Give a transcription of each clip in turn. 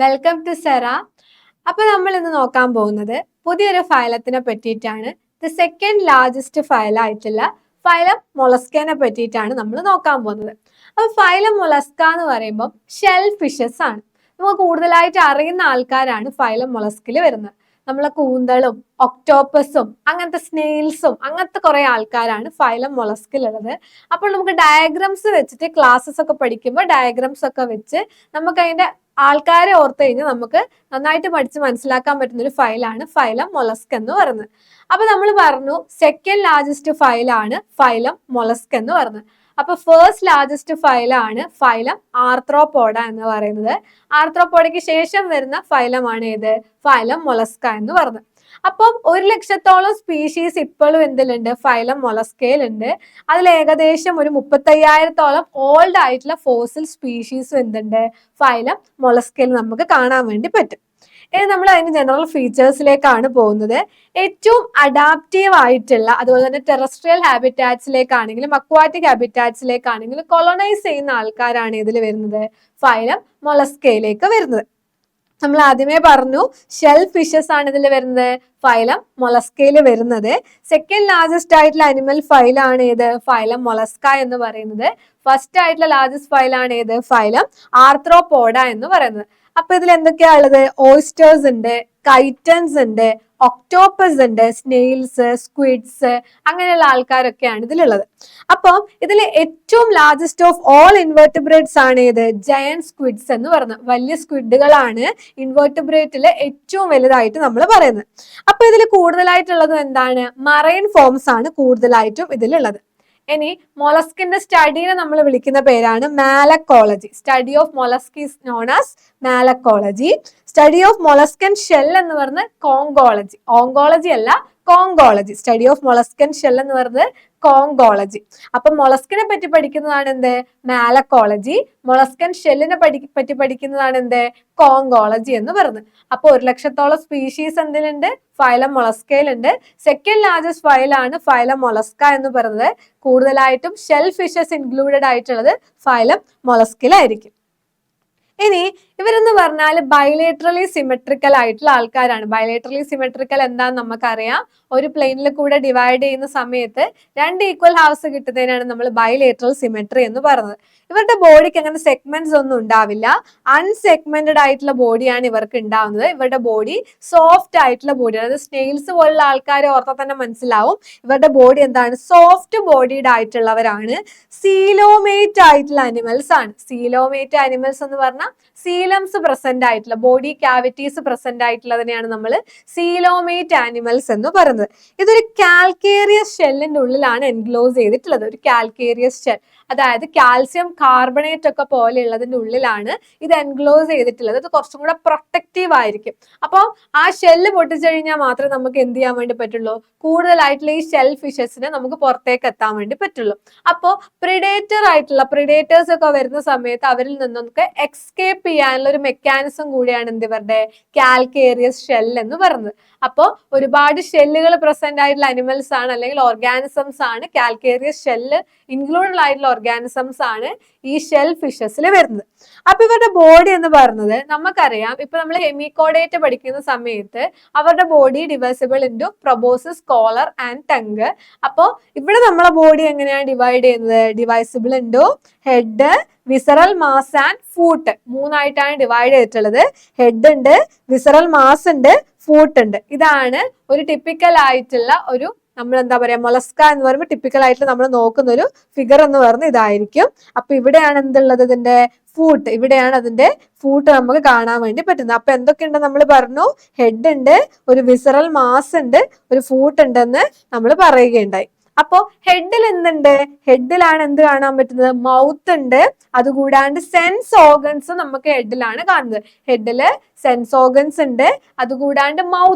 Welcome to Cera. അപ്പൊ നമ്മൾ ഇന്ന് നോക്കാൻ പോകുന്നത് പുതിയൊരു ഫൈലത്തിനെ പറ്റിയിട്ടാണ്. ദ സെക്കൻഡ് ലാർജസ്റ്റ് ഫൈലായിട്ടുള്ള ഫൈലം മൊളസ്കനെ പറ്റിയിട്ടാണ് നമ്മൾ നോക്കാൻ പോകുന്നത്. അപ്പൊ ഫൈലം മൊളസ്ക എന്ന് പറയുമ്പോൾ ഷെൽ ഫിഷസ് ആണ്. നമുക്ക് കൂടുതലായിട്ട് അറിയുന്ന ആൾക്കാരാണ് ഫൈലം മൊളസ്കിൽ വരുന്നത്. നമ്മളെ കൂന്തളും ഒക്ടോപ്പസും അങ്ങനത്തെ സ്നെയിൽസും അങ്ങനത്തെ കുറെ ആൾക്കാരാണ് ഫൈലം മൊളസ്കിലുള്ളത്. അപ്പോൾ നമുക്ക് ഡയഗ്രാംസ് വെച്ചിട്ട് ക്ലാസ്സസ് ഒക്കെ പഠിക്കുമ്പോൾ ഡയഗ്രാംസ് ഒക്കെ വെച്ച് നമുക്ക് അതിന്റെ ആൾക്കാരെ ഓർത്ത് കഴിഞ്ഞാൽ നമുക്ക് നന്നായിട്ട് പഠിച്ച് മനസ്സിലാക്കാൻ പറ്റുന്ന ഒരു ഫൈലാണ് ഫൈലം മൊളസ്ക് എന്ന് പറയുന്നത്. അപ്പൊ നമ്മൾ പറഞ്ഞു സെക്കൻഡ് ലാർജസ്റ്റ് ഫൈലാണ് ഫൈലം മൊളസ്ക് എന്ന് പറയുന്നത്. അപ്പൊ ഫസ്റ്റ് ലാർജസ്റ്റ് ഫൈലാണ് ഫൈലം ആർത്രോപോഡ എന്ന് പറയുന്നത്. ആർത്രോപോഡയ്ക്ക് ശേഷം വരുന്ന ഫൈലമാണ് ഏത്? ഫൈലം മൊളസ്ക എന്ന് പറയുന്നത്. അപ്പം 1,00,000-ഓളം സ്പീഷീസ് ഇപ്പോഴും എന്തിലുണ്ട്? ഫൈലം മൊളസ്കയിലുണ്ട്. അതിൽ ഏകദേശം ഒരു 35,000-ഓളം ഓൾഡ് ആയിട്ടുള്ള ഫോസിൽ സ്പീഷീസും എന്തുണ്ട്? ഫൈലം മൊളസ്കയിൽ നമുക്ക് കാണാൻ വേണ്ടി പറ്റും. ഇനി നമ്മൾ അതിന്റെ ജനറൽ ഫീച്ചേഴ്സിലേക്കാണ് പോകുന്നത്. ഏറ്റവും അഡാപ്റ്റീവ് ആയിട്ടുള്ള, അതുപോലെ തന്നെ ടെറസ്ട്രിയൽ ഹാബിറ്റാറ്റ്സിലേക്കാണെങ്കിലും അക്വാറ്റിക് ഹാബിറ്റാറ്റ്സിലേക്കാണെങ്കിലും കൊളോണൈസ് ചെയ്യുന്ന ആൾക്കാരാണ് ഇതിൽ വരുന്നത്? ഫൈലം മൊളസ്കയിലേക്ക് വരുന്നത്. നമ്മൾ ആദ്യമേ പറഞ്ഞു ഷെൽ ഫിഷസ് ആണ് ഇതിൽ വരുന്നത്, ഫൈലം മൊളസ്കയിൽ വരുന്നത്. സെക്കൻഡ് ലാർജസ്റ്റ് ആയിട്ടുള്ള അനിമൽ ഫൈലാണ് ഏത്? ഫൈലം മൊളസ്ക എന്ന് പറയുന്നത്. ഫസ്റ്റ് ആയിട്ടുള്ള ലാർജസ്റ്റ് ഫൈലാണ് ഏത്? ഫൈലം ആർത്രോപോഡ എന്ന് പറയുന്നത്. അപ്പൊ ഇതിൽ എന്തൊക്കെയാ ഉള്ളത്? ഓയിസ്റ്റേഴ്സ് ഉണ്ട്, കൈറ്റൻസ് ഉണ്ട്, ഒക്ടോപ്പസ് ഉണ്ട്, സ്നെയിൽസ്, സ്ക്വിഡ്സ്, അങ്ങനെയുള്ള ആൾക്കാരൊക്കെയാണ് ഇതിലുള്ളത്. അപ്പം ഇതിൽ ഏറ്റവും ലാർജസ്റ്റ് ഓഫ് ഓൾ ഇൻവെർട്ടിബ്രേറ്റ്സ് ആണ് ഏത്? ജയന്റ് സ്ക്വിഡ്സ് എന്ന് പറയുന്നത്. വലിയ സ്ക്വിഡുകളാണ് ഇൻവെർട്ടിബ്രേറ്റില് ഏറ്റവും വലുതായിട്ട് നമ്മൾ പറയുന്നത്. അപ്പൊ ഇതിൽ കൂടുതലായിട്ടുള്ളത് എന്താണ്? മറൈൻ ഫോംസ് ആണ് കൂടുതലായിട്ടും ഇതിലുള്ളത്. ഇനി മൊളസ്കിന്റെ സ്റ്റഡീനെ നമ്മൾ വിളിക്കുന്ന പേരാണ് malacology. Study of mollusc is known as malacology. Study of molluscan shell എന്ന് പറയുന്നത് കോങ്കോളജി. ഓങ്കോളജി അല്ല, conchology. Study of molluscan shell എന്ന് പറയുന്നത് കോങ്കോളജി. അപ്പൊ മൊളസ്കിനെ പറ്റി പഠിക്കുന്നതാണ് എന്ത്? മാലക്കോളജി. മൊളസ്കൻ ഷെല്ലിനെ പറ്റി പഠിക്കുന്നതാണ് എന്ത്? കോങ്കോളജി എന്ന് പറയുന്നത്. അപ്പൊ 1,00,000-ഓളം സ്പീഷീസ് എന്തിലുണ്ട്? ഫൈലം മൊളസ്കയിലുണ്ട്. സെക്കൻഡ് ലാർജസ്റ്റ് ഫൈലാണ് ഫൈലം മൊളസ്ക എന്ന് പറയുന്നത്. കൂടുതലായിട്ടും ഷെൽ ഫിഷസ് ഇൻക്ലൂഡഡ് ആയിട്ടുള്ളത് ഫൈലം മൊളസ്കിലായിരിക്കും. ഇനി ഇവരെന്ന് പറഞ്ഞാൽ ബൈലേറ്ററലി സിമെട്രിക്കൽ ആയിട്ടുള്ള ആൾക്കാരാണ്. ബൈലേറ്ററലി സിമെട്രിക്കൽ എന്താന്ന് നമുക്കറിയാം. ഒരു പ്ലെയിനിൽ കൂടെ ഡിവൈഡ് ചെയ്യുന്ന സമയത്ത് 2 ഈക്വൽ ഹാഫ്സ് കിട്ടുന്നതിനാണ് നമ്മൾ ബൈലേറ്ററൽ സിമെട്രി എന്ന് പറയുന്നത്. ഇവരുടെ ബോഡിക്ക് അങ്ങനെ സെഗ്മെന്റ്സ് ഒന്നും ഉണ്ടാവില്ല. അൺസെഗ്മെന്റഡ് ആയിട്ടുള്ള ബോഡിയാണ് ഇവർക്ക് ഉണ്ടാവുന്നത്. ഇവരുടെ ബോഡി സോഫ്റ്റ് ആയിട്ടുള്ള ബോഡിയാണ്. അതായത് സ്നെയിൽസ് പോലുള്ള ആൾക്കാരെ ഓർത്താൽ തന്നെ മനസ്സിലാവും ഇവരുടെ ബോഡി എന്താണ്? സോഫ്റ്റ് ബോഡീഡ് ആയിട്ടുള്ളവരാണ്. സീലോമേറ്റ് ആയിട്ടുള്ള അനിമൽസ് ആണ്. സീലോമേറ്റ് അനിമൽസ് എന്ന് പറഞ്ഞാൽ സീലംസ് പ്രസന്റ് ആയിട്ടുള്ള, ബോഡി ക്യാവിറ്റീസ് പ്രസന്റ് ആയിട്ടുള്ളതിനെയാണ് നമ്മൾ സീലോമേറ്റ് ആനിമൽസ് എന്ന് പറയുന്നത്. ഇതൊരു കാൽക്കേറിയസ് ഷെല്ലിന്റെ ഉള്ളിലാണ് എൻക്ലോസ് ചെയ്തിട്ടുള്ളത്. ഒരു കാൽക്കേറിയസ് ഷെൽ, അതായത് കാൽസ്യം കാർബണേറ്റ് ഒക്കെ പോലെയുള്ളതിന്റെ ഉള്ളിലാണ് ഇത് എൻക്ലോസ് ചെയ്തിട്ടുള്ളത്. ഇത് കുറച്ചും കൂടെ പ്രൊട്ടക്റ്റീവ് ആയിരിക്കും. അപ്പോൾ ആ ഷെല്ല് പൊട്ടിച്ചു കഴിഞ്ഞാൽ മാത്രമേ നമുക്ക് എന്ത് ചെയ്യാൻ വേണ്ടി പറ്റുള്ളൂ? കൂടുതലായിട്ടുള്ള ഈ ഷെൽ ഫിഷസിനെ നമുക്ക് പുറത്തേക്ക് എത്താൻ വേണ്ടി പറ്റുള്ളൂ. അപ്പോൾ പ്രിഡേറ്റേഴ്സ് ഒക്കെ വരുന്ന സമയത്ത് അവരിൽ നിന്നൊക്കെ എക്സ്കേപ്പ് ചെയ്യാനുള്ള ഒരു മെക്കാനിസം കൂടിയാണ് എന്ത്? ഇവരുടെ കാൽക്കേറിയസ് ഷെൽ എന്ന് പറയുന്നത്. അപ്പോൾ ഒരുപാട് ഷെല്ലുകൾ പ്രസന്റ് ആയിട്ടുള്ള അനിമൽസ് ആണ്, അല്ലെങ്കിൽ ഓർഗാനിസംസ് ആണ്. കാൽക്കേറിയസ് ഷെല്ല് ഇൻക്ലൂഡഡ് ആയിട്ടുള്ള ഓർഗാനിസംസ് ആണ് ഈ ഷെൽ ഫിഷസിൽ വരുന്നത്. അപ്പൊ ഇവരുടെ ബോഡി എന്ന് പറയുന്നത് നമുക്കറിയാം. ഇപ്പൊ നമ്മൾ ഹെമിക്കോഡേറ്റ് പഠിക്കുന്ന സമയത്ത് അവരുടെ body divisible into proboscis, collar and tongue. അപ്പോ ഇവിടെ നമ്മളെ ബോഡി എങ്ങനെയാണ് ഡിവൈഡ് ചെയ്യുന്നത്? Divisible into head, visceral mass and foot. 3 ആയിട്ടാണ് ഡിവൈഡ് ചെയ്തിട്ടുള്ളത്. ഹെഡ് ഉണ്ട്, വിസറൽ മാസ് ഉണ്ട്, ഫൂട്ട് ഉണ്ട്. ഇതാണ് ഒരു ടിപ്പിക്കൽ ആയിട്ടുള്ള ഒരു, നമ്മൾ എന്താ പറയാ, മൊളസ്ക എന്ന് പറയുമ്പോൾ ടിപ്പിക്കൽ ആയിട്ട് നമ്മൾ നോക്കുന്ന ഒരു ഫിഗർ എന്ന് പറയുന്നത് ഇതായിരിക്കും. അപ്പൊ ഇവിടെയാണ് എന്തുള്ളത്? ഇതിന്റെ ഫൂട്ട്. ഇവിടെയാണ് അതിന്റെ ഫൂട്ട് നമുക്ക് കാണാൻ വേണ്ടി പറ്റുന്നത്. അപ്പൊ എന്തൊക്കെയുണ്ട് നമ്മൾ പറഞ്ഞു? ഹെഡ് ഉണ്ട്, ഒരു വിസറൽ മാസ് ഉണ്ട്, ഒരു ഫൂട്ട് ഉണ്ടെന്ന് നമ്മൾ പറയുകയുണ്ടായി. അപ്പോ ഹെഡിൽ എന്തുണ്ട്? ഹെഡിലാണ് എന്ത് കാണാൻ പറ്റുന്നത്? മൗത്ത് ഉണ്ട്. അതുകൂടാണ്ട് സെൻസ് ഓർഗൻസ് നമുക്ക് ഹെഡിലാണ് കാണുന്നത്. ഹെഡില് സെൻസ് ഓർഗൻസ് ഉണ്ട്. അതുകൂടാണ്ട്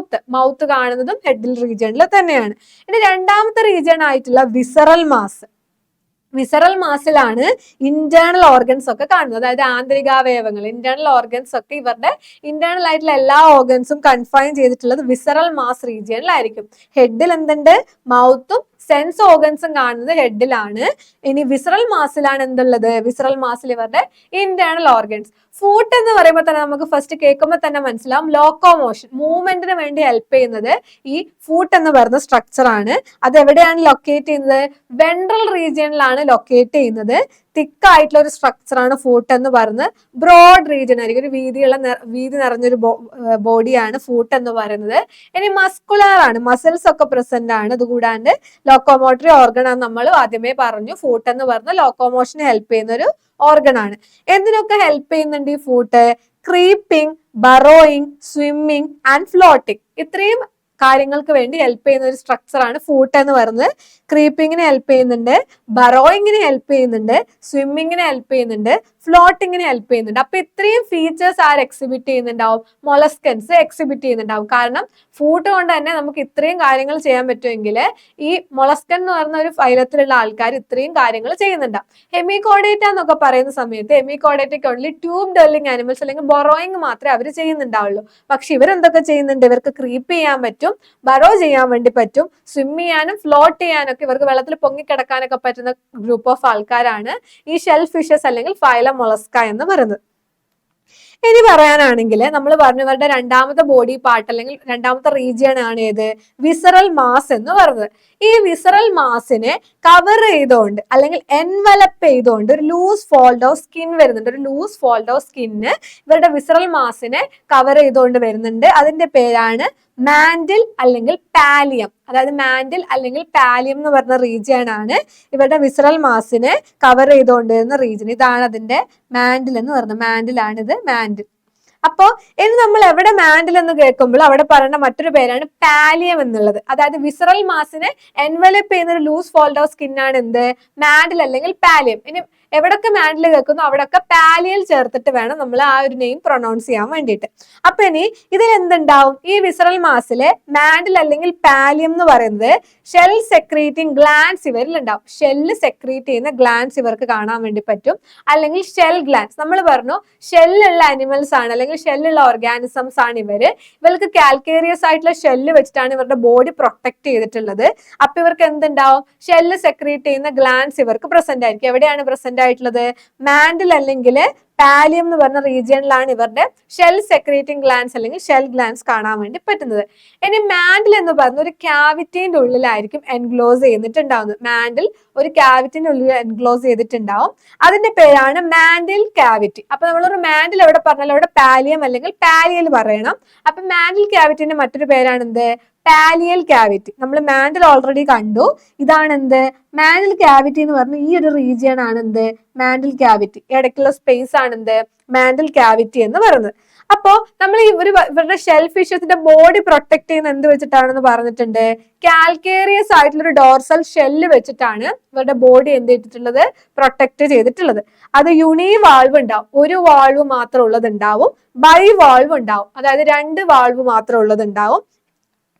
മൗത്ത് കാണുന്നതും ഹെഡിൽ റീജിയണിൽ തന്നെയാണ്. ഇനി രണ്ടാമത്തെ റീജിയൺ ആയിട്ടുള്ള വിസറൽ മാസ്. വിസറൽ മാസിലാണ് ഇന്റേണൽ ഓർഗൻസ് ഒക്കെ കാണുന്നത്. അതായത് ആന്തരികാവയവങ്ങൾ, ഇന്റേണൽ ഓർഗൻസ് ഒക്കെ, ഇവരുടെ ഇന്റേണൽ ആയിട്ടുള്ള എല്ലാ ഓർഗൻസും കൺഫൈൻ ചെയ്തിട്ടുള്ളത് വിസറൽ മാസ് റീജിയണിലായിരിക്കും. ഹെഡിൽ എന്തുണ്ട്? മൗത്തും സെൻസ് ഓർഗൻസും കാണുന്നത് ഹെഡിലാണ്. ഇനി വിസറൽ മാസിലാണ് എന്തുള്ളത്? വിസറൽ മാസിൽ ഇവരുടെ ഇന്റേണൽ ഓർഗൻസ്. ഫൂട്ട് എന്ന് പറയുമ്പോൾ തന്നെ നമുക്ക് ഫസ്റ്റ് കേൾക്കുമ്പോൾ തന്നെ മനസ്സിലാവും ലോക്കോമോഷൻ, മൂവ്മെന്റിന് വേണ്ടി ഹെൽപ്പ് ചെയ്യുന്നത് ഈ ഫൂട്ട് എന്ന് പറയുന്ന സ്ട്രക്ചർ ആണ്. അത് എവിടെയാണ് ലൊക്കേറ്റ് ചെയ്യുന്നത്? വെൻട്രൽ റീജിയനിലാണ് ലൊക്കേറ്റ് ചെയ്യുന്നത്. തിക്ക് ആയിട്ടുള്ള ഒരു സ്ട്രക്ചർ ആണ് ഫൂട്ട് എന്ന് പറയുന്നത്. ബ്രോഡ് റീജിയൻ ആയിരിക്കും, ഒരു വീതി നിറഞ്ഞൊരു ബോഡിയാണ് ഫൂട്ട് എന്ന് പറയുന്നത്. ഇനി മസ്കുലർ ആണ്, മസിൽസ് ഒക്കെ പ്രസന്റ് ആണ്. അതുകൂടാണ്ട് ലോക്കോമോട്ടറി ഓർഗൺ ആണ് നമ്മൾ ആദ്യമേ പറഞ്ഞു. ഫൂട്ട് എന്ന് പറഞ്ഞ ലോക്കോമോഷന് ഹെൽപ്പ് ചെയ്യുന്ന ഒരു ഓർഗൺ ആണ്. എന്തിനൊക്കെ ഹെൽപ്പ് ചെയ്യുന്നുണ്ട് ഈ foot? Creeping, burrowing, swimming and floating, ഇത്രയും കാര്യങ്ങൾക്ക് വേണ്ടി ഹെൽപ്പ് ചെയ്യുന്ന ഒരു സ്ട്രക്ചർ ആണ് ഫൂട്ട് എന്ന് പറയുന്നത്. ക്രീപ്പിങ്ങിന് ഹെൽപ്പ് ചെയ്യുന്നുണ്ട്, ബറോയിങ്ങിന് ഹെൽപ്പ് ചെയ്യുന്നുണ്ട്, സ്വിമ്മിങ്ങിന് ഹെൽപ്പ് ചെയ്യുന്നുണ്ട്, ഫ്ലോട്ടിങ്ങിന് ഹെൽപ്പ് ചെയ്യുന്നുണ്ട്. അപ്പൊ ഇത്രയും ഫീച്ചേഴ്സ് ആര് എക്സിബിറ്റ് ചെയ്യുന്നുണ്ടാവും? മൊളസ്കൻസ് എക്സിബിറ്റ് ചെയ്യുന്നുണ്ടാവും. കാരണം ഫൂട്ട് കൊണ്ട് തന്നെ നമുക്ക് ഇത്രയും കാര്യങ്ങൾ ചെയ്യാൻ പറ്റുമെങ്കിൽ ഈ മൊളസ്കൻ എന്ന് പറയുന്ന ഒരു ഫൈലത്തിലുള്ള ആൾക്കാർ ഇത്രയും കാര്യങ്ങൾ ചെയ്യുന്നുണ്ടാവും. ഹെമികോഡേറ്റ എന്നൊക്കെ പറയുന്ന സമയത്ത് ഹെമികോഡേറ്റയ്ക്ക് ഓൺലി ട്യൂബ് ഡെല്ലിങ് ആനിമൽസ് അല്ലെങ്കിൽ ബൊറോയിങ് മാത്രമേ അവർ ചെയ്യുന്നുണ്ടാവുള്ളൂ. പക്ഷെ ഇവരെന്തൊക്കെ ചെയ്യുന്നുണ്ട്? ഇവർക്ക് ക്രീപ്പ് ചെയ്യാൻ പറ്റും, ബറോ ചെയ്യാൻ വേണ്ടി പറ്റും, സ്വിം ചെയ്യാനും ഫ്ലോട്ട് ചെയ്യാനൊക്കെ ഇവർക്ക് വെള്ളത്തിൽ പൊങ്ങിക്കിടക്കാനൊക്കെ പറ്റുന്ന ഗ്രൂപ്പ് ഓഫ് ആൾക്കാരാണ് ഈ ഷെൽ ഫിഷസ് അല്ലെങ്കിൽ ഫൈലം മൊളസ്ക എന്ന് പറയുന്നത്. ഇനി പറയാനാണെങ്കിൽ നമ്മൾ പറഞ്ഞു ഇവരുടെ രണ്ടാമത്തെ ബോഡി പാർട്ട് അല്ലെങ്കിൽ രണ്ടാമത്തെ റീജിയൻ ആണ് ഏത്? വിസറൽ മാസ് എന്ന് പറയുന്നത്. ഈ വിസറൽ മാസിനെ കവർ ചെയ്തുകൊണ്ട് അല്ലെങ്കിൽ എൻവലപ്പ് ചെയ്തുകൊണ്ട് ഒരു ലൂസ് ഫോൾഡ് ഓഫ് സ്കിൻ വരുന്നുണ്ട്. ഒരു ലൂസ് ഫോൾഡ് ഓഫ് സ്കിന്ന് ഇവരുടെ വിസറൽ മാസിനെ കവർ ചെയ്തുകൊണ്ട് വരുന്നുണ്ട്. അതിന്റെ പേരാണ് മാൻഡിൽ അല്ലെങ്കിൽ പാലിയം. അതായത് മാൻഡിൽ അല്ലെങ്കിൽ പാലിയം എന്ന് പറഞ്ഞ റീജിയൻ ആണ് ഇവരുടെ വിസറൽ മാസിനെ കവർ ചെയ്തുകൊണ്ടിരുന്ന റീജിയൻ. ഇതാണ് അതിന്റെ മാൻഡിൽ എന്ന് പറയുന്നത്. മാൻഡിലാണ് ഇത്, മാൻഡിൽ. അപ്പോ ഇനി നമ്മൾ എവിടെ മാൻഡിൽ എന്ന് കേൾക്കുമ്പോൾ അവിടെ പറയുന്ന മറ്റൊരു പേരാണ് പാലിയം എന്നുള്ളത്. അതായത് വിസറൽ മാസിനെ എൻവലപ്പ് ചെയ്യുന്ന ഒരു ലൂസ് ഫോൾഡ് ഓഫ് സ്കിൻ ആണ് എന്ത്? മാൻഡിൽ അല്ലെങ്കിൽ പാലിയം. ഇനി എവിടൊക്കെ മാൻഡിൽ കേൾക്കുന്നു അവിടെയൊക്കെ പാലിയൽ ചേർത്തിട്ട് വേണം നമ്മൾ ആ ഒരു നെയിം പ്രൊനൗൺസ് ചെയ്യാൻ വേണ്ടിയിട്ട്. അപ്പൊ ഇനി ഇതിൽ എന്തുണ്ടാവും? ഈ വിസറൽ മാസിലെ മാൻഡിൽ അല്ലെങ്കിൽ പാലിയം എന്ന് പറയുന്നത് ഷെൽ സെക്രീറ്റിംഗ് ഗ്ലാൻസ് ഇവരിൽ ഉണ്ടാവും. ഷെല്ല് സെക്രീറ്റ് ചെയ്യുന്ന ഗ്ലാൻസ് ഇവർക്ക് കാണാൻ വേണ്ടി പറ്റും, അല്ലെങ്കിൽ ഷെൽ ഗ്ലാൻസ്. നമ്മൾ പറഞ്ഞു ഷെല്ലുള്ള അനിമൽസ് ആണ് അല്ലെങ്കിൽ ഷെല്ലുള്ള ഓർഗാനിസംസ് ആണ് ഇവര്. ഇവർക്ക് കാൽക്കേരിയസ് ആയിട്ടുള്ള ഷെല്ല് വെച്ചിട്ടാണ് ഇവരുടെ ബോഡി പ്രൊട്ടക്ട് ചെയ്തിട്ടുള്ളത്. അപ്പൊ ഇവർക്ക് എന്തുണ്ടാവും? ഷെല്ല് സെക്രീറ്റ് ചെയ്യുന്ന ഗ്ലാൻസ് ഇവർക്ക് പ്രസന്റ് ആയിരിക്കും. എവിടെയാണ് പ്രസന്റ് ആയിട്ടുള്ളത്? മാൻഡിൽ അല്ലെങ്കിൽ പാലിയം എന്ന് പറഞ്ഞ റീജിയനിലാണ് ഇവരുടെ ഷെൽ സെക്രീറ്റിംഗ് ഗ്ലാൻസ് അല്ലെങ്കിൽ ഷെൽ ഗ്ലാൻസ് കാണാൻ വേണ്ടി പറ്റുന്നത്. ഇനി മാൻഡിൽ എന്ന് പറഞ്ഞ ഒരു ക്യാവിറ്റിന്റെ ഉള്ളിലായിരിക്കും എൻഗ്ലോസ് ചെയ്തിട്ടുണ്ടാവുന്നത്. മാൻഡിൽ ഒരു ക്യാവിറ്റിന്റെ ഉള്ളിൽ എൻഗ്ലോസ് ചെയ്തിട്ടുണ്ടാവും. അതിന്റെ പേരാണ് മാൻഡിൽ ക്യാവിറ്റി. അപ്പൊ നമ്മളൊരു മാൻഡിൽ എവിടെ പറഞ്ഞാലും അവിടെ പാലിയം അല്ലെങ്കിൽ പാലിയൽ പറയണം. അപ്പൊ മാൻഡിൽ ക്യാവിറ്റിന്റെ മറ്റൊരു പേരാണ് എന്ത്? പാലിയൽ ക്യാവിറ്റി. നമ്മൾ മാൻഡിൽ ഓൾറെഡി കണ്ടു. ഇതാണ് എന്ത്? മാൻഡിൽ ക്യാവിറ്റി എന്ന് പറഞ്ഞ ഈ ഒരു റീജിയൻ ആണ് എന്ത്? Mantle cavity. ഇടയ്ക്കുള്ള സ്പേസ് ആണ് എന്ത്? മാൻഡിൽ ക്യാവിറ്റി എന്ന് പറയുന്നത്. അപ്പോ നമ്മൾ ഇവരുടെ ഷെൽ ഫിഷസിന്റെ ബോഡി പ്രൊട്ടക്ട് ചെയ്യുന്ന എന്ത് വെച്ചിട്ടാണെന്ന് പറഞ്ഞിട്ടുണ്ട്? കാൽക്കേറിയസ് ആയിട്ടുള്ള ഒരു ഡോർസൽ ഷെല്ല് വെച്ചിട്ടാണ് ഇവരുടെ ബോഡി എന്ത് ചെയ്തിട്ടുള്ളത്? പ്രൊട്ടക്ട് ചെയ്തിട്ടുള്ളത്. അത് യുണി വാൾവ് ഉണ്ടാവും, ഒരു വാൾവ് മാത്രം ഉള്ളത് ഉണ്ടാവും, ബൈ വാൾവ് ഉണ്ടാവും, അതായത് 2 വാൾവ് മാത്രം ഉള്ളത് ഉണ്ടാവും.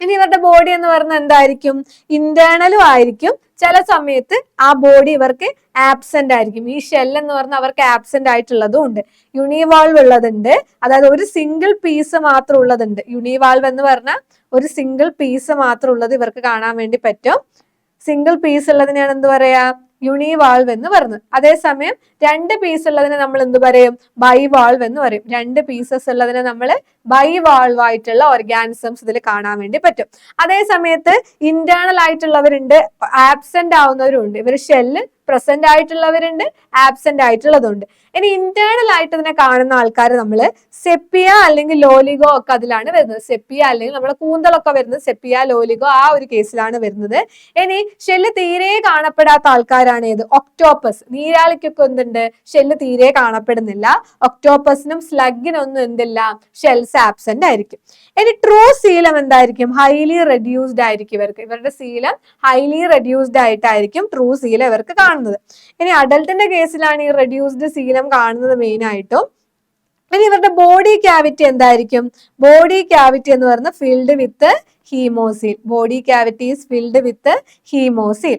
ഇനി ഇവരുടെ ബോഡി എന്ന് പറയുന്നത് എന്തായിരിക്കും? ഇന്റേണലും ആയിരിക്കും. ചില സമയത്ത് ആ ബോഡി ഇവർക്ക് ആബ്സെന്റ് ആയിരിക്കും. ഈ ഷെൽ എന്ന് പറഞ്ഞാൽ അവർക്ക് ആബ്സെന്റ് ആയിട്ടുള്ളതും ഉണ്ട്. യൂണിവാൾവ് ഉള്ളതുണ്ട്, അതായത് ഒരു സിംഗിൾ പീസ് മാത്രം ഉള്ളതുണ്ട്. യൂണിവാൾവ് എന്ന് പറഞ്ഞാൽ ഒരു സിംഗിൾ പീസ് മാത്രം ഉള്ളത് ഇവർക്ക് കാണാൻ വേണ്ടി പറ്റും. സിംഗിൾ പീസ് ഉള്ളതിനെയാണ് എന്ത് പറയാ? യൂണിവാൾവ് എന്ന് പറയുന്നത്. അതേസമയം 2 പീസ് ഉള്ളതിനെ നമ്മൾ എന്ത് പറയും? ബൈവാൾവ് എന്ന് പറയും. 2 പീസസ് ഉള്ളതിനെ നമ്മൾ ബൈവാൾവ് ആയിട്ടുള്ള ഓർഗാനിസംസ് ഇതിൽ കാണാൻ വേണ്ടി പറ്റും. അതേ സമയത്ത് ഇന്റേണൽ ആയിട്ടുള്ളവരുണ്ട്, ആബ്സെന്റ് ആവുന്നവരുണ്ട്. ഇവർ ഷെല്ല് പ്രസന്റ് ആയിട്ടുള്ളവരുണ്ട്, ആബ്സെന്റ് ആയിട്ടുള്ളതുണ്ട്. ഇനി ഇന്റേണൽ ആയിട്ട് ഇതിനെ കാണുന്ന ആൾക്കാർ നമ്മൾ സെപ്പിയ അല്ലെങ്കിൽ ലോലിഗോ ഒക്കെ അതിലാണ് വരുന്നത്. സെപ്പിയ അല്ലെങ്കിൽ നമ്മുടെ കൂന്തലൊക്കെ വരുന്നത് സെപ്പിയ ലോലിഗോ ആ ഒരു കേസിലാണ് വരുന്നത്. ഇനി ഷെല്ല് തീരെ കാണപ്പെടാത്ത ആൾക്കാരാണ് ഏത്? ഒക്ടോപ്പസ്. നീരാളിക്കൊക്കെ എന്തുണ്ട്? ഷെല്ല് തീരെ കാണപ്പെടുന്നില്ല. ഒക്ടോപ്പസിനും സ്ലഗിനൊന്നും എന്തില്ല? ഷെൽസ് ആബ്സെന്റ് ആയിരിക്കും. ഇനി ട്രൂ സീലം എന്തായിരിക്കും? ഹൈലി റെഡ്യൂസ്ഡ് ആയിരിക്കും. ഇവരുടെ സീലം ഹൈലി റെഡ്യൂസ്ഡ് ആയിട്ടായിരിക്കും ട്രൂ സീലം ഇവർക്ക് കാണുന്നത്. ഇനി അഡൽട്ടിന്റെ കേസിലാണ് ഈ റെഡ്യൂസ്ഡ് സീലം കാണുന്നത് മെയിൻ ആയിട്ടും. ഇനി ഇവരുടെ ബോഡി ക്യാവിറ്റി എന്തായിരിക്കും? ബോഡി ക്യാവിറ്റി എന്ന് പറയുന്നത് filled with haemocele. Body cavity is filled with haemocele.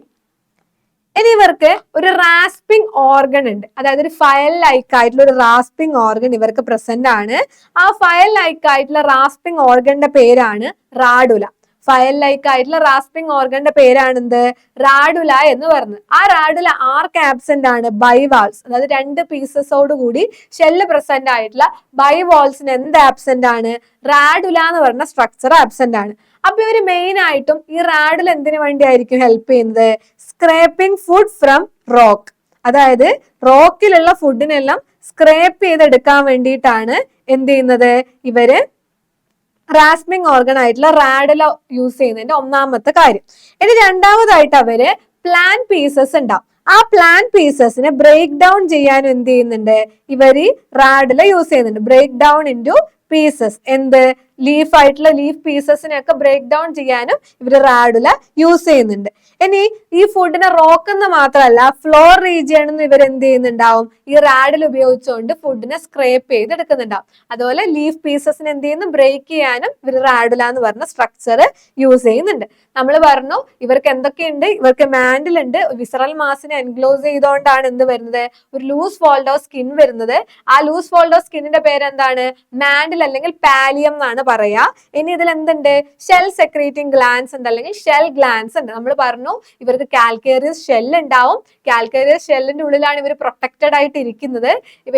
ഇനി ഇവർക്ക് ഒരു റാസ്പിംഗ് ഓർഗൻ ഉണ്ട്, അതായത് ഒരു ഫയൽ ലൈക്ക് ആയിട്ടുള്ള ഒരു റാസ്പിംഗ് ഓർഗൻ ഇവർക്ക് പ്രസന്റ് ആണ്. ആ ഫയൽ ലൈക്ക് ആയിട്ടുള്ള റാസ്പിംഗ് ഓർഗന്റെ പേരാണ് റാഡുല. ഫയൽ ലൈക്ക് ആയിട്ടുള്ള റാസ്പിംഗ് ഓർഗന്റെ പേരാണ് എന്ത്? റാഡുല എന്ന് പറയുന്നത്. ആ റാഡുല ആർക്ക് ആബ്സെന്റ് ആണ്? ബൈവാൾസ്, അതായത് 2 പീസസോട് കൂടി ഷെല്ല് പ്രസന്റ് ആയിട്ടുള്ള ബൈവാൾസിന് എന്ത് ആബ്സെന്റ് ആണ്? റാഡുല എന്ന് പറയുന്ന സ്ട്രക്ചർ ആബ്സെന്റ് ആണ്. അപ്പൊ ഇവര് മെയിൻ ആയിട്ടും ഈ റാഡുല എന്തിനു വേണ്ടിയായിരിക്കും ഹെൽപ്പ് ചെയ്യുന്നത്? സ്ക്രേപ്പിംഗ് ഫുഡ് ഫ്രം റോക്ക്, അതായത് റോക്കിലുള്ള ഫുഡിനെല്ലാം സ്ക്രേപ്പ് ചെയ്തെടുക്കാൻ വേണ്ടിയിട്ടാണ് എന്ത് ചെയ്യുന്നത്? ഇവര് റാസ്പിംഗ് ഓർഗൻ ആയിട്ടുള്ള റാഡുല യൂസ് ചെയ്യുന്നതിന്റെ ഒന്നാമത്തെ കാര്യം. ഇനി രണ്ടാമതായിട്ട് അവര് പ്ലാൻ പീസസ് ഉണ്ടാവും. ആ പ്ലാൻ പീസസിനെ ബ്രേക്ക് ഡൗൺ ചെയ്യാനും എന്ത് ചെയ്യുന്നുണ്ട്? ഇവര് റാഡുല യൂസ് ചെയ്യുന്നുണ്ട്. ബ്രേക്ക് ഡൗൺ ഇൻറ്റു പീസസ്, എന്ത്? ലീഫ് ആയിട്ടുള്ള ലീഫ് പീസസിനെയൊക്കെ ബ്രേക്ക് ഡൗൺ ചെയ്യാനും ഇവര് റാഡുല യൂസ് ചെയ്യുന്നുണ്ട്. ഇനി ഈ ഫുഡിനെ റോക്കെന്ന് മാത്രമല്ല ഫ്ലോർ റീജിയണിൽ ഇവർ എന്ത് ചെയ്യുന്നുണ്ടാവും? ഈ റാഡുല ഉപയോഗിച്ചുകൊണ്ട് ഫുഡിനെ സ്ക്രേപ്പ് ചെയ്തെടുക്കുന്നുണ്ടാവും. അതുപോലെ ലീഫ് പീസസിനെ എന്ത് ചെയ്യുന്നു? ബ്രേക്ക് ചെയ്യാനും ഇവർ റാഡുല എന്ന് പറഞ്ഞ സ്ട്രക്ചർ യൂസ് ചെയ്യുന്നുണ്ട്. നമ്മൾ പറഞ്ഞു ഇവർക്ക് എന്തൊക്കെയുണ്ട്? ഇവർക്ക് മാൻഡിൽ ഉണ്ട്. വിസറൽ മാസിനെ എൻക്ലോസ് ചെയ്തുകൊണ്ടാണ് എന്ത് വരുന്നത്? ഒരു ലൂസ് ഫോൾഡ് ഓഫ് സ്കിൻ വരുന്നത്. ആ ലൂസ് ഫോൾഡ് ഓഫ് സ്കിന്നിന്റെ പേര് എന്താണ്? മാൻഡിൽ അല്ലെങ്കിൽ പാലിയം എന്നാണ് പറയാ. ഇനി ഇതിൽ എന്തുണ്ട്? ഷെൽ സെക്രീറ്റിംഗ് ഗ്ലാൻസ് ഉണ്ട്, അല്ലെങ്കിൽ ഷെൽ ഗ്ലാൻസ് ഉണ്ട്. നമ്മൾ പറഞ്ഞു ഇവർക്ക് കാൽക്കേറിയസ് ഷെൽ ഉണ്ടാവും. കാൽക്കേറിയസ് ഷെല്ലിന്റെ ഉള്ളിലാണ് ഇവർ പ്രൊട്ടക്റ്റഡ് ആയിട്ട് ഇരിക്കുന്നത്.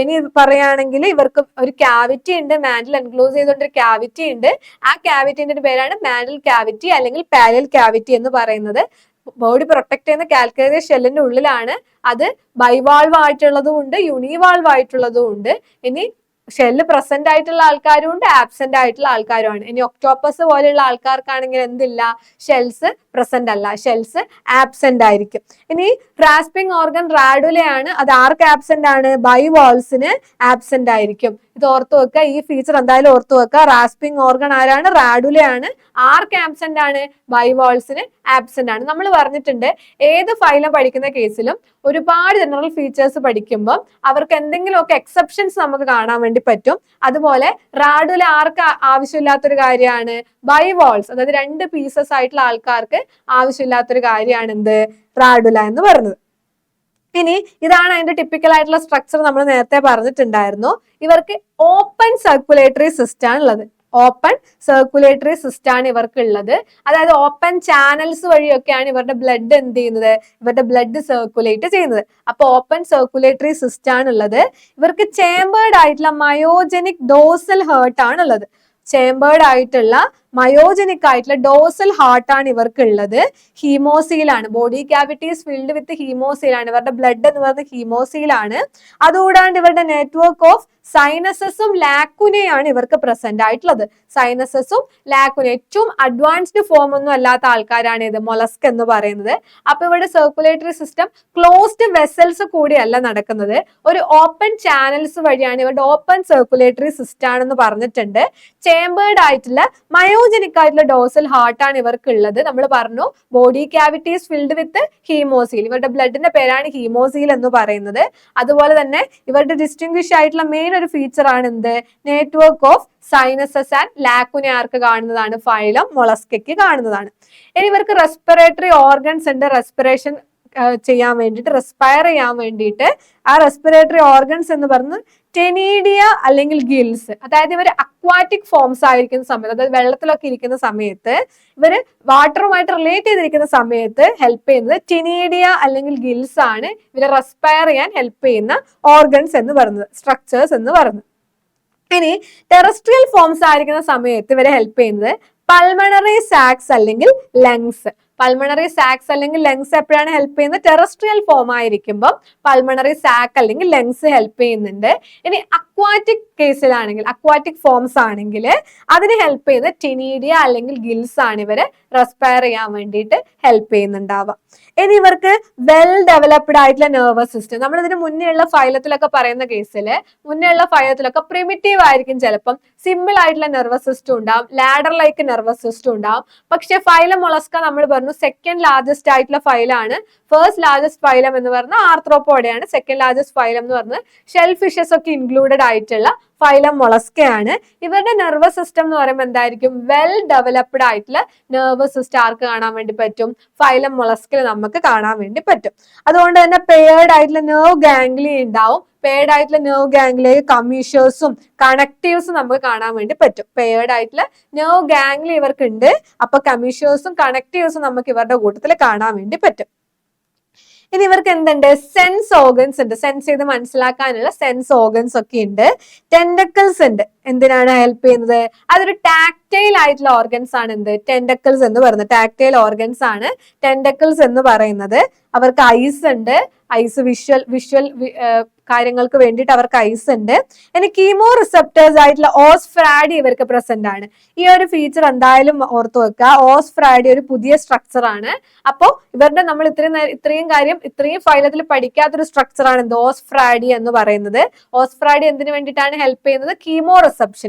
ഇനി പറയുകയാണെങ്കിൽ ഇവർക്ക് ഒരു ക്യാവിറ്റി ഉണ്ട്, മാൻഡിൽ എൻക്ലോസ് ചെയ്തുകൊണ്ടൊരു ക്യാവിറ്റി ഉണ്ട്. ആ ക്യാവിറ്റിന്റെ പേരാണ് മാൻഡിൽ ക്യാവിറ്റി അല്ലെങ്കിൽ പാലിയൽ ക്യാവിറ്റി എന്ന് പറയുന്നത്. ബോഡി പ്രൊട്ടക്ട് ചെയ്യുന്ന കാൽക്കേറിയസ് ഷെല്ലിന്റെ ഉള്ളിലാണ്. അത് ബൈവാൾവ് ആയിട്ടുള്ളതും ഉണ്ട്, യൂണിവാൾവ് ആയിട്ടുള്ളതും ഉണ്ട്. ഇനി ഷെല്ല് പ്രസന്റ് ആയിട്ടുള്ള ആൾക്കാരും ഉണ്ട്, ആബ്സെന്റ് ആയിട്ടുള്ള ആൾക്കാരുമാണ്. ഇനി ഒക്ടോപ്പസ് പോലെയുള്ള ആൾക്കാർക്കാണെങ്കിൽ എന്തില്ല? ഷെൽസ് പ്രസന്റ് അല്ല, ഷെൽസ് ആബ്സെന്റ് ആയിരിക്കും. ഇനി റാസ്പിംഗ് ഓർഗൻ റാഡുലയാണ്. അത് ആർക്ക് ആബ്സെന്റ് ആണ്? ബൈവാൾസിന് ആബ്സെന്റ് ആയിരിക്കും. ഇത് ഓർത്തു വെക്കുക. ഈ ഫീച്ചർ എന്തായാലും ഓർത്തു വെക്കുക. റാസ്പിംഗ് ഓർഗൻ ആരാണ്? റാഡുലയാണ്. ആർക്ക് ആബ്സെന്റ് ആണ്? ബൈവാൾസിന് ആബ്സെന്റ് ആണ്. നമ്മൾ പറഞ്ഞിട്ടുണ്ട് ഏത് ഫൈലം പഠിക്കുന്ന കേസിലും ഒരുപാട് ജനറൽ ഫീച്ചേഴ്സ് പഠിക്കുമ്പോൾ അവർക്ക് എന്തെങ്കിലുമൊക്കെ എക്സെപ്ഷൻസ് നമുക്ക് കാണാൻ വേണ്ടി പറ്റും. അതുപോലെ റാഡുല ആർക്ക് ആവശ്യമില്ലാത്തൊരു കാര്യമാണ്? ബൈവാൾസ്, അതായത് 2 പീസസ് ആയിട്ടുള്ള ആൾക്കാർക്ക് ആവശ്യമില്ലാത്തൊരു കാര്യമാണ് എന്ത്? റാഡുല എന്ന് പറയുന്നത്. ഇനി ഇതാണ് അതിന്റെ ടിപ്പിക്കൽ ആയിട്ടുള്ള സ്ട്രക്ചർ. നമ്മൾ നേരത്തെ പറഞ്ഞിട്ടുണ്ടായിരുന്നു. ഇവർക്ക് ഓപ്പൺ സർക്കുലേറ്ററി സിസ്റ്റം ആണ് ഉള്ളത്. ഓപ്പൺ സർക്കുലേറ്ററി സിസ്റ്റം ആണ് ഇവർക്ക് ഉള്ളത്. അതായത് ഓപ്പൺ ചാനൽസ് വഴിയൊക്കെയാണ് ഇവരുടെ ബ്ലഡ് എന്ത് ചെയ്യുന്നത്? ഇവരുടെ ബ്ലഡ് സർക്കുലേറ്റ് ചെയ്യുന്നത്. അപ്പൊ ഓപ്പൺ സർക്കുലേറ്ററി സിസ്റ്റം ആണ് ഉള്ളത്. ഇവർക്ക് ചേമ്പേർഡ് ആയിട്ടുള്ള മയോജനിക് ഡോസൽ ഹേർട്ട് ആണ് ഉള്ളത്. ചേമ്പേർഡ് ആയിട്ടുള്ള മയോജനിക് ആയിട്ടുള്ള ഡോസൽ ഹാർട്ട് ആണ് ഇവർക്ക് ഉള്ളത്. ഹീമോസീലാണ്. ബോഡി ക്യാവിറ്റീസ് ഫിൽഡ് വിത്ത് ഹീമോസീലാണ്. ഇവരുടെ ബ്ലഡ് എന്ന് പറയുന്നത് ഹീമോസീലാണ്. അതുകൂടാണ്ട് ഇവരുടെ നെറ്റ്വർക്ക് ഓഫ് സൈനസസും ലാക്കുനയാണ് ഇവർക്ക് പ്രസന്റ് ആയിട്ടുള്ളത്. സൈനസസും ലാക്കുന ഏറ്റവും അഡ്വാൻസ്ഡ് ഫോം ഒന്നും അല്ലാത്ത ആൾക്കാരാണ് ഇത് മൊളസ്ക് എന്ന് പറയുന്നത്. അപ്പൊ ഇവരുടെ സർക്കുലേറ്ററി സിസ്റ്റം ക്ലോസ്ഡ് വെസൽസ് കൂടിയല്ല നടക്കുന്നത്, ഒരു ഓപ്പൺ ചാനൽസ് വഴിയാണ്. ഇവരുടെ ഓപ്പൺ സർക്കുലേറ്ററി സിസ്റ്റം ആണെന്ന് പറഞ്ഞിട്ടുണ്ട്. ചേമ്പേർഡ് ആയിട്ടുള്ള മയോജനിക് ആയിട്ടുള്ള ഡോസൽ ഹാർട്ട് ആണ് ഇവർക്ക് ഉള്ളത്. നമ്മൾ പറഞ്ഞു ബോഡി ക്യാവിറ്റീസ് ഫിൽഡ് വിത്ത് ഹീമോസീൽ. ഇവരുടെ ബ്ലഡിന്റെ പേരാണ് ഹീമോസീൽ എന്ന് പറയുന്നത്. അതുപോലെ തന്നെ ഇവരുടെ ഡിസ്റ്റിംഗ്വിഷ് ആയിട്ടുള്ള മെയിൻ ഒരു ഫീച്ചർ ആണ് എന്ത്? Network of sinuses and lacunae ആർക്ക് കാണുന്നതാണ്? ഫൈലം മൊളസ്കയ്ക്ക് കാണുന്നതാണ്. ഇനി ഇവർക്ക് റെസ്പിറേറ്ററി ഓർഗൻസ് ഉണ്ട്. റെസ്പിറേഷൻ ചെയ്യാൻ വേണ്ടിയിട്ട്, റെസ്പയർ ചെയ്യാൻ വേണ്ടിയിട്ട് ആ റെസ്പിറേറ്ററി ഓർഗൻസ് എന്ന് പറഞ്ഞ് ടെനീഡിയ അല്ലെങ്കിൽ ഗിൽസ്, അതായത് ഇവർ അക്വാറ്റിക് ഫോംസ് ആയിരിക്കുന്ന സമയത്ത്, അതായത് വെള്ളത്തിലൊക്കെ ഇരിക്കുന്ന സമയത്ത്, ഇവര് വാട്ടറുമായിട്ട് റിലേറ്റ് ചെയ്തിരിക്കുന്ന സമയത്ത് ഹെൽപ്പ് ചെയ്യുന്നത് ടെനീഡിയ അല്ലെങ്കിൽ ഗിൽസ് ആണ്. ഇവരെ റെസ്പയർ ചെയ്യാൻ ഹെൽപ്പ് ചെയ്യുന്ന ഓർഗൻസ് എന്ന് പറയുന്നത്, സ്ട്രക്ചേഴ്സ് എന്ന് പറയുന്നത്. ഇനി ടെറസ്ട്രിയൽ ഫോംസ് ആയിരിക്കുന്ന സമയത്ത് ഇവരെ ഹെൽപ്പ് ചെയ്യുന്നത് പൾമണറി സാക്സ് അല്ലെങ്കിൽ ലങ്സ്. പൾമണറി സാക്സ് അല്ലെങ്കിൽ ലങ്സ് എപ്പോഴാണ് ഹെൽപ്പ് ചെയ്യുന്നത്? ടെറസ്ട്രിയൽ ഫോം ആയിരിക്കുമ്പോൾ പൾമണറി സാക്ക് അല്ലെങ്കിൽ ലങ്സ് ഹെൽപ്പ് ചെയ്യുന്നുണ്ട്. ഇനി അക്വാറ്റിക് കേസിലാണെങ്കിൽ, അക്വാറ്റിക് ഫോംസ് ആണെങ്കിൽ അതിന് ഹെൽപ്പ് ചെയ്യുന്നത് ടെനീഡിയ അല്ലെങ്കിൽ ഗിൽസ് ആണ് ഇവരെ റെസ്പയർ ചെയ്യാൻ വേണ്ടിയിട്ട് ഹെൽപ്പ് ചെയ്യുന്നുണ്ടാവുക. ഇനി ഇവർക്ക് വെൽ ഡെവലപ്ഡ് ആയിട്ടുള്ള നെർവസ് സിസ്റ്റം. നമ്മൾ ഇതിന് മുന്നേ ഉള്ള ഫൈലത്തിലൊക്കെ പറയുന്ന കേസിൽ, മുന്നേ ഉള്ള ഫൈലത്തിലൊക്കെ പ്രിമിറ്റീവ് ആയിരിക്കും, ചിലപ്പം സിമ്പിൾ ആയിട്ടുള്ള നെർവസ് സിസ്റ്റം ഉണ്ടാവും, ലാഡർ ലൈക്ക് നെർവസ് സിസ്റ്റം ഉണ്ടാവും. പക്ഷെ ഫൈലം മൊളസ്ക നമ്മൾ പറഞ്ഞു സെക്കൻഡ് ലാർജസ്റ്റ് ആയിട്ടുള്ള ഫൈലാണ്. ഫസ്റ്റ് ലാർജസ്റ്റ് ഫൈലം എന്ന് പറഞ്ഞാൽ ആർത്രോപോഡയാണ്. സെക്കൻഡ് ലാർജസ്റ്റ് ഫൈലം എന്ന് പറഞ്ഞാൽ ഷെൽ ഫിഷസ് ഒക്കെ ഇൻക്ലൂഡഡ് ആയിട്ടുള്ള ഫൈലം മൊളസ്കയാണ്. ഇവരുടെ നെർവസ് സിസ്റ്റം എന്ന് പറയുമ്പോൾ എന്തായിരിക്കും? വെൽ ഡെവലപ്ഡ് ആയിട്ടുള്ള നെർവസ് സിസ്റ്റം ആർക്ക് കാണാൻ വേണ്ടി പറ്റും? ഫൈലം മൊളസ്കിൽ നമുക്ക് കാണാൻ വേണ്ടി പറ്റും. അതുകൊണ്ട് തന്നെ പെയർഡ് ആയിട്ടുള്ള നെർവ് ഗാംഗ്ലിയ ഉണ്ടാവും. പെയർഡ് ആയിട്ടുള്ള നെർവ് ഗാംഗ്ലിയ കമ്മീഷേഴ്സും കണക്റ്റീവ്സും നമുക്ക് കാണാൻ വേണ്ടി പറ്റും. പെയർഡ് ആയിട്ടുള്ള നെർവ് ഗാംഗ്ലിയ ഇവർക്ക് ഉണ്ട്. അപ്പൊ കമ്മീഷേഴ്സും കണക്റ്റീവ്സും നമുക്ക് ഇവരുടെ കൂട്ടത്തിൽ കാണാൻ വേണ്ടി പറ്റും. ഇനി ഇവർക്ക് എന്തുണ്ട്? സെൻസ് ഓർഗൻസ് ഉണ്ട്. സെൻസ് ചെയ്ത് മനസ്സിലാക്കാനുള്ള സെൻസ് ഓർഗൻസ് ഒക്കെ ഉണ്ട്. ടെൻഡക്കിൾസ് ഉണ്ട്. എന്തിനാണ് ഹെൽപ്പ് ചെയ്യുന്നത്? അതൊരു ടാക്ടൈൽ ആയിട്ടുള്ള ഓർഗൻസ് ആണ്. എന്ത്? ടെൻഡക്കിൾസ് എന്ന് പറയുന്നത് ടാക്ടൈൽ ഓർഗൻസ് ആണ് ടെൻഡക്കിൾസ് എന്ന് പറയുന്നത്. അവർക്ക് ഐസ് ഉണ്ട്. ഐസ് വിഷ്വൽ കാര്യങ്ങൾക്ക് വേണ്ടിയിട്ട് അവർക്ക് ഐസ് ഉണ്ട്. ഇനി കീമോ റിസപ്റ്റേഴ്സ് ആയിട്ടുള്ള ഓസ്ഫ്രാഡി ഇവർക്ക് പ്രസന്റ് ആണ്. ഈ ഒരു ഫീച്ചർ എന്തായാലും ഓർത്തു വെക്കുക. ഓസ്ഫ്രാഡി ഒരു പുതിയ സ്ട്രക്ചർ ആണ്. അപ്പോൾ ഇവരുടെ നമ്മൾ ഇത്രയും ഫൈലത്തിൽ പഠിക്കാത്തൊരു സ്ട്രക്ചർ ആണ് എന്ത്? ഓസ്ഫ്രാഡി എന്ന് പറയുന്നത്. ഓസ്ഫ്രാഡി എന്തിനു വേണ്ടിയിട്ടാണ് ഹെൽപ്പ് ചെയ്യുന്നത്? കീമോ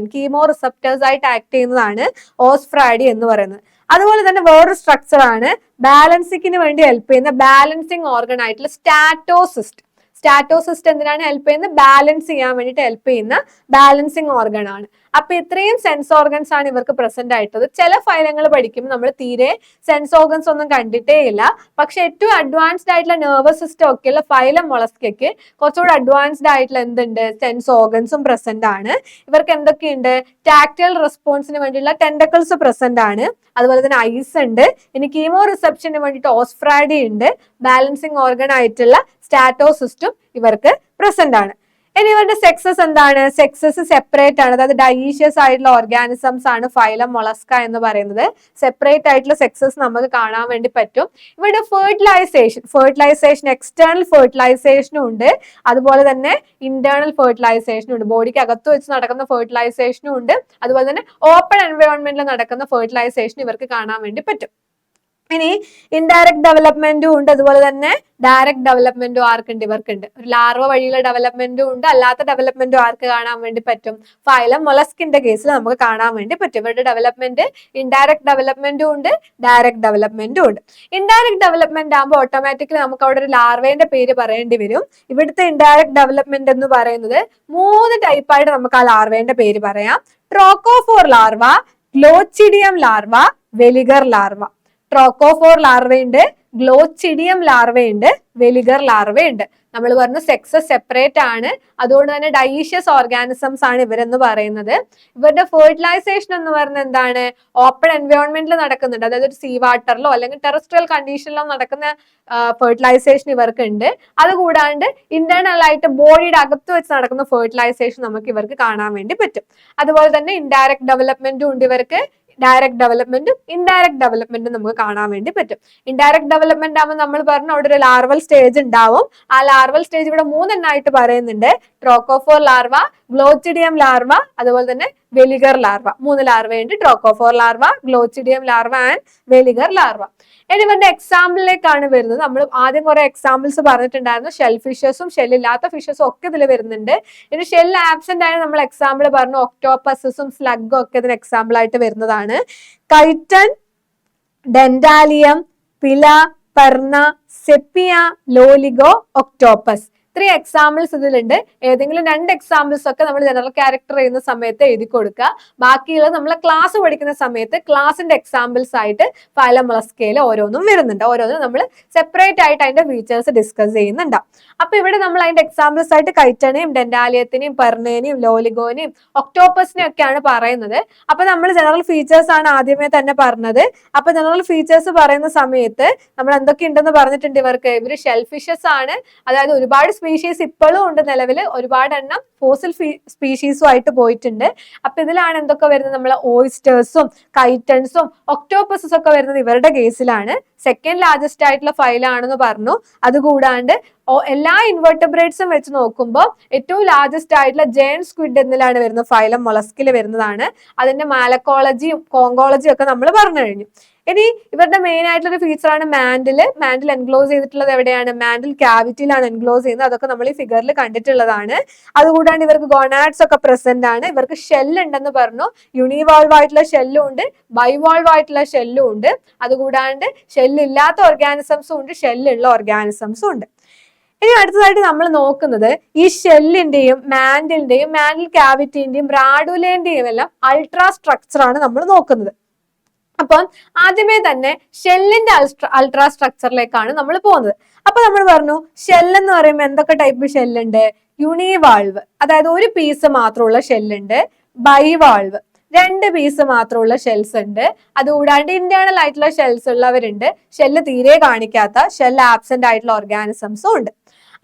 റിസപ്റ്റേഴ്സ് ആയിട്ട് ആക്ട് ചെയ്യുന്നതാണ് ഓസ്ഫ്രാഡി എന്ന് പറയുന്നത്. അതുപോലെ തന്നെ വേറൊരു സ്ട്രക്ചർ ആണ് ബാലൻസിങ്ങിന് വേണ്ടി ഹെൽപ്പ് ചെയ്യുന്ന ബാലൻസിങ് ഓർഗൻ ആയിട്ടുള്ള സ്റ്റാറ്റോസിസ്റ്റ്. സ്റ്റാറ്റോസിസ്റ്റ് എന്തിനാണ് ഹെൽപ്പ് ചെയ്യുന്നത്? ബാലൻസ് ചെയ്യാൻ വേണ്ടിയിട്ട് ഹെൽപ്പ് ചെയ്യുന്ന ബാലൻസിങ് ഓർഗൻ ആണ്. അപ്പൊ ഇത്രയും സെൻസ് ഓർഗൻസ് ആണ് ഇവർക്ക് പ്രസന്റ് ആയിട്ടുള്ളത്. ചില ഫൈലങ്ങൾ പഠിക്കുമ്പോൾ നമ്മൾ തീരെ സെൻസ് ഓർഗൻസ് ഒന്നും കണ്ടിട്ടേ ഇല്ല. പക്ഷെ ഏറ്റവും അഡ്വാൻസ്ഡ് ആയിട്ടുള്ള നെർവസ് സിസ്റ്റം ഒക്കെയുള്ള ഫൈലം മൊളസ്കയ്ക്ക് കുറച്ചുകൂടി അഡ്വാൻസ്ഡ് ആയിട്ടുള്ള എന്തുണ്ട്? സെൻസ് ഓർഗൻസും പ്രസന്റ് ആണ്. ഇവർക്ക് എന്തൊക്കെയുണ്ട്? ടാക്ടൈൽ റെസ്പോൺസിന് വേണ്ടിയുള്ള ടെൻഡക്കിൾസ് പ്രസന്റ് ആണ്. അതുപോലെ തന്നെ ഐസ് ഉണ്ട്. ഇനി കീമോ റിസപ്ഷന് വേണ്ടിയിട്ട് ഓസ്ഫ്രാഡി ഉണ്ട്. ബാലൻസിങ് ഓർഗൻ ആയിട്ടുള്ള സ്റ്റാറ്റോസിസ്റ്റും ഇവർക്ക് പ്രസന്റ് ആണ്. ഇനി ഇവരുടെ സെക്സസ് എന്താണ്? സെക്സസ് സെപ്പറേറ്റ് ആണ്. അതായത് ഡൈഷ്യസ് ആയിട്ടുള്ള ഓർഗാനിസംസ് ആണ് ഫൈലം മൊളസ്ക എന്ന് പറയുന്നത്. സെപ്പറേറ്റ് ആയിട്ടുള്ള സെക്സസ് നമുക്ക് കാണാൻ വേണ്ടി പറ്റും. ഇവരുടെ ഫെർട്ടിലൈസേഷൻ എക്സ്റ്റേണൽ ഫെർട്ടിലൈസേഷനും ഉണ്ട്. അതുപോലെ തന്നെ ഇന്റേണൽ ഫെർട്ടിലൈസേഷനും ഉണ്ട്. ബോഡിക്ക് അകത്ത് വെച്ച് നടക്കുന്ന ഫെർട്ടിലൈസേഷനും ഉണ്ട്. അതുപോലെ തന്നെ ഓപ്പൺ എൻവയോൺമെന്റിൽ നടക്കുന്ന ഫെർട്ടിലൈസേഷൻ ഇവർക്ക് കാണാൻ വേണ്ടി പറ്റും. ഇനി ഇൻഡയറക്ട് ഡെവലപ്മെന്റും ഉണ്ട്. അതുപോലെ തന്നെ ഡയറക്ട് ഡെവലപ്മെന്റും ആർക്കുണ്ട്? ഇവർക്കുണ്ട്. ഒരു ലാർവ വഴിയുള്ള ഡെവലപ്മെന്റും ഉണ്ട്. അല്ലാത്ത ഡെവലപ്മെന്റും ആർക്ക് കാണാൻ വേണ്ടി പറ്റും? ഫൈലം മൊളസ്കിന്റെ കേസിൽ നമുക്ക് കാണാൻ വേണ്ടി പറ്റും. ഇവരുടെ ഡെവലപ്മെന്റ് ഇൻഡയറക്ട് ഡെവലപ്മെന്റും ഉണ്ട്, ഡയറക്ട് ഡെവലപ്മെന്റും ഉണ്ട്. ഇൻഡയറക്ട് ഡെവലപ്മെന്റ് ആകുമ്പോൾ ഓട്ടോമാറ്റിക്കലി നമുക്ക് അവിടെ ഒരു ലാർവേന്റെ പേര് പറയേണ്ടി വരും. ഇവിടുത്തെ ഇൻഡയറക്ട് ഡെവലപ്മെന്റ് എന്ന് പറയുന്നത് 3 ടൈപ്പായിട്ട് നമുക്ക് ആ ലാർവേന്റെ പേര് പറയാം. Trochophore larva, glochidium larva, veliger larva. Trochophore ലാർവയുണ്ട്, ഗ്ലോച്ചിഡിയം ലാർവയുണ്ട്, വെലിഗർ ലാർവയുണ്ട്. നമ്മൾ പറഞ്ഞു സെക്സസ് സെപ്പറേറ്റ് ആണ്. അതുകൊണ്ട് തന്നെ ഡൈഷ്യസ് ഓർഗാനിസംസ് ആണ് ഇവരെന്ന് പറയുന്നത്. ഇവരുടെ ഫെർട്ടിലൈസേഷൻ എന്ന് പറയുന്നത് എന്താണ്? ഓപ്പൺ എൻവയോൺമെന്റിൽ നടക്കുന്നുണ്ട്. അതായത് ഒരു സീ വാട്ടറിലോ അല്ലെങ്കിൽ ടെറസ്ട്രിയൽ കണ്ടീഷനിലോ നടക്കുന്ന ഫെർട്ടിലൈസേഷൻ ഇവർക്ക് ഉണ്ട്. അതുകൂടാണ്ട് ഇന്റേണൽ ആയിട്ട് ബോഡിയുടെ അകത്ത് വെച്ച് നടക്കുന്ന ഫെർട്ടിലൈസേഷൻ നമുക്ക് ഇവർക്ക് കാണാൻ വേണ്ടി പറ്റും. അതുപോലെ തന്നെ ഇൻഡയറക്ട് ഡെവലപ്മെന്റും ഉണ്ട് ഇവർക്ക്. ഡയറക്ട് ഡെവലപ്മെന്റും ഇൻഡയറക്ട് ഡെവലപ്മെന്റും നമുക്ക് കാണാൻ വേണ്ടി പറ്റും. ഇൻഡയറക്ട് ഡെവലപ്മെന്റ് ആകുമ്പോൾ നമ്മൾ പറഞ്ഞു അവിടെ ഒരു ലാർവൽ സ്റ്റേജ് ഉണ്ടാവും. ആ ലാർവൽ സ്റ്റേജ് ഇവിടെ 3 എണ്ണമായിട്ട് പറയുന്നുണ്ട്. ട്രോക്കോഫോർ ലാർവ, ഗ്ലോച്ചിഡിയം ലാർവ, അതുപോലെ തന്നെ വെലിഗർ ലാർവ. 3 ലാർവയുണ്ട്. Trochophore larva, glochidium larva and veliger larva. ഇനി ഇവരുടെ എക്സാമ്പിളിലേക്കാണ് വരുന്നത്. നമ്മൾ ആദ്യം കുറെ എക്സാമ്പിൾസ് പറഞ്ഞിട്ടുണ്ടായിരുന്നു. ഷെൽ ഫിഷസും ഷെല്ലില്ലാത്ത ഫിഷസും ഒക്കെ ഇതിൽ വരുന്നുണ്ട്. ഇനി ഷെൽ ആബ്സെന്റ് ആയ നമ്മൾ എക്സാമ്പിൾ പറഞ്ഞു. ഒക്ടോപ്പസും സ്ലഗും ഒക്കെ ഇതിന് എക്സാമ്പിൾ ആയിട്ട് വരുന്നതാണ്. കൈറ്റൻ, ഡെന്റാലിയം, പില, പെർണ, സെപ്പിയ, ലോലിഗോ, ഒക്ടോപ്പസ്. 3 എക്സാമ്പിൾസ് ഇതിലുണ്ട്. ഏതെങ്കിലും 2 എക്സാമ്പിൾസ് ഒക്കെ നമ്മൾ ജനറൽ ക്യാരക്ടർ ചെയ്യുന്ന സമയത്ത് എഴുതി കൊടുക്കുക. ബാക്കിയുള്ളത് നമ്മൾ ക്ലാസ് പഠിക്കുന്ന സമയത്ത് ക്ലാസിന്റെ എക്സാമ്പിൾസ് ആയിട്ട് ഫൈലം മൊളസ്കയിൽ ഓരോന്നും വരുന്നുണ്ട്. ഓരോന്നും നമ്മൾ സെപ്പറേറ്റ് ആയിട്ട് അതിന്റെ ഫീച്ചേഴ്സ് ഡിസ്കസ് ചെയ്യുന്നുണ്ടാവും. അപ്പൊ ഇവിടെ നമ്മൾ അതിന്റെ എക്സാമ്പിൾസ് ആയിട്ട് കൈറ്റനെയും ഡെന്റാലിയത്തിനെയും പെർണേനെയും ലോലിഗോനെയും ഒക്ടോപ്പസിനെയും ഒക്കെയാണ് പറയുന്നത്. അപ്പൊ നമ്മൾ ജനറൽ ഫീച്ചേഴ്സ് ആണ് ആദ്യമേ തന്നെ പറഞ്ഞത്. അപ്പൊ ജനറൽ ഫീച്ചേഴ്സ് പറയുന്ന സമയത്ത് നമ്മൾ എന്തൊക്കെ ഉണ്ടെന്ന് പറഞ്ഞിട്ടുണ്ട്. ഇവർ ഷെൽ ഫിഷസ് ആണ്. അതായത് ഒരുപാട് സ്പീഷീസ് ഇപ്പോഴും ഉണ്ട് നിലവിൽ. ഒരുപാട് എണ്ണം ഫോസിൽ സ്പീഷീസും ആയിട്ട് പോയിട്ടുണ്ട്. അപ്പൊ ഇതിലാണ് എന്തൊക്കെ വരുന്നത്? നമ്മളെ ഓയിസ്റ്റേഴ്സും കൈറ്റൺസും ഒക്ടോപ്പസും ഒക്കെ വരുന്നത് ഇവരുടെ കേസിലാണ്. സെക്കൻഡ് ലാർജസ്റ്റ് ആയിട്ടുള്ള ഫൈലാണെന്ന് പറഞ്ഞു. അതുകൂടാണ്ട് എല്ലാ ഇൻവെർട്ടബ്രേറ്റ്സും വെച്ച് നോക്കുമ്പോൾ ഏറ്റവും ലാർജസ്റ്റ് ആയിട്ടുള്ള ജയന്റ് സ്ക്വിഡ് എന്നിലാണ് വരുന്നത്. ഫൈലം മൊളസ്കിൽ വരുന്നതാണ്. അതിന്റെ മാലക്കോളജിയും കോങ്കോളജിയും ഒക്കെ നമ്മൾ പറഞ്ഞു കഴിഞ്ഞു. ഇനി ഇവരുടെ മെയിൻ ആയിട്ടുള്ള ഒരു ഫീച്ചർ ആണ് മാൻഡിൽ. മാൻഡിൽ എൻക്ലോസ് ചെയ്തിട്ടുള്ളത് എവിടെയാണ്? മാൻഡിൽ ക്യാവിറ്റിയിലാണ് എൻക്ലോസ് ചെയ്യുന്നത്. അതൊക്കെ നമ്മൾ ഈ ഫിഗറിൽ കണ്ടിട്ടുള്ളതാണ്. അതുകൂടാണ്ട് ഇവർക്ക് ഗോണാഡ്സ് ഒക്കെ പ്രസന്റ് ആണ്. ഇവർക്ക് ഷെല്ല് ഉണ്ടെന്ന് പറഞ്ഞു. യൂണിവാൾവ് ആയിട്ടുള്ള ഷെല്ലും ഉണ്ട്, ബൈവാൾവ് ആയിട്ടുള്ള ഷെല്ലും ഉണ്ട്. അതുകൂടാണ്ട് ഷെല്ല് ഇല്ലാത്ത ഓർഗാനിസംസും ഉണ്ട്, ഷെല്ലുള്ള ഓർഗാനിസംസും ഉണ്ട്. ഇനി അടുത്തതായിട്ട് നമ്മൾ നോക്കുന്നത് ഈ ഷെല്ലിന്റെയും മാൻഡിൽ ക്യാവിറ്റിന്റെയും റാഡുലേന്റെയും എല്ലാം അൾട്രാ സ്ട്രക്ചർ ആണ് നമ്മൾ നോക്കുന്നത്. അപ്പം ആദ്യമേ തന്നെ ഷെല്ലിന്റെ അൾട്രാ സ്ട്രക്ചറിലേക്കാണ് നമ്മൾ പോകുന്നത്. അപ്പൊ നമ്മൾ പറഞ്ഞു ഷെൽ എന്ന് പറയുമ്പോൾ എന്തൊക്കെ ടൈപ്പ് ഷെല്ലുണ്ട്? യൂണിവാൾവ്, അതായത് ഒരു പീസ് മാത്രമുള്ള ഷെല്ലുണ്ട്. ബൈവാൾവ്, 2 പീസ് മാത്രമുള്ള ഷെൽസ് ഉണ്ട്. അതുകൂടാണ്ട് ഇന്റേണൽ ആയിട്ടുള്ള ഷെൽസ് ഉള്ളവരുണ്ട്. ഷെല്ല് തീരെ കാണിക്കാത്ത, ഷെൽ ആബ്സെന്റ് ആയിട്ടുള്ള ഓർഗാനിസംസും ഉണ്ട്.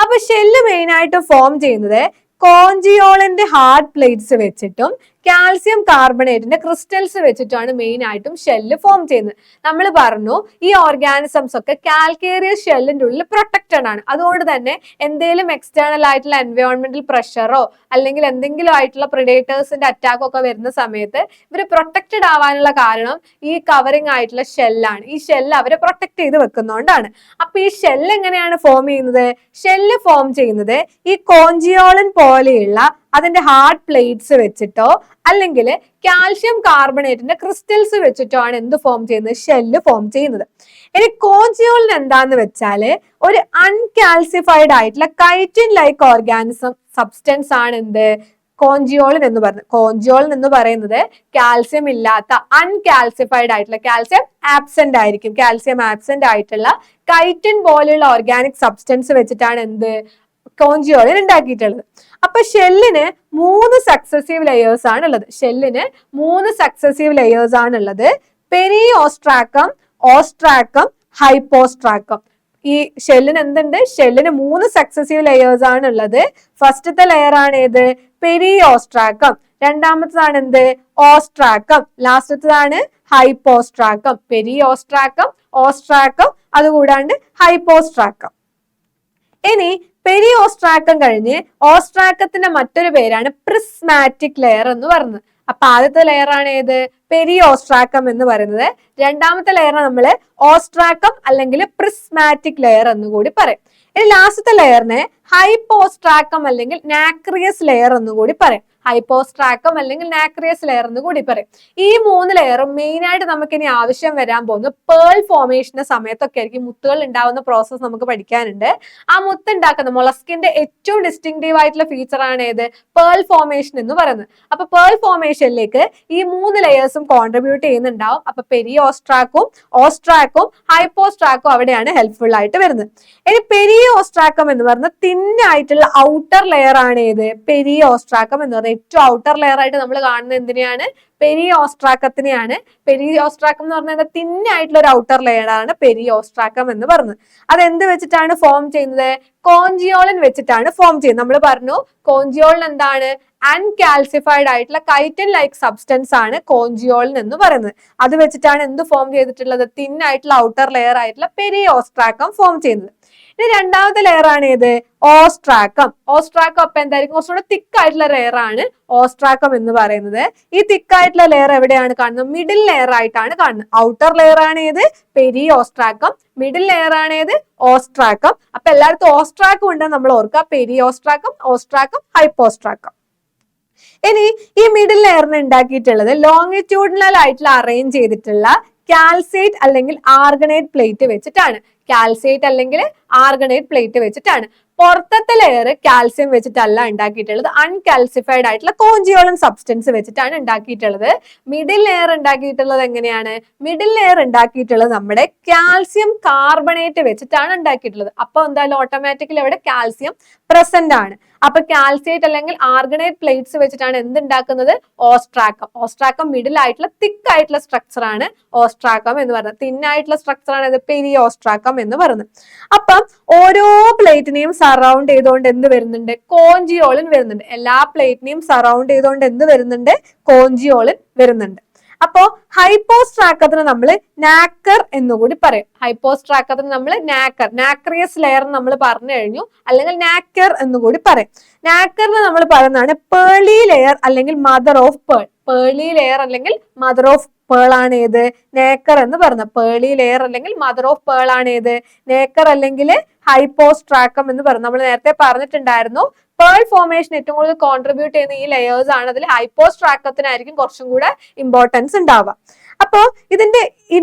അപ്പൊ ഷെല്ല് മെയിൻ ആയിട്ട് ഫോം ചെയ്യുന്നത് കോഞ്ചിയോളിന്റെ ഹാർഡ് പ്ലേറ്റ്സ് വെച്ചിട്ടും കാൽസ്യം കാർബണേറ്റിന്റെ ക്രിസ്റ്റൽസ് വെച്ചിട്ടാണ് മെയിൻ ആയിട്ടും ഷെല്ല് ഫോം ചെയ്യുന്നത്. നമ്മൾ പറഞ്ഞു ഈ ഓർഗാനിസംസ് ഒക്കെ കാൽക്കേറിയസ് ഷെല്ലിന്റെ ഉള്ളിൽ പ്രൊട്ടക്റ്റഡ് ആണ്. അതുകൊണ്ട് തന്നെ എന്തെങ്കിലും എക്സ്റ്റേണൽ ആയിട്ടുള്ള എൻവയോൺമെന്റൽ പ്രഷറോ അല്ലെങ്കിൽ എന്തെങ്കിലും ആയിട്ടുള്ള പ്രിഡേറ്റേഴ്സിന്റെ അറ്റാക്കോ ഒക്കെ വരുന്ന സമയത്ത് ഇവർ പ്രൊട്ടക്റ്റഡ് ആവാനുള്ള കാരണം ഈ കവറിംഗ് ആയിട്ടുള്ള ഷെല്ലാണ്. ഈ ഷെല്ല് അവരെ പ്രൊട്ടക്ട് ചെയ്ത് വെക്കുന്നതുകൊണ്ടാണ്. അപ്പൊ ഈ ഷെല്ല് എങ്ങനെയാണ് ഫോം ചെയ്യുന്നത്? ഷെല്ല് ഫോം ചെയ്യുന്നത് ഈ കോഞ്ചിയോളൻ പോലെയുള്ള അതിന്റെ ഹാർഡ് പ്ലേറ്റ്സ് വെച്ചിട്ടോ അല്ലെങ്കിൽ കാൽഷ്യം കാർബണേറ്റിന്റെ ക്രിസ്റ്റൽസ് വെച്ചിട്ടോ ആണ് എന്ത് ഫോം ചെയ്യുന്നത്? ഷെല്ല് ഫോം ചെയ്യുന്നത്. ഇനി കോഞ്ചിയോളിൻ എന്താന്ന് വെച്ചാല് ഒരു അൺകാൽസിഫൈഡ് ആയിട്ടുള്ള കൈറ്റിൻ ലൈക്ക് ഓർഗാനിസം സബ്സ്റ്റൻസ് ആണ് എന്ത്? കോഞ്ചിയോളിൻ എന്ന് പറയുന്നത്. കോഞ്ചിയോളിൻ എന്ന് പറയുന്നത് കാൽസ്യം ഇല്ലാത്ത അൺകാൽസിഫൈഡ് ആയിട്ടുള്ള, കാൽസ്യം ആബ്സെന്റ് ആയിരിക്കും, കാൽസ്യം ആബ്സെന്റ് ആയിട്ടുള്ള കൈറ്റിൻ പോലെയുള്ള ഓർഗാനിക് സബ്സ്റ്റൻസ് വെച്ചിട്ടാണ് എന്ത്? കോഞ്ചിയോളിൻ ഉണ്ടാക്കിയിട്ടുള്ളത്. അപ്പൊ ഷെല്ലിന് 3 സക്സസീവ് ലെയേഴ്സ് ആണ് ഉള്ളത്. ഷെല്ലിന് 3 സക്സസീവ് ലെയേഴ്സ് ആണ് ഉള്ളത്. പെരിയോസ്ട്രാക്കം, ഓസ്ട്രാക്കം, ഹൈപ്പോസ്ട്രാക്കം. ഈ ഷെല്ലിന് എന്തുണ്ട്? ഷെല്ലിന് 3 സക്സസീവ് ലെയേഴ്സ് ആണ് ഉള്ളത്. ഫസ്റ്റത്തെ ലെയർ ആണ് ഏത്? പെരിയോസ്ട്രാക്കം. രണ്ടാമത്തതാണ് എന്ത്? ഓസ്ട്രാക്കം. ലാസ്റ്റത്തതാണ് ഹൈപ്പോസ്ട്രാക്കം. പെരിയോസ്ട്രാക്കം, ഓസ്ട്രാക്കം, അതുകൂടാണ്ട് ഹൈപ്പോസ്ട്രാക്കം. ഇനി പെരിയോസ്ട്രാക്കം കഴിഞ്ഞ് ഓസ്ട്രാക്കത്തിന്റെ മറ്റൊരു പേരാണ് പ്രിസ്മാറ്റിക് ലെയർ എന്ന് പറയുന്നത്. അപ്പൊ ആദ്യത്തെ ലെയർ ആണ് ഏത്? പെരിയോസ്ട്രാക്കം എന്ന് പറയുന്നത്. രണ്ടാമത്തെ ലെയർ നമ്മൾ ഓസ്ട്രാക്കം അല്ലെങ്കിൽ പ്രിസ്മാറ്റിക് ലെയർ എന്ന് കൂടി പറയും. ഇനി ലാസ്റ്റത്തെ ലെയറിനെ ഹൈപ്പോസ്ട്രാക്കം അല്ലെങ്കിൽ നാക്രിയസ് ലെയർ എന്ന് കൂടി പറയും. ഹൈപ്പോസ്ട്രാക്കം അല്ലെങ്കിൽ നാക്രിയസ് ലെയർ എന്ന് കൂടി പറയും. ഈ 3 ലെയറും മെയിൻ ആയിട്ട് നമുക്ക് ഇനി ആവശ്യം വരാൻ പോകുന്നത് പേൾ ഫോർമേഷന്റെ സമയത്തൊക്കെ ആയിരിക്കും. മുത്തുകൾ ഉണ്ടാവുന്ന പ്രോസസ്സ് നമുക്ക് പഠിക്കാനുണ്ട്. ആ മുത്ത് ഉണ്ടാക്കുന്ന മൊളസ്കിന്റെ ഏറ്റവും ഡിസ്റ്റിങ്റ്റീവ് ആയിട്ടുള്ള ഫീച്ചർ ആണ് ഏത്? പേൾ ഫോർമേഷൻ എന്ന് പറയുന്നത്. അപ്പൊ പേൾ ഫോർമേഷനിലേക്ക് ഈ 3 ലെയേഴ്സും കോൺട്രിബ്യൂട്ട് ചെയ്യുന്നുണ്ടാവും. അപ്പൊ പെരിയോസ്ട്രാക്കും, ഓസ്ട്രാക്കും, ഹൈപ്പോസ്ട്രാക്കും അവിടെയാണ് ഹെൽപ്ഫുൾ ആയിട്ട് വരുന്നത്. ഇനി പെരിയോസ്ട്രാക്കം എന്ന് പറയുന്നത് തിന്നായിട്ടുള്ള ഔട്ടർ ലെയർ ആണ് ഏത്? പെരിയോസ്ട്രാക്കം എന്ന് പറയുന്നത് ഏറ്റവും ഔട്ടർ ലെയർ ആയിട്ട് നമ്മൾ കാണുന്നത് എന്തിനെയാണ്? പെരിയോസ്ട്രാക്കത്തിനെയാണ്. പെരിയോസ്ട്രാക്കം എന്ന് പറഞ്ഞാൽ തിന്നായിട്ടുള്ള ഒരു ഔട്ടർ ലെയർ ആണ് പെരിയോസ്ട്രാക്കം എന്ന് പറയുന്നത്. അത് എന്ത് വെച്ചിട്ടാണ് ഫോം ചെയ്യുന്നത്? കോഞ്ചിയോളിൻ വെച്ചിട്ടാണ് ഫോം ചെയ്യുന്നത്. നമ്മൾ പറഞ്ഞു കോഞ്ചിയോളിൻ എന്താണ്? അൺകാൽസിഫൈഡ് ആയിട്ടുള്ള കൈറ്റൻ ലൈക്ക് സബ്സ്റ്റൻസ് ആണ് കോഞ്ചിയോളിൻ എന്ന് പറയുന്നത്. അത് വെച്ചിട്ടാണ് എന്ത് ഫോം ചെയ്തിട്ടുള്ളത്? തിന്നായിട്ടുള്ള ഔട്ടർ ലെയർ ആയിട്ടുള്ള പെരിയോസ്ട്രാക്കം ഫോം ചെയ്യുന്നത്. ഇനി രണ്ടാമത്തെ ലെയർ ആണ് ഏത്? ഓസ്ട്രാക്കം. ഓസ്ട്രാക്കം അപ്പൊ എന്തായിരിക്കും? കുറച്ചുകൂടെ തിക്ക് ആയിട്ടുള്ള ലെയർ ആണ് ഓസ്ട്രാക്കം എന്ന് പറയുന്നത്. ഈ തിക്കായിട്ടുള്ള ലെയർ എവിടെയാണ് കാണുന്നത്? മിഡിൽ ലെയർ ആയിട്ടാണ് കാണുന്നത്. ഔട്ടർ ലെയർ ആണ് ഏത്? പെരിയോസ്ട്രാക്കം. മിഡിൽ ലെയർ ആണ് ഏത്? ഓസ്ട്രാക്കം. അപ്പൊ എല്ലായിടത്തും ഓസ്ട്രാക്കം ഉണ്ടെന്ന് നമ്മൾ ഓർക്കുക. പെരിയോസ്ട്രാക്കം, ഓസ്ട്രാക്കം, ഹൈപ്പോസ്ട്രാക്കം. ഇനി ഈ മിഡിൽ ലെയറിന് ഉണ്ടാക്കിയിട്ടുള്ളത് ലോങ്ങിറ്റ്യൂഡിനൽ ആയിട്ടുള്ള അറേഞ്ച് ചെയ്തിട്ടുള്ള കാൽസൈറ്റ് അല്ലെങ്കിൽ ആർഗണേറ്റ് പ്ലേറ്റ് വെച്ചിട്ടാണ്. കാൽസൈറ്റ് അല്ലെങ്കിൽ ആർഗണേറ്റ് പ്ലേറ്റ് വെച്ചിട്ടാണ്. പുറത്തത്തെ ലെയർ കാൽസ്യം വെച്ചിട്ടല്ല ഉണ്ടാക്കിയിട്ടുള്ളത്. അൺകാൽസിഫൈഡ് ആയിട്ടുള്ള കോഞ്ചിയോളൻ സബ്സ്റ്റൻസ് വെച്ചിട്ടാണ് ഉണ്ടാക്കിയിട്ടുള്ളത്. മിഡിൽ ലെയർ ഉണ്ടാക്കിയിട്ടുള്ളത് എങ്ങനെയാണ്? മിഡിൽ ലെയർ ഉണ്ടാക്കിയിട്ടുള്ളത് നമ്മുടെ കാൽസ്യം കാർബണേറ്റ് വെച്ചിട്ടാണ് ഉണ്ടാക്കിയിട്ടുള്ളത്. അപ്പൊ എന്തായാലും ഓട്ടോമാറ്റിക്കലി അവിടെ കാൽസ്യം പ്രസന്റ് ആണ്. അപ്പൊ കാൽസൈറ്റ് അല്ലെങ്കിൽ ആർഗണേറ്റ് പ്ലേറ്റ്സ് വെച്ചിട്ടാണ് എന്തുണ്ടാക്കുന്നത്? ഓസ്ട്രാക്കം. ഓസ്ട്രാക്കം മിഡിൽ ആയിട്ടുള്ള തിക്ക് ആയിട്ടുള്ള സ്ട്രക്ചർ ആണ് ഓസ്ട്രാക്കം എന്ന് പറയുന്നത്. തിന്നായിട്ടുള്ള സ്ട്രക്ചർ ആണ് പെരിയോസ്ട്രാക്കം എന്ന് പറയുന്നത്. അപ്പം ഓരോ പ്ലേറ്റിനെയും സറൗണ്ട് ചെയ്തുകൊണ്ട് എന്ത് വരുന്നുണ്ട്? കോഞ്ചിയോളിൻ വരുന്നുണ്ട്. എല്ലാ പ്ലേറ്റിനെയും സറൗണ്ട് ചെയ്തുകൊണ്ട് എന്ത് വരുന്നുണ്ട്? കോഞ്ചിയോളിൻ വരുന്നുണ്ട്. അപ്പോ ഹൈപ്പോസ്ട്രാക്കത്തിന് നമ്മൾ നാക്കർ എന്നുകൂടി പറയും. ഹൈപ്പോസ്ട്രാക്കത്തിന് നമ്മൾ നാക്രിയസ് ലെയർ നമ്മൾ പറഞ്ഞു കഴിഞ്ഞു, അല്ലെങ്കിൽ നാക്കർ എന്നുകൂടി പറയും. നാക്കറിന് നമ്മൾ പറയുന്നതാണ് പേളി ലെയർ അല്ലെങ്കിൽ mother of pearl. Pearle layer അല്ലെങ്കിൽ മദർ ഓഫ് പേൾ ആണ് ഏത്? നേക്കർ എന്ന് പറയുന്നത്. പേളി ലെയർ അല്ലെങ്കിൽ മദർ ഓഫ് പേൾ ആണ് ഏത്? നേക്കർ അല്ലെങ്കിൽ ഹൈപ്പോസ്ട്രാക്കം എന്ന് പറഞ്ഞു. നമ്മൾ നേരത്തെ പറഞ്ഞിട്ടുണ്ടായിരുന്നു പേൾ ഫോർമേഷൻ ഏറ്റവും കൂടുതൽ കോൺട്രിബ്യൂട്ട് ചെയ്യുന്ന ഈ ലെയേഴ്സ് ആണ്. അതിൽ ഹൈപ്പോസ്ട്രാക്കത്തിനായിരിക്കും കുറച്ചും കൂടെ ഇമ്പോർട്ടൻസ് ഉണ്ടാവുക. അപ്പോ ഇതിന്റെ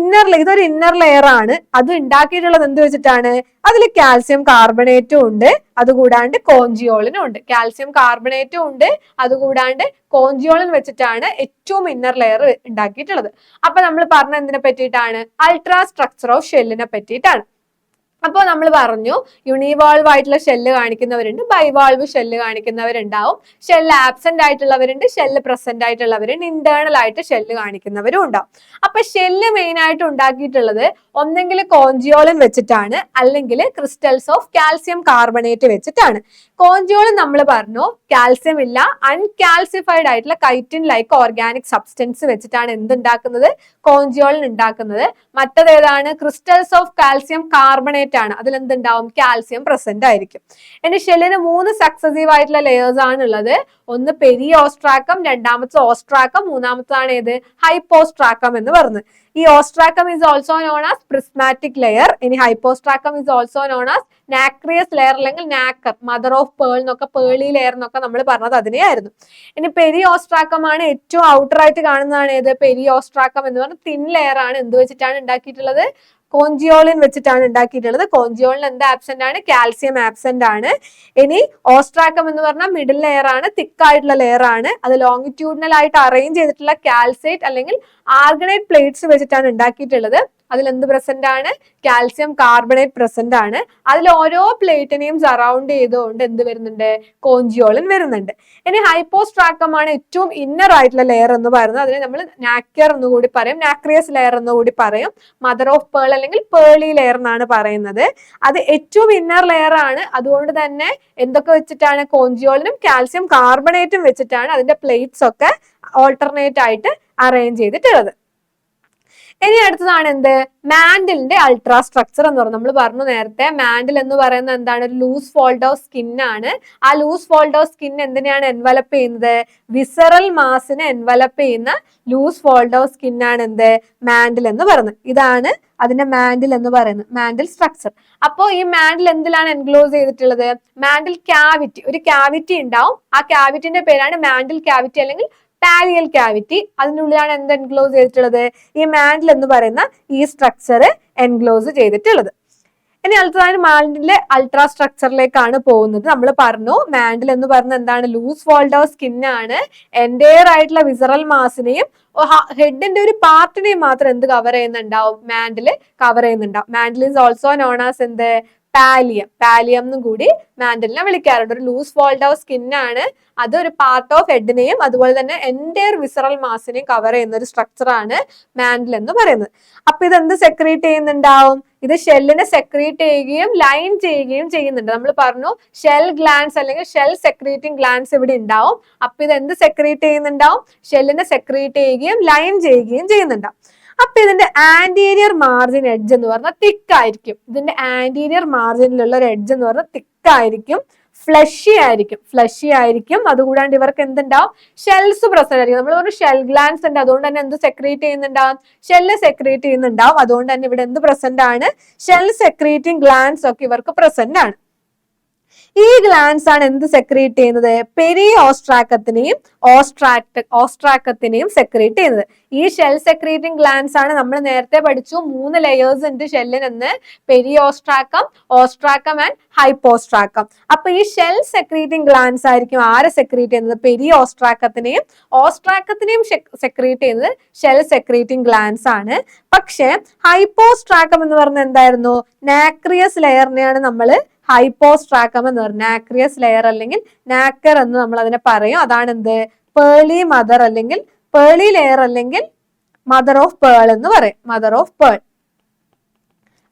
ഇതൊരു ഇന്നർ ലെയർ ആണ്. അത് ഉണ്ടാക്കിയിട്ടുള്ളത് എന്ത് വെച്ചിട്ടാണ്? അതിൽ കാൽസ്യം കാർബണേറ്റും ഉണ്ട്, അതുകൂടാണ്ട് കോഞ്ചിയോളിനും ഉണ്ട്. കാൽസ്യം കാർബണേറ്റും ഉണ്ട്, അതുകൂടാണ്ട് കോഞ്ചിയോളിൻ വെച്ചിട്ടാണ് ഏറ്റവും ഇന്നർ ലെയർ ഉണ്ടാക്കിയിട്ടുള്ളത്. അപ്പൊ നമ്മൾ പറഞ്ഞ എന്തിനെ പറ്റിയിട്ടാണ്? അൾട്രാ സ്ട്രക്ചർ ഓഫ് ഷെല്ലിനെ പറ്റിയിട്ടാണ്. അപ്പോൾ നമ്മൾ പറഞ്ഞു യൂണിവാൾവ് ആയിട്ടുള്ള ഷെല്ല് കാണിക്കുന്നവരുണ്ട്, ബൈവാൾവ് ഷെല്ല് കാണിക്കുന്നവരുണ്ടാവും, ഷെല്ല് ആബ്സെന്റ് ആയിട്ടുള്ളവരുണ്ട്, ഷെല്ല് പ്രസന്റ് ആയിട്ടുള്ളവരുണ്ട്, ഇന്റേണൽ ആയിട്ട് ഷെല്ല് കാണിക്കുന്നവരും ഉണ്ടാവും. അപ്പൊ ഷെല്ല് മെയിൻ ആയിട്ട് ഉണ്ടാക്കിയിട്ടുള്ളത് ഒന്നെങ്കിൽ കോഞ്ചിയോളിൻ വെച്ചിട്ടാണ്, അല്ലെങ്കിൽ ക്രിസ്റ്റൽസ് ഓഫ് കാൽസ്യം കാർബണേറ്റ് വെച്ചിട്ടാണ്. കോഞ്ചിയോളിൻ നമ്മൾ പറഞ്ഞു കാൽസ്യം ഇല്ല, അൺകാൽസിഫൈഡ് ആയിട്ടുള്ള കൈറ്റിൻ ലൈക്ക് ഓർഗാനിക് സബ്സ്റ്റൻസ് വെച്ചിട്ടാണ് എന്തുണ്ടാക്കുന്നത്? കോഞ്ചിയോളിൻ ഉണ്ടാക്കുന്നത്. മറ്റേതേതാണ്? ക്രിസ്റ്റൽസ് ഓഫ് കാൽസ്യം കാർബണേറ്റ് ആണ്. അതിൽ എന്തുണ്ടാവും? കാൽസ്യം പ്രസന്റ് ആയിരിക്കും. ഇനി ഷെല്ലിന് 3 സക്സസീവ് ആയിട്ടുള്ള ലെയേഴ്സ് ആണ് ഉള്ളത്. ഒന്ന് പെരിയോസ്ട്രാക്കം, രണ്ടാമത്തെ ഓസ്ട്രാക്കം, മൂന്നാമത്താണ് ഏത്? ഹൈപ്പോസ്ട്രാക്കം എന്ന് പറഞ്ഞത്. ഈ ostracum is also known as prismatic layer. ഇനി hypostracum is also known as nacreous layer അല്ലെങ്കിൽ നാക്കർ, മദർ ഓഫ് പേൾ എന്നൊക്കെ, പേളി ലെയർ എന്നൊക്കെ നമ്മൾ പറഞ്ഞത് അതിനെയായിരുന്നു. ഇനി പെരിയോസ്ട്രാക്കം ആണ് ഏറ്റവും ഔട്ടർ ആയിട്ട് കാണുന്നതാണ് ഏത്? പെരിയോസ്ട്രാക്കം എന്ന് പറഞ്ഞാൽ തിൻ ലെയർ ആണ്. എന്ത് വെച്ചിട്ടാണ് ഉണ്ടാക്കിയിട്ടുള്ളത്? കോഞ്ചിയോളിൻ വെച്ചിട്ടാണ് ഉണ്ടാക്കിയിട്ടുള്ളത്. കോഞ്ചിയോളിൻ എന്ത് ആബ്സെന്റ് ആണ്? കാൽസ്യം ആബ്സെന്റ് ആണ്. ഇനി ഓസ്ട്രാക്കം എന്ന് പറഞ്ഞാൽ മിഡിൽ ലെയർ ആണ്, തിക്ക് ആയിട്ടുള്ള ലെയർ ആണ്. അത് ലോങ്ങിറ്റ്യൂഡിനൽ ആയിട്ട് അറേഞ്ച് ചെയ്തിട്ടുള്ള കാൽസൈറ്റ് അല്ലെങ്കിൽ ആർഗണൈറ്റ് പ്ലേറ്റ്സ് വെച്ചിട്ടാണ് ഉണ്ടാക്കിയിട്ടുള്ളത്. അതിൽ എന്ത് പ്രസന്റ് ആണ്? കാൽസ്യം കാർബണേറ്റ് പ്രസന്റ് ആണ്. അതിൽ ഓരോ പ്ലേറ്റിനെയും സറൗണ്ട് ചെയ്തുകൊണ്ട് എന്ത് വരുന്നുണ്ട്? കോഞ്ചിയോളിൻ വരുന്നുണ്ട്. ഇനി ഹൈപ്പോസ്ട്രാക്കം ആണ് ഏറ്റവും ഇന്നർ ആയിട്ടുള്ള ലെയർ എന്ന് പറയുന്നത്. അതിനെ നമ്മൾ നാക്കർ എന്ന് കൂടി പറയും, നാക്രിയസ് ലെയർ എന്ന് കൂടി പറയും, മദർ ഓഫ് പേൾ അല്ലെങ്കിൽ പേളി ലെയർ എന്നാണ് പറയുന്നത്. അത് ഏറ്റവും ഇന്നർ ലെയർ ആണ്. അതുകൊണ്ട് തന്നെ എന്തൊക്കെ വെച്ചിട്ടാണ്? കോഞ്ചിയോളിനും കാൽസ്യം കാർബണേറ്റും വെച്ചിട്ടാണ് അതിന്റെ പ്ലേറ്റ്സ് ഒക്കെ ഓൾട്ടർനേറ്റ് ആയിട്ട് അറേഞ്ച് ചെയ്തിട്ടുള്ളത്. ഇനി അടുത്തതാണ് എന്ത്? മാൻഡിലിന്റെ അൾട്രാ സ്ട്രക്ചർ എന്ന് പറയുന്നത്. നമ്മൾ പറഞ്ഞു നേരത്തെ മാൻഡിൽ എന്ന് പറയുന്നത് എന്താണ്? ഒരു ലൂസ് ഫോൾഡ് ഓഫ് സ്കിൻ ആണ്. ആ ലൂസ് ഫോൾഡ് ഓഫ് സ്കിൻ എന്തിനാണ് എൻവലപ്പ് ചെയ്യുന്നത്? വിസറൽ മാസിനെ എൻവലപ്പ് ചെയ്യുന്ന ലൂസ് ഫോൾഡ് ഓഫ് സ്കിൻ ആണ് എന്ത്? മാൻഡിൽ എന്ന് പറയുന്നത്. ഇതാണ് അതിന്റെ മാൻഡിൽ എന്ന് പറയുന്നത്, മാൻഡിൽ സ്ട്രക്ചർ. അപ്പോൾ ഈ മാൻഡിൽ എന്തിലാണ് എൻക്ലോസ് ചെയ്തിട്ടുള്ളത്? മാൻഡിൽ ക്യാവിറ്റി, ഒരു ക്യാവിറ്റി ഉണ്ടാവും. ആ ക്യാവിറ്റിന്റെ പേരാണ് മാൻഡിൽ ക്യാവിറ്റി അല്ലെങ്കിൽ പാലിയൽ ക്യാവിറ്റി. അതിനുള്ളിലാണ് എന്ത് എൻക്ലോസ് ചെയ്തിട്ടുള്ളത്? ഈ മാൻഡിൽ എന്ന് പറയുന്ന ഈ സ്ട്രക്ചർ എൻക്ലോസ് ചെയ്തിട്ടുള്ളത്. ഇനി അടുത്തതാണ് മാൻഡിലെ അൾട്രാ സ്ട്രക്ചറിലേക്കാണ് പോകുന്നത്. നമ്മൾ പറഞ്ഞു മാൻഡിൽ എന്ന് പറയുന്നത് എന്താണ്? ലൂസ് ഫോൾഡ് ഓഫ് സ്കിൻ ആണ്. എൻറ്റയർ ആയിട്ടുള്ള വിസറൽ മാസിനെയും ഹെഡിന്റെ ഒരു പാർട്ടിനെയും മാത്രം എന്ത് കവർ ചെയ്യുന്നുണ്ടാവും? മാൻഡിൽ കവർ ചെയ്യുന്നുണ്ടാവും. Mantle is also known as എന്ത്? പാലിയം. പാലിയം എന്നും കൂടി മാൻഡിലിനെ വിളിക്കാറുണ്ട്. ഒരു ലൂസ് ഫോൾഡ് ഓഫ് സ്കിൻ ആണ്. അത് ഒരു പാർട്ട് ഓഫ് ഹെഡിനെയും അതുപോലെ തന്നെ എൻറ്റയർ വിസറൽ മാസിനെയും കവർ ചെയ്യുന്ന ഒരു സ്ട്രക്ചർ ആണ് മാൻഡിൽ എന്ന് പറയുന്നത്. അപ്പൊ ഇത് എന്ത് സെക്രീറ്റ് ചെയ്യുന്നുണ്ടാവും? ഇത് ഷെല്ലിനെ സെക്രീറ്റ് ചെയ്യുകയും ലൈൻ ചെയ്യുകയും ചെയ്യുന്നുണ്ട്. നമ്മൾ പറഞ്ഞു ഷെൽ ഗ്ലാൻസ് അല്ലെങ്കിൽ ഷെൽ സെക്രീറ്റിംഗ് ഗ്ലാൻസ് ഇവിടെ ഉണ്ടാവും. അപ്പൊ ഇത് എന്ത് സെക്രീറ്റ് ചെയ്യുന്നുണ്ടാവും? ഷെല്ലിനെ സെക്രീറ്റ് ചെയ്യുകയും ലൈൻ ചെയ്യുകയും ചെയ്യുന്നുണ്ടാവും. അപ്പൊ ഇതിന്റെ ആന്റീരിയർ മാർജിൻ എഡ്ജ് എന്ന് പറഞ്ഞാൽ തിക്ക് ആയിരിക്കും. ഇതിന്റെ ആന്റീരിയർ മാർജിനിലുള്ള ഒരു എഡ്ജ് എന്ന് പറഞ്ഞാൽ തിക്ക് ആയിരിക്കും, ഫ്ലഷി ആയിരിക്കും. അതുകൂടാണ്ട് ഇവർക്ക് എന്തുണ്ടാവും? ഷെൽസ് പ്രസന്റ് ആയിരിക്കും. നമ്മൾ പറഞ്ഞു ഷെൽ ഗ്ലാൻസ് ഉണ്ട്, അതുകൊണ്ട് തന്നെ എന്ത് സെക്രീറ്റ് ചെയ്യുന്നുണ്ടാവും? ഷെല്ല് സെക്രീറ്റ് ചെയ്യുന്നുണ്ടാവും. അതുകൊണ്ട് തന്നെ ഇവിടെ എന്ത് പ്രസന്റ് ആണ്? ഷെൽ സെക്രീറ്റിംഗ് ഗ്ലാൻസ് ഒക്കെ ഇവർക്ക് പ്രസന്റ് ആണ്. ഈ ഗ്ലാൻസ് ആണ് എന്ത് സെക്രീറ്റ് ചെയ്യുന്നത്? പെരിയോസ്ട്രാക്കത്തിനെയും ഓസ്ട്രാക്കത്തിനെയും സെക്രീറ്റ് ചെയ്യുന്നത്. ഈ ഷെൽ സെക്രീറ്റിംഗ് ഗ്ലാൻസ് ആണ് നമ്മൾ നേരത്തെ പഠിച്ചു 3 ലെയേഴ്സ് ഉണ്ട് ഷെല്ലിനെന്ന്: പെരിയോസ്ട്രാക്കം, ഓസ്ട്രാക്കം ആൻഡ് ഹൈപ്പോസ്ട്രാക്കം. അപ്പൊ ഈ ഷെൽ സെക്രീറ്റിംഗ് ഗ്ലാൻസ് ആയിരിക്കും ആരെ സെക്രീറ്റ് ചെയ്യുന്നത്? പെരിയോസ്ട്രാക്കത്തിനെയും ഓസ്ട്രാക്കത്തിനെയും സെക്രീറ്റ് ചെയ്യുന്നത് ഷെൽ സെക്രീറ്റിംഗ് ഗ്ലാൻസ് ആണ്. പക്ഷെ ഹൈപ്പോസ്ട്രാക്കം എന്ന് പറഞ്ഞാൽ എന്തായിരുന്നു? നാക്രിയസ് ലെയറിനെയാണ് നമ്മൾ ഹൈപ്പോസ്ട്രാക്കം എന്ന് പറയുന്നത്. നാക്രിയസ് ലെയർ അല്ലെങ്കിൽ നാക്കർ എന്ന് നമ്മൾ അതിനെ പറയും. അതാണ് എന്ത്? പേളി മദർ അല്ലെങ്കിൽ പേളി ലെയർ അല്ലെങ്കിൽ മദർ ഓഫ് പേൾ എന്ന് പറയും, മദർ ഓഫ് പേൾ.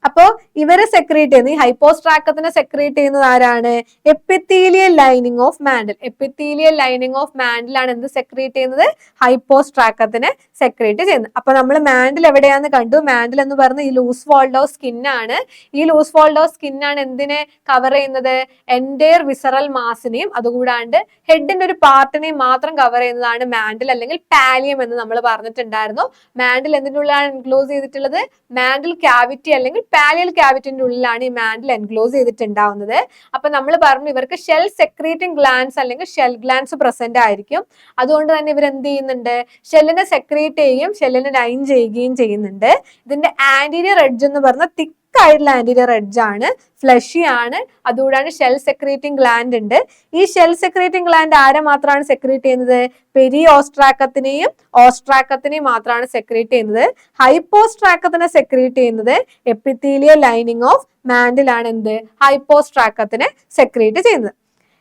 അപ്പോ ഇവരെ സെക്രീറ്റ് ചെയ്യുന്നത്, ഈ ഹൈപ്പോസ്ട്രാക്കത്തിനെ സെക്രീറ്റ് ചെയ്യുന്നത് ആരാണ്? Epithelial lining of mantle. Epithelial lining of mantle ആണ് എന്ത് സെക്രീറ്റ് ചെയ്യുന്നത്? ഹൈപ്പോസ്ട്രാക്കത്തിനെ സെക്രീറ്റ് ചെയ്യുന്നത്. അപ്പൊ നമ്മൾ മാൻഡിൽ എവിടെയാന്ന് കണ്ടു? മാൻഡിൽ എന്ന് പറയുന്നത് ഈ ലൂസ് ഫോൾഡ് ഓഫ് സ്കിൻ ആണ്. ഈ ലൂസ് ഫോൾഡ് ഓഫ് സ്കിൻ ആണ് എന്തിനെ കവർ ചെയ്യുന്നത്? എൻറ്റയർ വിസറൽ മാസിനെയും അതുകൂടാണ്ട് ഹെഡിന്റെ ഒരു പാർട്ടിനെയും മാത്രം കവർ ചെയ്യുന്നതാണ് മാൻഡിൽ അല്ലെങ്കിൽ പാലിയം എന്ന് നമ്മൾ പറഞ്ഞിട്ടുണ്ടായിരുന്നു. മാൻഡിൽ എന്തിനുള്ളിലാണ് എൻക്ലോസ് ചെയ്തിട്ടുള്ളത്? മാൻഡിൽ ക്യാവിറ്റി അല്ലെങ്കിൽ പാലിയൽ ക്യാവിറ്റിന്റെ ഉള്ളിലാണ് ഈ മാൻഡിൽ എൻക്ലോസ് ചെയ്തിട്ടുണ്ടാവുന്നത്. അപ്പൊ നമ്മൾ പറഞ്ഞു ഇവർക്ക് ഷെൽ സെക്രീറ്റിംഗ് ഗ്ലാൻസ് അല്ലെങ്കിൽ ഷെൽ ഗ്ലാൻസ് പ്രസന്റ് ആയിരിക്കും. അതുകൊണ്ട് തന്നെ ഇവർ എന്ത് ചെയ്യുന്നുണ്ട്, ഷെല്ലിനെ സെക്രീറ്റ് ചെയ്യുകയും ഷെല്ലിനെ ലൈൻ ചെയ്യുകയും ചെയ്യുന്നുണ്ട്. ഇതിന്റെ ആന്റീരിയർ എഡ്ജ് എന്ന് പറഞ്ഞ തിക്ക് ആയിട്ടുള്ള ആന്റീരിയർ എഡ്ജ് ആണ്, ഫ്ലഷി ആണ്. അതുകൂടാണ് ഷെൽ സെക്രീറ്റിംഗ് ഗ്ലാൻഡ് ഉണ്ട്. ഈ ഷെൽ സെക്രീറ്റിംഗ് ഗ്ലാൻഡ് ആരെ മാത്രമാണ് സെക്രീറ്റ് ചെയ്യുന്നത്? പെരി ഓസ്ട്രാക്കത്തിനെയും ഓസ്ട്രാക്കത്തിനെയും മാത്രമാണ് സെക്രീറ്റ് ചെയ്യുന്നത്. ഹൈപ്പോസ്ട്രാക്കത്തിനെ സെക്രീറ്റ് ചെയ്യുന്നത് എപ്പിത്തീലിയൽ ലൈനിങ് ഓഫ് മാൻഡിലാണ് എന്ത്, ഹൈപ്പോസ്ട്രാക്കത്തിനെ സെക്രീറ്റ് ചെയ്യുന്നത്.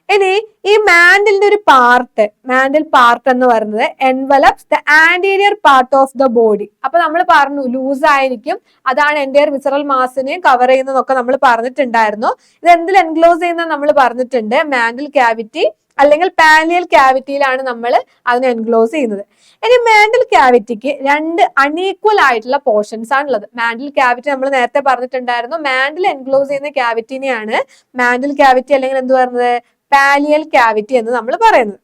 ഇനി ഈ മാൻഡിലിന്റെ ഒരു പാർട്ട്, മാൻഡിൽ പാർട്ട് എന്ന് പറയുന്നത് envelops the anterior part of the body. അപ്പൊ നമ്മൾ പറഞ്ഞു ലൂസ് ആയിരിക്കും, അതാണ് എൻറ്റയർ വിസറൽ മാസിനെയും കവർ ചെയ്യുന്നതൊക്കെ നമ്മൾ പറഞ്ഞിട്ടുണ്ടായിരുന്നു. ഇത് എന്തിൽ എൻക്ലോസ് ചെയ്യുന്ന നമ്മൾ പറഞ്ഞിട്ടുണ്ട്, മാൻഡിൽ ക്യാവിറ്റി അല്ലെങ്കിൽ പാലിയൽ ക്യാവിറ്റിയിലാണ് നമ്മൾ അതിനെ എൻക്ലോസ് ചെയ്യുന്നത്. ഇനി മാൻഡിൽ ക്യാവിറ്റിക്ക് രണ്ട് അൺഈക്വൽ ആയിട്ടുള്ള പോർഷൻസ് ആണുള്ളത്. മാൻഡിൽ ക്യാവിറ്റി നമ്മൾ നേരത്തെ പറഞ്ഞിട്ടുണ്ടായിരുന്നു, മാൻഡിൽ എൻക്ലോസ് ചെയ്യുന്ന ക്യാവിറ്റിനെയാണ് മാൻഡിൽ ക്യാവിറ്റി അല്ലെങ്കിൽ എന്ത് പറയുന്നത്, പാലിയൽ ക്യാവിറ്റി എന്ന് നമ്മൾ പറയുന്നത്.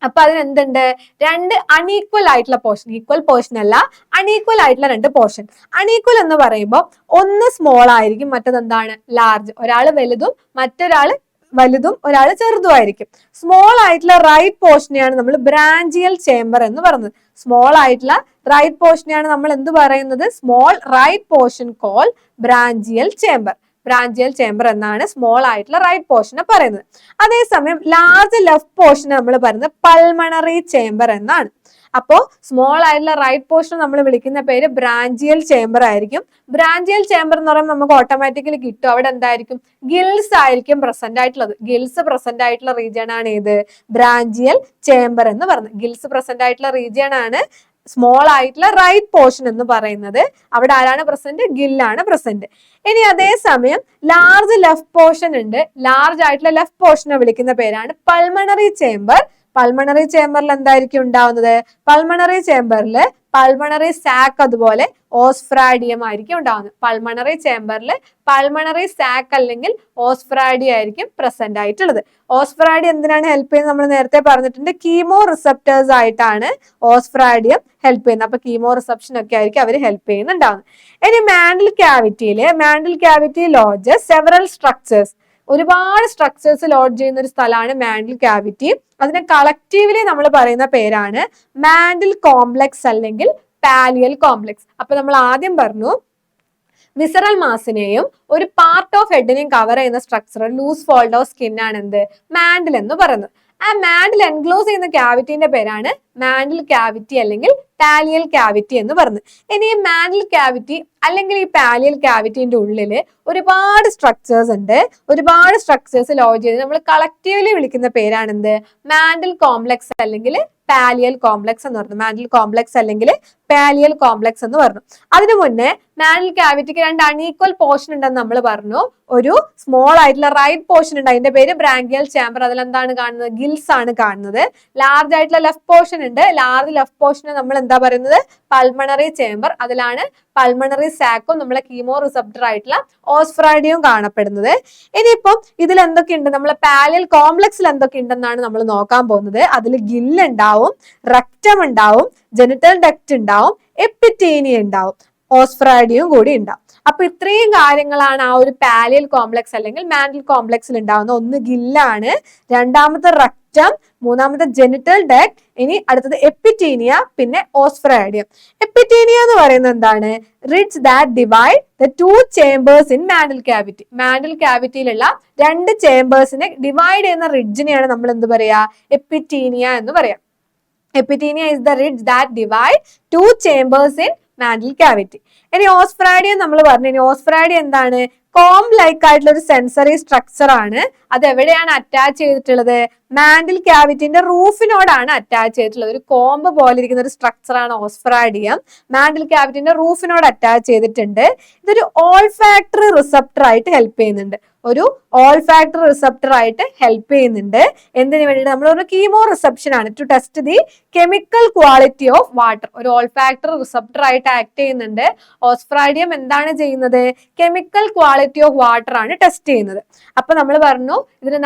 അപ്പൊ അതിനെന്തുണ്ട്, രണ്ട് അൺഈക്വൽ ആയിട്ടുള്ള പോർഷൻ, ഈക്വൽ പോർഷൻ അല്ല, അൺഈക്വൽ ആയിട്ടുള്ള രണ്ട് പോർഷൻ. അൺഈക്വൽ എന്ന് പറയുമ്പോൾ ഒന്ന് സ്മോൾ ആയിരിക്കും, മറ്റത് എന്താണ്, ലാർജ്. ഒരാള് വലുതും മറ്റൊരാള് വലുതും ഒരാള് ചെറുതുമായിരിക്കും. സ്മോൾ ആയിട്ടുള്ള റൈറ്റ് പോർഷനെയാണ് നമ്മൾ ബ്രാഞ്ചിയൽ ചേംബർ എന്ന് പറയുന്നത്. സ്മോൾ ആയിട്ടുള്ള റൈറ്റ് പോർഷനെയാണ് നമ്മൾ എന്ത് പറയുന്നത്, small right portion call branchial chamber. Branchial chamber എന്നാണ് സ്മോൾ ആയിട്ടുള്ള റൈറ്റ് പോർഷനെ പറയുന്നത്. അതേസമയം ലാർജ് ലെഫ്റ്റ് പോർഷൻ നമ്മൾ പറയുന്നത് പൾമണറി ചേംബർ എന്നാണ്. അപ്പോ സ്മോൾ ആയിട്ടുള്ള റൈറ്റ് പോർഷൻ നമ്മൾ വിളിക്കുന്ന പേര് ബ്രാഞ്ചിയൽ ചേംബർ ആയിരിക്കും. ബ്രാഞ്ചിയൽ ചേംബർ എന്ന് പറയുമ്പോൾ നമുക്ക് ഓട്ടോമാറ്റിക്കലി കിട്ടും, അവിടെ എന്തായിരിക്കും, ഗിൽസ് ആയിരിക്കും പ്രസന്റ് ആയിട്ടുള്ളത്. ഗിൽസ് പ്രസന്റ് ആയിട്ടുള്ള റീജിയൻ ആണ് ഏത്, ബ്രാഞ്ചിയൽ ചേംബർ എന്ന് പറയുന്നത്. ഗിൽസ് പ്രസന്റ് ആയിട്ടുള്ള റീജിയൻ ആണ് സ്മോൾ ആയിട്ടുള്ള റൈറ്റ് പോർഷൻ എന്ന് പറയുന്നത്. അവിടെ ആരാണ് പ്രസന്റ്, ഗില്ലാണ് പ്രസന്റ്. ഇനി അതേസമയം ലാർജ് ലെഫ്റ്റ് പോർഷൻ ഉണ്ട്. ലാർജ് ആയിട്ടുള്ള ലെഫ്റ്റ് പോർഷനെ വിളിക്കുന്ന പേരാണ് പൾമണറി ചേംബർ. പൾമണറി ചേംബറിൽ എന്തായിരിക്കും ഉണ്ടാവുന്നത്, പൾമണറി ചേംബറിൽ പൾമണറി സാക്ക് അതുപോലെ ഓസ്ഫ്രാഡിയം ആയിരിക്കും ഉണ്ടാവുന്നത്. പൾമണറി ചേംബറിൽ പൾമണറി സാക്ക് അല്ലെങ്കിൽ ഓസ്ഫ്രാഡിയം ആയിരിക്കും പ്രസന്റ് ആയിട്ടുള്ളത്. ഓസ്ഫ്രാഡിയം എന്തിനാണ് ഹെൽപ്പ് ചെയ്യുന്നത്, നമ്മൾ നേരത്തെ പറഞ്ഞിട്ടുണ്ട്, കീമോ റിസപ്റ്റേഴ്സ് ആയിട്ടാണ് ഓസ്ഫ്രാഡിയം ഹെൽപ്പ് ചെയ്യുന്നത്. അപ്പൊ കീമോ റിസപ്ഷൻ ഒക്കെ ആയിരിക്കും അവർ ഹെൽപ്പ് ചെയ്യുന്നുണ്ടാവുന്നത്. ഇനി mantle cavity lodge several structures, ഒരുപാട് സ്ട്രക്ചേഴ്സ് ലോഡ് ചെയ്യുന്ന ഒരു സ്ഥലമാണ് മാൻഡിൽ ക്യാവിറ്റി. അതിനെ കളക്റ്റീവ്ലി നമ്മൾ പറയുന്ന പേരാണ് മാൻഡിൽ കോംപ്ലക്സ് അല്ലെങ്കിൽ പാലിയൽ കോംപ്ലക്സ്. അപ്പൊ നമ്മൾ ആദ്യം പറഞ്ഞു വിസറൽ മാസിനെയും ഒരു പാർട്ട് ഓഫ് ഹെഡിനെയും കവർ ചെയ്യുന്ന structure, loose fold of skin ആണ് എന്ത്, മാൻഡിൽ എന്ന് പറയുന്നത്. ആ മാൻഡിൽ എൻക്ലോസ് ചെയ്യുന്ന ക്യാവിറ്റിന്റെ പേരാണ് മാൻഡിൽ ക്യാവിറ്റി അല്ലെങ്കിൽ പാലിയൽ ക്യാവിറ്റി എന്ന് പറയുന്നത്. ഇനി ഈ മാൻഡിൽ ക്യാവിറ്റി അല്ലെങ്കിൽ ഈ പാലിയൽ ക്യാവിറ്റിന്റെ ഉള്ളിൽ ഒരുപാട് സ്ട്രക്ചേഴ്സ് ഉണ്ട്. ഒരുപാട് സ്ട്രക്ചേഴ്സ് ലോഡ് ചെയ്ത് നമ്മൾ കളക്റ്റീവ്ലി വിളിക്കുന്ന പേരാണ് എന്ത്, മാൻഡിൽ കോംപ്ലക്സ് അല്ലെങ്കിൽ പാലിയൽ കോംപ്ലക്സ് എന്ന് പറഞ്ഞു. മാൻഡിൽ കോംപ്ലക്സ് അല്ലെങ്കിൽ പാലിയൽ കോംപ്ലക്സ് എന്ന് പറഞ്ഞു. അതിനു മുന്നേ മാൻഡിൽ ക്യാവിറ്റിക്ക് രണ്ട് അൺഈക്വൽ പോർഷൻ ഉണ്ടെന്ന് നമ്മൾ പറഞ്ഞു. ഒരു സ്മോൾ ആയിട്ടുള്ള റൈറ്റ് പോർഷൻ ഉണ്ട്, അതിന്റെ പേര് ബ്രാങ്കിയൽ ചേംബർ. അതിലെന്താണ് കാണുന്നത്, ഗിൽസ് ആണ് കാണുന്നത്. ലാർജ് ആയിട്ടുള്ള ലെഫ്റ്റ് പോർഷൻ ഉണ്ട്. ലാർജ് ലെഫ്റ്റ് പോർഷനെ നമ്മൾ എന്താ പറയുന്നത്, പൾമണറി ചേംബർ. അതിലാണ് പൾമണറി സാക്കും നമ്മളെ കീമോ റിസപ്റ്റർ ആയിട്ടുള്ള ഓസ്ഫ്രാഡിയവും കാണപ്പെടുന്നത്. ഇനിയിപ്പം ഇതിൽ എന്തൊക്കെയുണ്ട്, നമ്മളെ പാലിയൽ കോംപ്ലക്സിൽ എന്തൊക്കെ ഉണ്ടെന്നാണ് നമ്മൾ നോക്കാൻ പോകുന്നത്. അതിൽ ഗില്ല് ഉണ്ടാവും, റെക്റ്റം ഉണ്ടാവും, ജെനിറ്റൽ ഡക്റ്റ് ഉണ്ടാവും, എപ്പിറ്റീനിയ ഉണ്ടാവും, ഓസ്ഫ്രാഡിയവും കൂടി ഉണ്ടാവും. അപ്പൊ ഇത്രയും കാര്യങ്ങളാണ് ആ ഒരു പാലിയൽ കോംപ്ലക്സ് അല്ലെങ്കിൽ മാൻഡിൽ കോംപ്ലക്സിൽ ഉണ്ടാവുന്ന. ഒന്ന് ഗില്ലാണ്, രണ്ടാമത്തെ റെക്റ്റം, മൂന്നാമത്തെ ജെനിറ്റൽ ഡക്ട്, ഇനി അടുത്തത് എപ്പിറ്റീനിയ, പിന്നെ ഓസ്ഫ്രാഡിയം. എപ്പിറ്റീനിയ എന്ന് പറയുന്നത് എന്താണ്, ridge that divide the two chambers in mantle cavity. Mantle ക്യാവിറ്റിയിലുള്ള രണ്ട് ചേംബേഴ്സിനെ ഡിവൈഡ് ചെയ്യുന്ന റിഡ്ജിനെയാണ് നമ്മൾ എന്ത് പറയാ, എപ്പിറ്റീനിയ എന്ന് പറയാം. Epitaenia is the ridge that divide two chambers in mantle cavity. ഇനി ഓസ്ഫ്രാഡിയം നമ്മൾ പറഞ്ഞു. ഇനി ഓസ്ഫ്രാഡിയം എന്താണ്, കോംബ് ലൈക്ക് ആയിട്ടുള്ള ഒരു സെൻസറി സ്ട്രക്ചർ ആണ്. അത് എവിടെയാണ് അറ്റാച്ച് ചെയ്തിട്ടുള്ളത്, മാൻഡിൽ ക്യാവിറ്റിന്റെ റൂഫിനോടാണ് അറ്റാച്ച് ചെയ്തിട്ടുള്ളത്. ഒരു കോംബ് പോലെ ഇരിക്കുന്ന ഒരു സ്ട്രക്ചർ ആണ് ഓസ്ഫ്രാഡിയം. മാൻഡിൽ ക്യാവിറ്റിന്റെ റൂഫിനോട് അറ്റാച്ച് ചെയ്തിട്ടുണ്ട്. ഇതൊരു ഓൾഫാക്ടറി റിസപ്റ്റർ ആയിട്ട് ഹെൽപ്പ് ചെയ്യുന്നുണ്ട്. ഒരു ഓൾഫാക്ടറി റിസപ്റ്റർ ആയിട്ട് ഹെൽപ്പ് ചെയ്യുന്നുണ്ട്. എന്തിനു വേണ്ടിയിട്ട്, നമ്മൾ ഒരു കീമോ റിസപ്ഷൻ ആണ്, to test the chemical quality of water. ഒരു ഓൾഫാക്ടറി റിസപ്റ്റർ ആയിട്ട് ആക്ട് ചെയ്യുന്നുണ്ട്. ഓസ്ഫ്രാഡിയം എന്താണ് ചെയ്യുന്നത്, കെമിക്കൽ ക്വാളിറ്റി ഓഫ് വാട്ടർ ആണ് ടെസ്റ്റ് ചെയ്യുന്നത്. അപ്പൊ നമ്മൾ പറഞ്ഞു ഇതിന്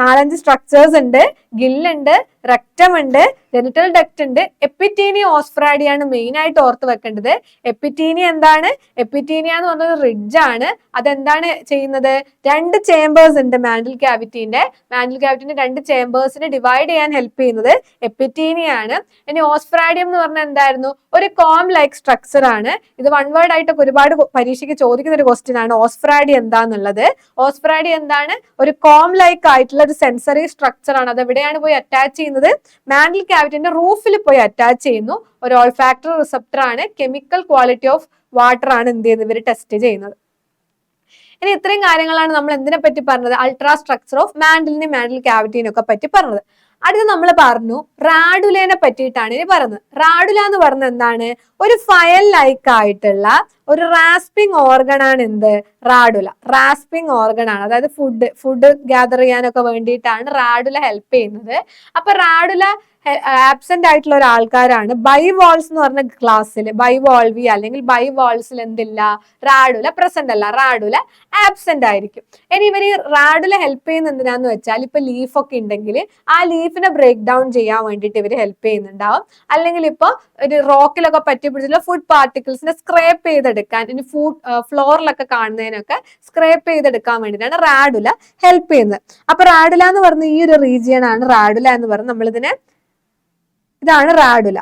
നാലഞ്ച് സ്ട്രക്ചേഴ്സ് ഉണ്ട്. ഗില്ലുണ്ട്, റെക്ടം ഉണ്ട്, ജെനിറ്റൽ ഡക്ട് ഉണ്ട്, എപ്പിറ്റീനിയ ഓസ്ഫ്രാഡിയാണ് മെയിൻ ആയിട്ട് ഓർത്ത് വെക്കേണ്ടത്. എപ്പിറ്റീനിയ എന്താണ്? എപ്പിറ്റീനിയ എന്ന് പറഞ്ഞത് റിഡ്ജ് ആണ്. അതെന്താണ് ചെയ്യുന്നത്? രണ്ട് ചേമ്പേഴ്സ് ഉണ്ട് മാൻഡിൽ ക്യാവിറ്റിന്റെ. മാൻഡിൽ ക്യാവിറ്റിന്റെ രണ്ട് ചേമ്പേഴ്സിനെ ഡിവൈഡ് ചെയ്യാൻ ഹെൽപ്പ് ചെയ്യുന്നത് എപ്പിറ്റീനിയ ആണ്. ഇനി ഓസ്ഫ്രാഡിയം എന്ന് പറഞ്ഞാൽ എന്തായിരുന്നു? ഒരു കോം ലൈക്ക് സ്ട്രക്ചർ ആണ്. ഇത് വൺ വേർഡ് ആയിട്ടൊക്കെ ഒരുപാട് പരീക്ഷയ്ക്ക് ചോദിക്കുന്ന ഒരു ക്വസ്റ്റ്യൻ ആണ് ഓസ്ഫ്രാഡി എന്താന്നുള്ളത്. ഓസ്ഫ്രാഡി എന്താണ്? ഒരു കോം ലൈക്ക് ആയിട്ടുള്ള ഒരു സെൻസറി സ്ട്രക്ചർ ആണ്. അത് എവിടെയാണ് പോയി അറ്റാച്ച് ചെയ്യുന്നത്? മാൻഡിൽ ക്യാവിറ്റിന്റെ റൂഫിൽ പോയി അറ്റാച്ച് ചെയ്യുന്നു. ഒരു ഓൾഫാക്ടറി റിസപ്റ്റർ ആണ്. കെമിക്കൽ ക്വാളിറ്റി ഓഫ് വാട്ടർ ആണ് എന്ത് ചെയ്യുന്നത്? ഇവർ ടെസ്റ്റ് ചെയ്യുന്നത്. ഇനി ഇത്രയും കാര്യങ്ങളാണ് നമ്മൾ എന്തിനെ പറ്റി പറഞ്ഞത്? അൾട്രാ സ്ട്രക്ചർ ഓഫ് മാൻഡിലിനെയും മാൻഡിൽ ക്യാവിറ്റിനെ ഒക്കെ പറ്റി പറഞ്ഞത്. അടുത്ത് നമ്മൾ പറഞ്ഞു റാഡുലേനെ പറ്റിയിട്ടാണ് ഇനി പറയുന്നത്. റാഡുല എന്ന് പറഞ്ഞത് എന്താണ്? ഒരു ഫയൽ ലൈക്ക് ആയിട്ടുള്ള ഒരു റാസ്പിംഗ് ഓർഗൺ ആണ് എന്ത്? റാഡുല. റാസ്പിംഗ് ഓർഗൺ ആണ്. അതായത് ഫുഡ് ഗ്യാദർ ചെയ്യാനൊക്കെ വേണ്ടിയിട്ടാണ് റാഡുല ഹെൽപ്പ് ചെയ്യുന്നത്. അപ്പൊ റാഡുല ആബ്സെന്റ് ആയിട്ടുള്ള ഒരാൾക്കാരാണ് ബൈവാൾസ് എന്ന് പറഞ്ഞ ക്ലാസ്സിൽ. ബൈവാൾവി അല്ലെങ്കിൽ ബൈവാൾസിൽ എന്തില്ല? റാഡുല പ്രസന്റ് അല്ല, റാഡുല ആബ്സെന്റ് ആയിരിക്കും. ഇനി ഇവർ ഈ റാഡുല ഹെൽപ്പ് ചെയ്യുന്ന എന്തിനാന്ന് വെച്ചാൽ ഇപ്പൊ ലീഫൊക്കെ ഉണ്ടെങ്കിൽ ആ ലീഫിനെ ബ്രേക്ക് ഡൗൺ ചെയ്യാൻ വേണ്ടിയിട്ട് ഇവർ ഹെൽപ്പ് ചെയ്യുന്നുണ്ടാവും. അല്ലെങ്കിൽ ഇപ്പൊ ഒരു റോക്കിലൊക്കെ പറ്റി പിടിച്ചിട്ടുള്ള ഫുഡ് പാർട്ടിക്കിൾസിനെ സ്ക്രേപ്പ് ചെയ്തെടുക്കാൻ, ഇനി ഫ്ലോറിലൊക്കെ കാണുന്നതിനൊക്കെ സ്ക്രേപ്പ് ചെയ്തെടുക്കാൻ വേണ്ടിയിട്ടാണ് റാഡുല ഹെൽപ്പ് ചെയ്യുന്നത്. അപ്പൊ റാഡുല എന്ന് പറഞ്ഞ ഈ ഒരു റീജിയൻ ആണ് റാഡുല എന്ന് പറയുന്നത്. നമ്മളിതിനെ ഇതാണ് റാഡുല.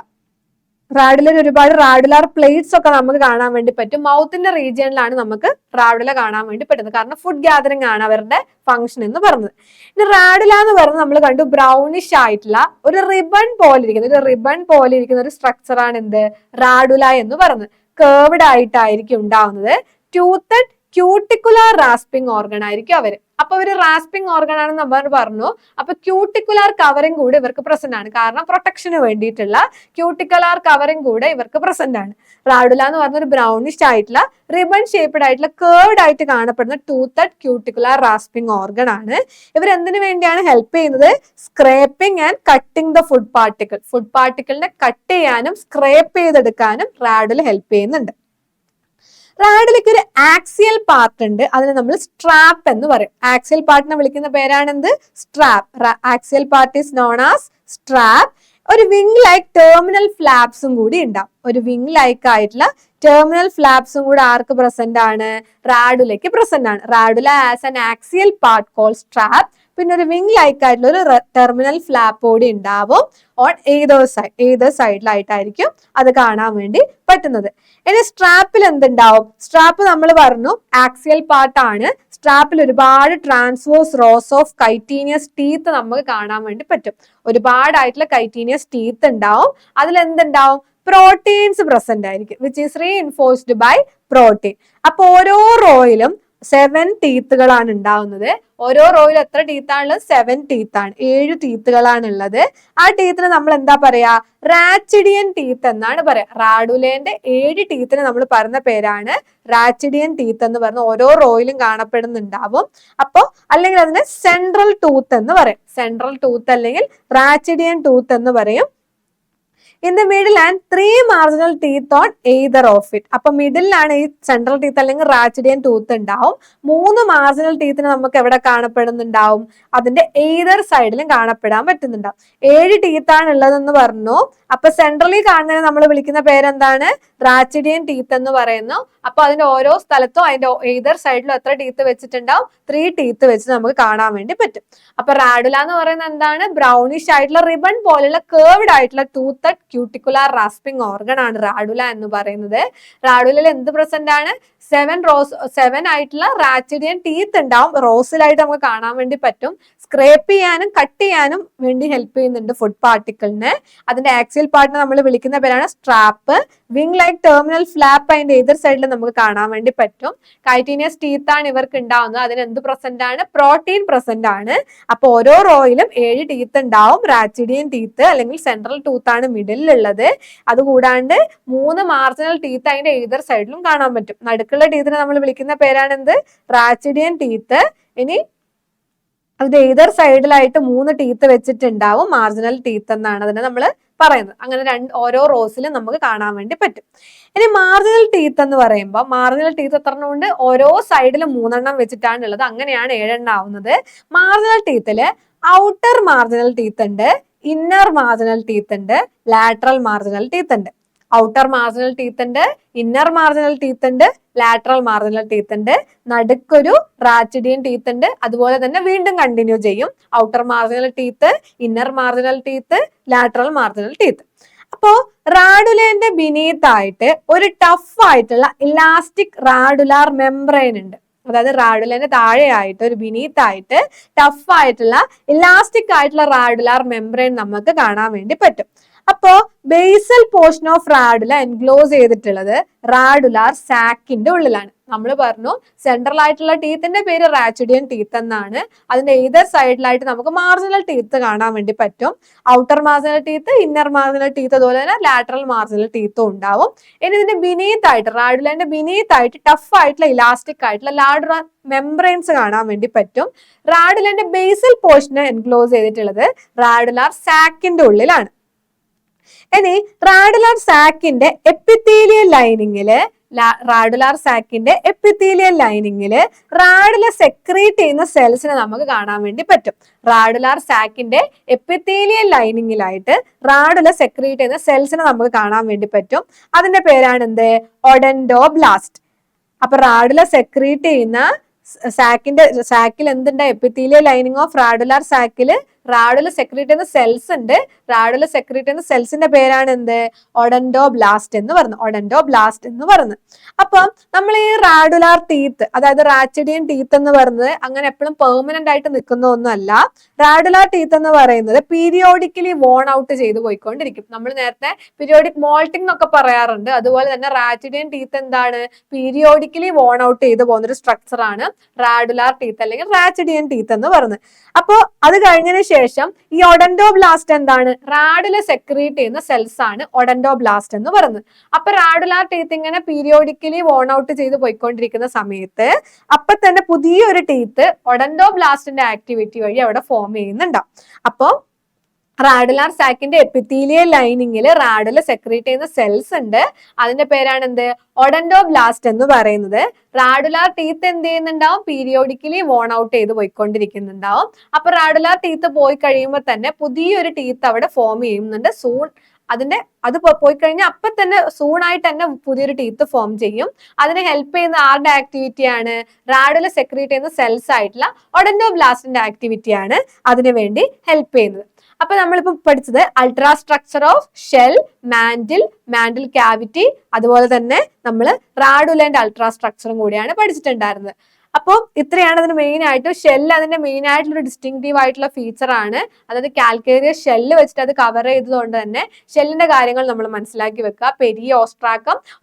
റാഡുലയിൽ ഒരുപാട് റാഡുലാർ പ്ലേറ്റ്സ് ഒക്കെ നമുക്ക് കാണാൻ വേണ്ടി പറ്റും. മൗത്തിന്റെ റീജിയനിലാണ് നമുക്ക് റാഡുല കാണാൻ വേണ്ടി പറ്റുന്നത്. കാരണം ഫുഡ് ഗ്യാദറിംഗ് ആണ് അവരുടെ ഫംഗ്ഷൻ എന്ന് പറഞ്ഞത്. ഇനി റാഡുല എന്ന് പറയുന്നത് നമ്മൾ കണ്ടു ബ്രൗണിഷ് ആയിട്ടുള്ള ഒരു റിബൺ പോലെ ഇരിക്കുന്ന ഒരു സ്ട്രക്ചർ ആണ് എന്ത്? റാഡുല എന്ന് പറയുന്നത്. കേർവ്ഡ് ആയിട്ടായിരിക്കും ഉണ്ടാവുന്നത്. ടൂത്തഡ് ക്യൂട്ടിക്കുലാർ റാസ്പിംഗ് ഓർഗൺ ആയിരിക്കും അവര്. അപ്പൊ ഒരു റാസ്പിംഗ് ഓർഗൺ ആണെന്ന് നമ്മൾ പറഞ്ഞു. അപ്പൊ ക്യൂട്ടിക്കുലാർ കവറിംഗ് കൂടെ ഇവർക്ക് പ്രസന്റ് ആണ്. കാരണം പ്രൊട്ടക്ഷന് വേണ്ടിയിട്ടുള്ള ക്യൂട്ടിക്കുലാർ കവറിംഗ് കൂടെ ഇവർക്ക് പ്രസന്റ് ആണ്. റാഡുല എന്ന് പറഞ്ഞ ഒരു ബ്രൗണിഷ് ആയിട്ടുള്ള റിബൺ ഷേപ്ഡ് ആയിട്ടുള്ള കേർവ്ഡ് ആയിട്ട് കാണപ്പെടുന്ന ടൂത്തഡ് ക്യൂട്ടിക്കുലാർ റാസ്പിംഗ് ഓർഗൺ ആണ്. ഇവർ എന്തിനു വേണ്ടിയാണ് ഹെൽപ്പ് ചെയ്യുന്നത്? Scraping and cutting the food particle. Food പാർട്ടിക്കിളിനെ കട്ട് ചെയ്യാനും സ്ക്രേപ്പ് ചെയ്തെടുക്കാനും റാഡുല ഹെൽപ്പ് ചെയ്യുന്നുണ്ട്. റാഡുലയ്ക്ക് ഒരു ആക്സിയൽ പാർട്ട് ഉണ്ട്. അതിനെ നമ്മൾ സ്ട്രാപ്പ് എന്ന് പറയും. ആക്സിയൽ പാർട്ടിനെ വിളിക്കുന്ന പേരാണെന്ത്? Strap. Axial part is known as strap. ഒരു വിങ് ലൈക്ക് ടെർമിനൽ ഫ്ലാപ്സും കൂടി ഉണ്ടാവും. ഒരു വിങ് ലൈക്ക് ആയിട്ടുള്ള ടെർമിനൽ ഫ്ലാപ്സും കൂടെ ആർക്ക് പ്രസന്റ് ആണ്? റാഡുലയ്ക്ക് പ്രസന്റ് ആണ്. Radula as an axial part call strap. പിന്നെ ഒരു വിങ് ലൈക്ക് ആയിട്ടുള്ള ഒരു ടെർമിനൽ ഫ്ലാപ്പ് കൂടി ഉണ്ടാവും. ഓൺ ഏതർ സൈഡിലായിട്ടായിരിക്കും അത് കാണാൻ വേണ്ടി പറ്റുന്നത്. ഇനി സ്ട്രാപ്പിൽ എന്തുണ്ടാവും? സ്ട്രാപ്പ് നമ്മൾ പറഞ്ഞു ആക്സിയൽ പാർട്ട് ആണ്. സ്ട്രാപ്പിൽ ഒരുപാട് ട്രാൻസ്വേഴ്സ് റോസ് ഓഫ് കൈറ്റീനിയസ് ടീത്ത് നമുക്ക് കാണാൻ വേണ്ടി പറ്റും. ഒരുപാടായിട്ടുള്ള കൈറ്റീനിയസ് ടീത്ത് ഉണ്ടാവും. അതിൽ എന്തുണ്ടാവും? പ്രോട്ടീൻസ് പ്രസന്റ് ആയിരിക്കും, which is reinforced by protein. അപ്പൊ ഓരോ റോയിലും 7 ടീത്തുകളാണ് ഉണ്ടാവുന്നത്. ഓരോ റോയിലും എത്ര ടീത്താണുള്ളത്? 7 ടീത്താണ്. 7 ടീത്തുകളാണ് ഉള്ളത്. ആ ടീത്തിന് നമ്മൾ എന്താ പറയാ? റാച്ചിഡിയൻ ടീത്ത് എന്നാണ് പറയാ. റാഡുലേന്റെ 7 ടീത്തിന് നമ്മൾ പറഞ്ഞ പേരാണ് റാച്ചിഡിയൻ ടീത്ത് എന്ന് പറഞ്ഞ ഓരോ റോയിലും കാണപ്പെടുന്നുണ്ടാവും. അപ്പോ അല്ലെങ്കിൽ അതിനെ സെൻട്രൽ ടൂത്ത് എന്ന് പറയും. സെൻട്രൽ ടൂത്ത് അല്ലെങ്കിൽ റാച്ചിഡിയൻ ടൂത്ത് എന്ന് പറയും. In the middle and 3 marginal teeth on either of it. അപ്പൊ മിഡിലാണ് ഈ സെൻട്രൽ ടീത്ത് അല്ലെങ്കിൽ റാച്ചിഡിയൻ ടൂത്ത് ഉണ്ടാവും. 3 മാർജിനൽ ടീത്തിന് നമുക്ക് എവിടെ കാണപ്പെടുന്നുണ്ടാവും? അതിന്റെ എയ്തർ സൈഡിലും കാണപ്പെടാൻ പറ്റുന്നുണ്ടാവും. 7 ടീത്താണ് ഉള്ളതെന്ന് പറഞ്ഞു. അപ്പൊ സെൻട്രലി കാണുന്നതിനെ നമ്മൾ വിളിക്കുന്ന പേരെന്താണ്? റാച്ചിഡിയൻ ടീത്ത് എന്ന് പറയുന്നു. അപ്പൊ അതിന്റെ ഓരോ സ്ഥലത്തും അതിന്റെ എയ്തർ സൈഡിലും എത്ര ടീത്ത് വെച്ചിട്ടുണ്ടാവും? 3 ടീത്ത് വെച്ച് നമുക്ക് കാണാൻ വേണ്ടി പറ്റും. അപ്പൊ റാഡുല എന്ന് പറയുന്നത് എന്താണ്? ബ്രൗണിഷ് ആയിട്ടുള്ള റിബൺ പോലുള്ള കേർവ്ഡ് ആയിട്ടുള്ള ടൂത്തഡ് ക്യൂട്ടിക്കുലാർ റാസ്പിംഗ് ഓർഗൺ ആണ് റാഡുല എന്ന് പറയുന്നത്. റാഡുലയിൽ എന്ത് പ്രസന്റ് ആണ്? 7 ആയിട്ടുള്ള റാച്ചിഡിയൻ ടീത്ത് ഉണ്ടാവും. റോസിലായിട്ട് നമുക്ക് കാണാൻ വേണ്ടി പറ്റും. സ്ക്രേപ്പ് ചെയ്യാനും കട്ട് ചെയ്യാനും വേണ്ടി ഹെൽപ്പ് ചെയ്യുന്നുണ്ട് ഫുഡ് പാർട്ടിക്കിളിന്. അതിന്റെ ആക്സിയൽ പാർട്ടിനെ നമ്മൾ വിളിക്കുന്ന പേരാണ് strap. Wing like terminal flap അതിന്റെ എതിർ സൈഡിൽ നമുക്ക് കാണാൻ വേണ്ടി പറ്റും. കൈറ്റീനിയസ് ടീത്ത് ആണ് ഇവർക്ക് ഉണ്ടാവുന്നത്. അതിന് എന്ത് പ്രസന്റ് ആണ്? പ്രോട്ടീൻ പ്രസന്റ് ആണ്. അപ്പൊ ഓരോ റോയിലും 7 ടീത്ത് ഉണ്ടാവും. റാച്ചിഡിയൻ ടീത്ത് അല്ലെങ്കിൽ സെൻട്രൽ ടൂത്ത് ആണ് മിഡിലുള്ളത്. അതുകൂടാണ്ട് 3 മാർജിനൽ ടീത്ത് അതിന്റെ എതിർ സൈഡിലും കാണാൻ പറ്റും. നടുക്കുള്ള ടീത്തിനെ നമ്മൾ വിളിക്കുന്ന പേരാണ് എന്ത്? റാച്ചിഡിയൻ ടീത്ത്. ഇനി അതിന്റെ എതിർ സൈഡിലായിട്ട് 3 ടീത്ത് വെച്ചിട്ടുണ്ടാവും. മാർജിനൽ ടീത്ത് എന്നാണ് അതിനെ നമ്മൾ പറയുന്നത്. അങ്ങനെ ഓരോ റോസിലും നമുക്ക് കാണാൻ വേണ്ടി പറ്റും. ഇനി മാർജിനൽ ടീത്ത് എന്ന് പറയുമ്പോൾ മാർജിനൽ ടീത്ത് എത്ര എണ്ണം ഉണ്ട്? ഓരോ സൈഡിലും 3 എണ്ണം വെച്ചിട്ടാണ് ഉള്ളത്. അങ്ങനെയാണ് 7 എണ്ണം ആവുന്നത്. മാർജിനൽ ടീത്തില് ഔട്ടർ മാർജിനൽ ടീത്ത് ഉണ്ട്, ഇന്നർ മാർജിനൽ ടീത്ത് ഉണ്ട്, ലാറ്ററൽ മാർജിനൽ ടീത്ത് ഉണ്ട്. ഔട്ടർ മാർജിനൽ ടീത്ത് ഉണ്ട്, ഇന്നർ മാർജിനൽ ടീത്ത് ഉണ്ട്, ലാറ്ററൽ മാർജിനൽ ടീത്ത് ഉണ്ട്, നടുക്കൊരു റാച്ചിഡിയൻ ടീത്ത് ഉണ്ട്. അതുപോലെ തന്നെ വീണ്ടും കണ്ടിന്യൂ ചെയ്യും. Outer marginal teeth, inner marginal teeth, lateral marginal teeth. അപ്പോ റാഡുലേന്റെ ബിനീത്ത് ആയിട്ട് ഒരു ടഫ് ആയിട്ടുള്ള ഇലാസ്റ്റിക് റാഡുലാർ മെംബ്രെയിൻ ഉണ്ട്. അതായത് റാഡുലേന്റെ താഴെയായിട്ട് ഒരു ബിനീത്ത് ആയിട്ട് ടഫ് ആയിട്ടുള്ള ഇലാസ്റ്റിക് ആയിട്ടുള്ള റാഡുലാർ മെംബ്രെയിൻ നമുക്ക് കാണാൻ വേണ്ടി പറ്റും. അപ്പോ basal portion of radula enclose ചെയ്തിട്ടുള്ളത് റാഡുലാർ സാക്കിന്റെ ഉള്ളിലാണ്. നമ്മൾ പറഞ്ഞു സെൻട്രൽ ആയിട്ടുള്ള ടീത്തിന്റെ പേര് റാച്ചിഡിയൻ ടീത്ത് എന്നാണ്. അതിന്റെ ഏതർ സൈഡിലായിട്ട് നമുക്ക് മാർജിനൽ ടീത്ത് കാണാൻ വേണ്ടി പറ്റും. Outer marginal teeth, inner marginal teeth, അതുപോലെ തന്നെ ലാറ്ററൽ മാർജിനൽ ടീത്തും ഉണ്ടാവും. ഇനി ഇതിന്റെ ബിനീത്ത് ആയിട്ട് റാഡുലന്റെ ബിനീത്ത് ആയിട്ട് ടഫ് ആയിട്ടുള്ള ഇലാസ്റ്റിക് ആയിട്ടുള്ള ലാഡുലാർ മെംബ്രെയിൻസ് കാണാൻ വേണ്ടി പറ്റും. റാഡുലന്റെ ബേസൽ പോർഷനെ എൻക്ലോസ് ചെയ്തിട്ടുള്ളത് റാഡുലാർ സാക്കിന്റെ ഉള്ളിലാണ്. ഇനി റാഡുലാർ സാക്കിന്റെ എപ്പിത്തീലിയൽ ലൈനിങ്ങില് റാഡുല സെക്രീറ്റ് ചെയ്യുന്ന സെൽസിനെ നമുക്ക് കാണാൻ വേണ്ടി പറ്റും. റാഡുലാർ സാക്കിന്റെ എപ്പിത്തീലിയൽ ലൈനിങ്ങിലായിട്ട് റാഡുല സെക്രീറ്റ് ചെയ്യുന്ന സെൽസിനെ നമുക്ക് കാണാൻ വേണ്ടി പറ്റും. അതിന്റെ പേരാണ് എന്ത്? ഒഡൻഡോബ്ലാസ്റ്റ്. അപ്പൊ റാഡുല സെക്രീറ്റ് ചെയ്യുന്ന സാക്കിൽ എന്തുണ്ട്? എപ്പിത്തീലിയൽ ലൈനിങ് ഓഫ് റാഡുലാർ സാക്കില് റാഡുല സെക്രീറ്റ് ചെയ്യുന്ന സെൽസ് ഉണ്ട്. റാഡുല സെക്രീറ്റ് ചെയ്യുന്ന സെൽസിന്റെ പേരാണ് എന്ത്? ഒഡൻഡോബ്ലാസ്റ്റ് എന്ന് പറഞ്ഞു. അപ്പം നമ്മൾ ഈ റാഡുലാർ ടീത്ത്, അതായത് റാച്ചിഡിയൻ ടീത്ത് എന്ന് പറയുന്നത് അങ്ങനെ എപ്പോഴും പെർമനന്റ് ആയിട്ട് നിൽക്കുന്ന ഒന്നുമല്ല. റാഡുലാർ ടീത്ത് എന്ന് പറയുന്നത് പീരിയോഡിക്കലി വോൺ ഔട്ട് ചെയ്ത് പോയിക്കൊണ്ടിരിക്കും. നമ്മൾ നേരത്തെ പീരിയോഡിക് മോൾട്ടിംഗ് എന്നൊക്കെ പറയാറുണ്ട്. അതുപോലെ തന്നെ റാച്ചിഡിയൻ ടീത്ത് എന്താണ്? പീരിയോഡിക്കലി വോൺ ഔട്ട് ചെയ്ത് പോകുന്ന ഒരു സ്ട്രക്ചർ ആണ് റാഡുലാർ ടീത്ത് അല്ലെങ്കിൽ റാച്ചിഡിയൻ ടീത്ത് എന്ന് പറയുന്നത്. അപ്പോ അത് കഴിഞ്ഞതിന് ശേഷം ഈ ഒഡൻഡോബ്ലാസ്റ്റ് എന്താണ്? റാഡുല സെക്രീറ്റ് ചെയ്യുന്ന സെൽസ് ആണ് ഒഡൻഡോബ്ലാസ്റ്റ് എന്ന് പറയുന്നത്. അപ്പൊ റാഡുലാർ ടീത്ത് ഇങ്ങനെ പീരിയോഡിക്കലി വോൺ ഔട്ട് ചെയ്ത് പോയിക്കൊണ്ടിരിക്കുന്ന സമയത്ത് അപ്പൊ തന്നെ പുതിയൊരു ടീത്ത് ഒഡൻഡോബ്ലാസ്റ്റിന്റെ ആക്ടിവിറ്റി വഴി അവിടെ ഫോം ചെയ്യുന്നുണ്ടാവും. അപ്പോ റാഡുലാർ സാക്കിന്റെ എപ്പിത്തീലിയൽ ലൈനിങ്ങിൽ റാഡുല സെക്രീറ്റ് ചെയ്യുന്ന സെൽസ് ഉണ്ട്. അതിന്റെ പേരാണ് എന്ത്? ഒഡൻഡോബ്ലാസ്റ്റ് എന്ന് പറയുന്നത്. റാഡുലാർ ടീത്ത് എന്ത് ചെയ്യുന്നുണ്ടാവും? പീരിയോഡിക്കലി വോൺ ഔട്ട് ചെയ്ത് പോയിക്കൊണ്ടിരിക്കുന്നുണ്ടാവും. അപ്പൊ റാഡുലാർ ടീത്ത് പോയി കഴിയുമ്പോൾ തന്നെ പുതിയൊരു ടീത്ത് അവിടെ ഫോം ചെയ്യുന്നുണ്ട്. അത് പോയി കഴിഞ്ഞാൽ അപ്പൊ തന്നെ സൂണായിട്ട് തന്നെ പുതിയൊരു ടീത്ത് ഫോം ചെയ്യും. അതിനെ ഹെൽപ്പ് ചെയ്യുന്ന ആരുടെ ആക്ടിവിറ്റിയാണ്? റാഡുല സെക്രീറ്റ് ചെയ്യുന്ന സെൽസ് ആയിട്ടുള്ള ഒഡൻഡോബ്ലാസ്റ്റിന്റെ ആക്ടിവിറ്റിയാണ് അതിനു വേണ്ടി ഹെൽപ്പ് ചെയ്യുന്നത്. അപ്പൊ നമ്മളിപ്പോ പഠിച്ചത് ultra structure of shell, mantle cavity, അതുപോലെ തന്നെ നമ്മൾ റാഡുലന്റെ അൾട്രാ സ്ട്രക്ചറും കൂടിയാണ് പഠിച്ചിട്ടുണ്ടായിരുന്നത്. അപ്പോൾ ഇത്രയാണ് അതിന് മെയിൻ ആയിട്ട്. ഷെല്ല് അതിന്റെ മെയിൻ ആയിട്ടുള്ള ഒരു ഡിസ്റ്റിങ്റ്റീവ് ആയിട്ടുള്ള ഫീച്ചർ ആണ്. അതായത് കാൽക്കേരിയസ് ഷെല്ല് വെച്ചിട്ട് അത് കവർ ചെയ്തതുകൊണ്ട് തന്നെ ഷെല്ലിന്റെ കാര്യങ്ങൾ നമ്മൾ മനസ്സിലാക്കി വെക്കുക. പെരിയ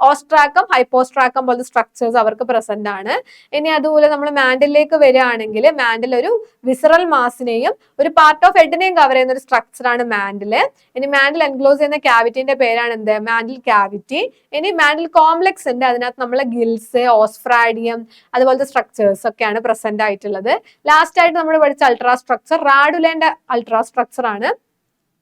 ഓസ്ട്രാക്കം, ഹൈപ്പോസ്ട്രാക്കം പോലത്തെ സ്ട്രക്ചേഴ്സ് അവർക്ക് പ്രസന്റ് ആണ്. ഇനി അതുപോലെ നമ്മൾ മാൻഡിലേക്ക് വരികയാണെങ്കിൽ മാൻഡിൽ ഒരു വിസറൽ മാസിനെയും ഒരു പാർട്ട് ഓഫ് ഹെഡിനെയും കവർ ചെയ്യുന്ന ഒരു സ്ട്രക്ചർ ആണ് മാൻഡില്. ഇനി മാൻഡിൽ എൻക്ലോസ് ചെയ്യുന്ന ക്യാവിറ്റിന്റെ പേരാണ് എന്ത്? Mantle cavity. ഇനി മാൻഡിൽ കോംപ്ലക്സ് ഉണ്ട്. അതിനകത്ത് നമ്മളെ ഗിൽസ്, ഓസ്ഫ്രാഡിയം അതുപോലത്തെ സ്ട്രക്ചേഴ്സ് ഒക്കെയാണ് പ്രസന്റ് ആയിട്ടുള്ളത്. ലാസ്റ്റ് ആയിട്ട് നമ്മൾ പഠിച്ച അൾട്രാ സ്ട്രക്ചർ റാഡുലന്റെ അൾട്രാ സ്ട്രക്ചർ ആണ്.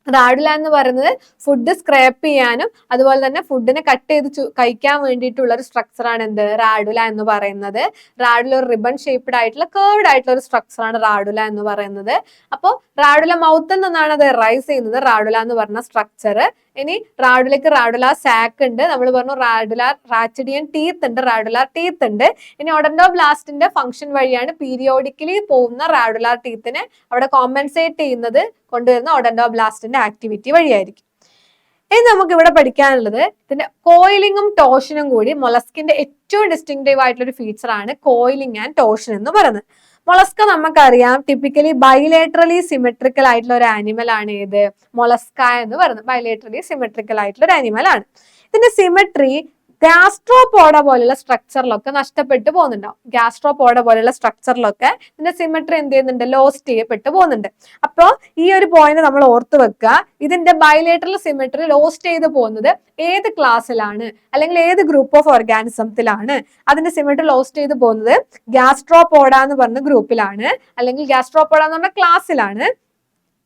റാഡുല എന്ന് പറയുന്നത് ഫുഡ് സ്ക്രാപ്പ് ചെയ്യാനും അതുപോലെ തന്നെ ഫുഡിനെ കട്ട് ചെയ്ത് കഴിക്കാൻ വേണ്ടിയിട്ടുള്ള ഒരു സ്ട്രക്ചർ ആണ് എന്ത്? റാഡുല എന്ന് പറയുന്നത്. റാഡുല ഒരു റിബൺ ഷേപ്ഡ് ആയിട്ടുള്ള കേർവ്ഡ് ആയിട്ടുള്ള ഒരു സ്ട്രക്ചർ ആണ് റാഡുല എന്ന് പറയുന്നത്. അപ്പോൾ റാഡുല മൗത്തിൽ നിന്നാണ് അത് റൈസ് ചെയ്യുന്നത്, റാഡുല എന്ന് പറഞ്ഞ സ്ട്രക്ചർ. ഇനി റാഡുലക്ക് റാഡുലാർ സാക്ക് ഉണ്ട്. നമ്മൾ പറഞ്ഞു റാഡുലാർ റാച്ചിഡിയൻ ടീത്ത് ഉണ്ട്, റാഡുലാർ ടീത്ത് ഉണ്ട്. ഇനി ഒഡൻഡോബ്ലാസ്റ്റിന്റെ ഫംഗ്ഷൻ വഴിയാണ് പീരിയോഡിക്കലി പോകുന്ന റാഡുലാർ ടീത്തിനെ അവിടെ കോമ്പൻസേറ്റ് ചെയ്യുന്നത് കൊണ്ടുവരുന്ന ഒഡൻഡോബ്ലാസ്റ്റിന്റെ ആക്ടിവിറ്റി വഴിയായിരിക്കും. ഇനി നമുക്ക് ഇവിടെ പഠിക്കാനുള്ളത് ഇതിന്റെ കോയിലിങ്ങും ടോഷനും കൂടി മൊളസ്കിന്റെ ഏറ്റവും ഡിസ്റ്റിങ്റ്റീവ് ആയിട്ടുള്ള ഒരു ഫീച്ചർ ആണ് കോയിലിംഗ് ആൻഡ് ടോഷൻ എന്ന് പറയുന്നത്. മൊളസ്ക നമുക്കറിയാം ടിപ്പിക്കലി ബൈലേറ്ററലി സിമെട്രിക്കൽ ആയിട്ടുള്ള ഒരു ആനിമൽ ആണ്. ഏത്? മൊളസ്ക എന്ന് പറയുന്നത് ബൈലേറ്ററലി സിമെട്രിക്കൽ ആയിട്ടുള്ള ഒരു ആനിമൽ ആണ്. ഇതിന്റെ സിമെട്രി ഗാസ്ട്രോപോഡ പോലുള്ള സ്ട്രക്ചറിലൊക്കെ നഷ്ടപ്പെട്ടു പോകുന്നുണ്ടാവും. ഗാസ്ട്രോപോഡ പോലുള്ള സ്ട്രക്ചറിലൊക്കെ ഇതിന്റെ സിമെട്രി എന്ത് ചെയ്യുന്നുണ്ട്? ലോസ്റ്റ് ചെയ്യപ്പെട്ടു പോകുന്നുണ്ട്. അപ്പോൾ ഈ ഒരു പോയിന്റ് നമ്മൾ ഓർത്ത് വെക്കുക. ഇതിന്റെ ബൈലേറ്ററൽ സിമെട്രി ലോസ്റ്റ് ചെയ്ത് പോകുന്നത് ഏത് ക്ലാസ്സിലാണ് അല്ലെങ്കിൽ ഏത് ഗ്രൂപ്പ് ഓഫ് ഓർഗാനിസത്തിലാണ്? അതിന്റെ സിമെട്രി ലോസ്റ്റ് ചെയ്ത് പോകുന്നത് ഗാസ്ട്രോപോഡ എന്ന് പറഞ്ഞ ഗ്രൂപ്പിലാണ് അല്ലെങ്കിൽ ഗാസ്ട്രോപോഡ എന്ന് പറഞ്ഞ ക്ലാസ്സിലാണ്.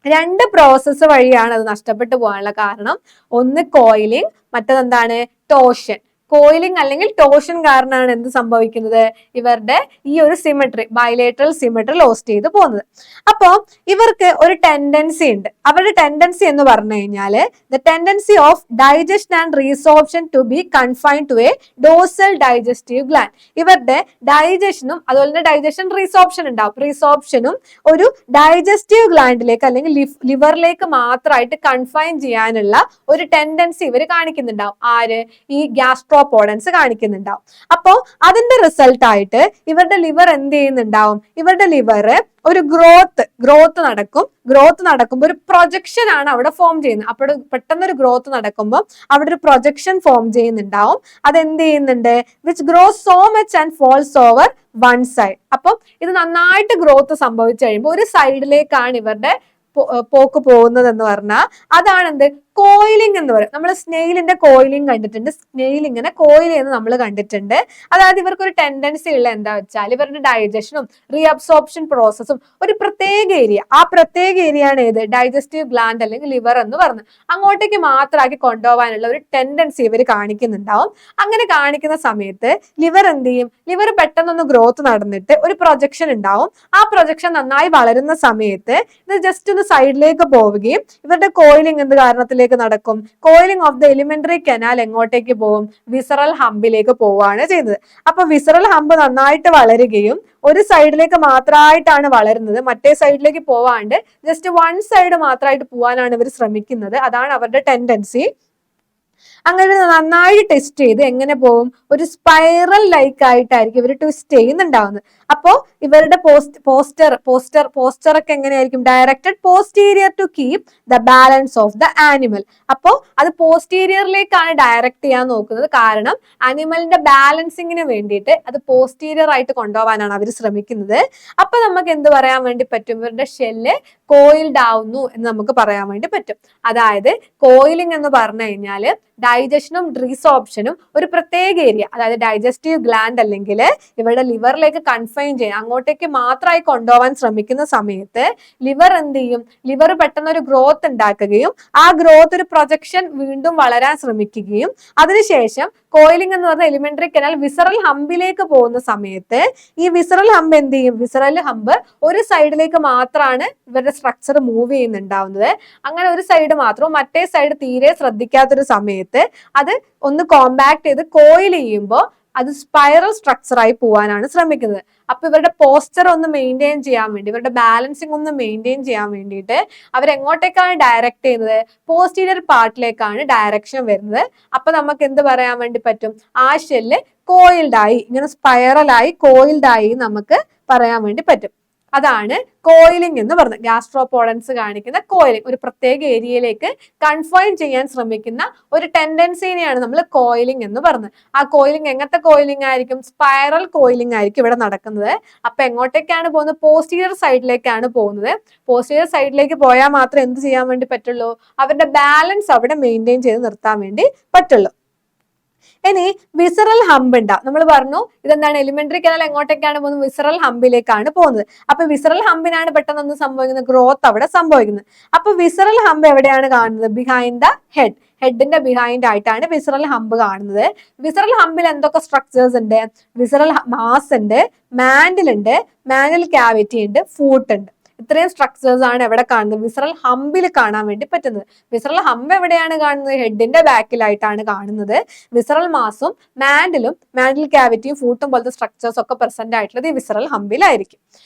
രണ്ട് പ്രോസസ്സ് വഴിയാണ് അത് നഷ്ടപ്പെട്ടു പോകാനുള്ള കാരണം. ഒന്ന് കോയിലിംഗ്, മറ്റതെന്താണ്? ടോഷൻ. കോയിലിംഗ് അല്ലെങ്കിൽ ടോർഷൻ കാരണമാണ് എന്ത് സംഭവിക്കുന്നത്, ഇവരുടെ ഈ ഒരു സിമെട്രി, ബൈലേറ്ററൽ സിമെട്രി ലോസ്റ്റ് ചെയ്ത് പോകുന്നത്. അപ്പോ ഇവർക്ക് ഒരു ടെൻഡൻസി ഉണ്ട്. അവരുടെ ടെൻഡൻസി എന്ന് പറഞ്ഞു കഴിഞ്ഞാല് the tendency of digestion and resorption to be confined to a dorsal digestive gland. ഇവരുടെ ഡൈജഷനും അതുപോലെ തന്നെ ഡൈജഷൻ റീസോർപ്ഷൻ ഉണ്ടാവും. റീസോർപ്ഷനും ഒരു ഡൈജസ്റ്റീവ് ഗ്ലാൻഡിലേക്ക് അല്ലെങ്കിൽ ലിവറിലേക്ക് മാത്രമായിട്ട് കൺഫൈൻ ചെയ്യാനുള്ള ഒരു ടെൻഡൻസി ഇവർ കാണിക്കുന്നുണ്ടാവും. ആര്? ഈ ഗ്യാസ്ട്രോപോഡൻസ് കാണിക്കുന്നുണ്ടാവും. അപ്പോ അതിന്റെ റിസൾട്ട് ആയിട്ട് ഇവരുടെ ലിവർ എന്ത് ചെയ്യുന്നുണ്ടാവും, ഇവരുടെ ലിവർ ഒരു ഗ്രോത്ത് നടക്കുമ്പോൾ ഒരു പ്രൊജക്ഷൻ ആണ് അവിടെ ഫോം ചെയ്യുന്നത്. അപ്പോൾ പെട്ടെന്ന് ഒരു ഗ്രോത്ത് നടക്കുമ്പോൾ അവിടെ ഒരു പ്രൊജക്ഷൻ ഫോം ചെയ്യുന്നുണ്ടാവും. അത് എന്ത് ചെയ്യുന്നുണ്ട്, which grows so much and falls over one side. അപ്പം ഇത് നന്നായിട്ട് ഗ്രോത്ത് സംഭവിച്ചു കഴിയുമ്പോൾ ഒരു സൈഡിലേക്കാണ് ഇവരുടെ പോക്ക് പോകുന്നത് എന്ന് പറഞ്ഞാൽ അതാണ് എന്ത്, കോയിലിംഗ് എന്ന് പറയും. നമ്മൾ സ്നെയിലിന്റെ കോയിലിംഗ് കണ്ടിട്ടുണ്ട്. സ്നെയിൽ ഇങ്ങനെ കോയിൽ ചെയ്യുന്നത് നമ്മൾ കണ്ടിട്ടുണ്ട്. അതായത് ഇവർക്ക് ഒരു ടെൻഡൻസി ഉള്ള എന്താ വെച്ചാൽ ഇവരുടെ ഡൈജഷനും റീഅബ്സോർപ്ഷൻ പ്രോസസ്സും ഒരു പ്രത്യേക ഏരിയ, ആ പ്രത്യേക ഏരിയ ആണ് ഏത്, ഡൈജസ്റ്റീവ് ഗ്ലാൻഡ് അല്ലെങ്കിൽ ലിവർ എന്ന് പറഞ്ഞു അങ്ങോട്ടേക്ക് മാത്രമാക്കി കൊണ്ടുപോകാനുള്ള ഒരു ടെൻഡൻസി ഇവർ കാണിക്കുന്നുണ്ടാവും. അങ്ങനെ കാണിക്കുന്ന സമയത്ത് ലിവർ എന്ത് ചെയ്യും, ലിവർ പെട്ടെന്നൊന്ന് ഗ്രോത്ത് നടന്നിട്ട് ഒരു പ്രൊജക്ഷൻ ഉണ്ടാവും. ആ പ്രൊജക്ഷൻ നന്നായി വളരുന്ന സമയത്ത് ഇത് ജസ്റ്റ് ഒന്ന് സൈഡിലേക്ക് പോവുകയും ഇവരുടെ കോയിലിംഗ് എന്ത് കാരണത്തിലേക്ക് നടക്കും, coiling of the alimentary canal എങ്ങോട്ടേക്ക് പോകും, വിസറൽ ഹമ്പിലേക്ക് പോവുകയാണ് ചെയ്യുന്നത്. അപ്പൊ വിസറൽ ഹമ്പ് നന്നായിട്ട് വളരുകയും ഒരു സൈഡിലേക്ക് മാത്രമായിട്ടാണ് വളരുന്നത്, മറ്റേ സൈഡിലേക്ക് പോവാണ്ട് ജസ്റ്റ് വൺ സൈഡ് മാത്രമായിട്ട് പോവാനാണ് ഇവർ ശ്രമിക്കുന്നത്. അതാണ് അവരുടെ ടെൻഡൻസി. അങ്ങനെ നന്നായി ടെസ്റ്റ് ചെയ്ത് എങ്ങനെ പോകും, ഒരു സ്പൈറൽ ലൈക്ക് ആയിട്ടായിരിക്കും ഇവർ ട്വിസ്റ്റ് ചെയ്യുന്നുണ്ടാവുന്നത്. അപ്പോ ഇവരുടെ പോസ്റ്റർ ഒക്കെ എങ്ങനെയായിരിക്കും, directed posterior to keep the balance of the animal. അപ്പോ അത് പോസ്റ്റീരിയറിലേക്കാണ് ഡയറക്റ്റ് ചെയ്യാൻ നോക്കുന്നത്. കാരണം ആനിമലിന്റെ ബാലൻസിങ്ങിന് വേണ്ടിയിട്ട് അത് പോസ്റ്റീരിയർ ആയിട്ട് കൊണ്ടുപോകാനാണ് അവർ ശ്രമിക്കുന്നത്. അപ്പൊ നമുക്ക് എന്ത് പറയാൻ വേണ്ടി പറ്റും, ഇവരുടെ ഷെല്ല് കോയിൽഡ് ആവുന്നു എന്ന് നമുക്ക് പറയാൻ വേണ്ടി പറ്റും. അതായത് കോയിലിംഗ് എന്ന് പറഞ്ഞു കഴിഞ്ഞാൽ ഡൈജഷനും റീസോർപ്ഷനും ഒരു പ്രത്യേക ഏരിയ, അതായത് ഡൈജസ്റ്റീവ് ഗ്ലാൻഡ് അല്ലെങ്കിൽ ഇവരുടെ ലിവറിലേക്ക് കൺഫൈൻ ചെയ്യാൻ, അങ്ങോട്ടേക്ക് മാത്രമായി കൊണ്ടുപോകാൻ ശ്രമിക്കുന്ന സമയത്ത് ലിവർ എന്ത് ചെയ്യും, ലിവർ പെട്ടെന്ന് ഒരു ഗ്രോത്ത് ഉണ്ടാക്കുകയും ആ ഗ്രോത്ത് ഒരു പ്രൊജക്ഷൻ വീണ്ടും വളരാൻ ശ്രമിക്കുകയും അതിനുശേഷം കോയിലിംഗ് എന്ന് പറഞ്ഞ എലിമെന്ററി കനാൽ വിസറൽ ഹമ്പിലേക്ക് പോകുന്ന സമയത്ത് ഈ വിസറൽ ഹമ്പ് എന്ത് ചെയ്യും, വിസറൽ ഹമ്പ് ഒരു സൈഡിലേക്ക് മാത്രമാണ് ഇവരുടെ സ്ട്രക്ചർ മൂവ് ചെയ്യുന്നുണ്ടാവുന്നത്. അങ്ങനെ ഒരു സൈഡ് മാത്രവും മറ്റേ സൈഡ് തീരെ ശ്രദ്ധിക്കാത്തൊരു സമയത്ത് അത് ഒന്ന് കോമ്പാക്ട് ചെയ്ത് കോയിൽ ചെയ്യുമ്പോൾ അത് സ്പൈറൽ സ്ട്രക്ചറായി പോകാനാണ് ശ്രമിക്കുന്നത്. അപ്പൊ ഇവരുടെ പോസ്ചർ ഒന്ന് മെയിൻറ്റെയിൻ ചെയ്യാൻ വേണ്ടി, ഇവരുടെ ബാലൻസിങ് ഒന്ന് മെയിൻറ്റെയിൻ ചെയ്യാൻ വേണ്ടിയിട്ട് അവരെങ്ങോട്ടേക്കാണ് ഡയറക്റ്റ് ചെയ്യുന്നത്, പോസ്റ്റീരിയർ പാർട്ടിലേക്കാണ് ഡയറക്ഷൻ വരുന്നത്. അപ്പൊ നമുക്ക് എന്ത് പറയാൻ വേണ്ടി പറ്റും, ആ ഷെല്ല് കോയിൽഡായി, ഇങ്ങനെ സ്പൈറലായി കോയിൽഡായി നമുക്ക് പറയാൻ വേണ്ടി പറ്റും. അതാണ് കോയിലിംഗ് എന്ന് പറഞ്ഞത്. ഗ്യാസ്ട്രോപോഡൻസ് കാണിക്കുന്ന കോയിലിംഗ്, ഒരു പ്രത്യേക ഏരിയയിലേക്ക് കൺഫൈൻ ചെയ്യാൻ ശ്രമിക്കുന്ന ഒരു ടെൻഡൻസിനെയാണ് നമ്മൾ കോയിലിംഗ് എന്ന് പറഞ്ഞത്. ആ കോയിലിംഗ് എങ്ങനത്തെ കോയിലിംഗ് ആയിരിക്കും, സ്പൈറൽ കോയിലിംഗ് ആയിരിക്കും ഇവിടെ നടക്കുന്നത്. അപ്പൊ എങ്ങോട്ടേക്കാണ് പോകുന്നത്, പോസ്റ്റീരിയർ സൈഡിലേക്കാണ് പോകുന്നത്. പോസ്റ്റീരിയർ സൈഡിലേക്ക് പോയാൽ മാത്രമേ എന്ത് ചെയ്യാൻ വേണ്ടി പറ്റുള്ളൂ, അവരുടെ ബാലൻസ് അവിടെ മെയിൻറ്റെയിൻ ചെയ്ത് നിർത്താൻ വേണ്ടി പറ്റുള്ളൂ. ഇനി വിസറൽ ഹമ്പ് ഉണ്ടാവും. നമ്മൾ പറഞ്ഞു ഇതെന്താണ്, എലിമെന്ററി കനാൽ എങ്ങോട്ടേക്കാണ് പോകുന്നത്, വിസറൽ ഹമ്പിലേക്കാണ് പോകുന്നത്. അപ്പൊ വിസറൽ ഹമ്പിനാണ് പെട്ടെന്ന് എന്ത് സംഭവിക്കുന്നത്, ഗ്രോത്ത് അവിടെ സംഭവിക്കുന്നത്. അപ്പൊ വിസറൽ ഹമ്പ് എവിടെയാണ് കാണുന്നത്, ബിഹൈൻഡ് ദ ഹെഡ്, ഹെഡിന്റെ ബിഹൈൻഡ് ആയിട്ടാണ് വിസറൽ ഹമ്പ് കാണുന്നത്. വിസറൽ ഹമ്പിൽ എന്തൊക്കെ സ്ട്രക്ചേഴ്സ് ഉണ്ട്, വിസറൽ മാസ് ഉണ്ട്, മാൻഡിൽ ഉണ്ട്, മാൻഡിൽ ക്യാവിറ്റി ഉണ്ട്, ഫൂട്ട് ഉണ്ട്. ഇത്രയും സ്ട്രക്ചേഴ്സ് ആണ് എവിടെ കാണുന്നത്, വിസറൽ ഹമ്പിൽ കാണാൻ വേണ്ടി പറ്റുന്നത്. വിസറൽ ഹമ്പ് എവിടെയാണ് കാണുന്നത്, ഹെഡിന്റെ ബാക്കിലായിട്ടാണ് കാണുന്നത്. വിസറൽ മാസും മാൻഡിലും മാൻഡിൽ ക്യാവിറ്റിയും ഫൂട്ടും പോലത്തെ സ്ട്രക്ചേഴ്സ് ഒക്കെ പ്രസന്റ് ആയിട്ടുള്ളത് ഈ വിസറൽ ഹമ്പിലായിരിക്കും.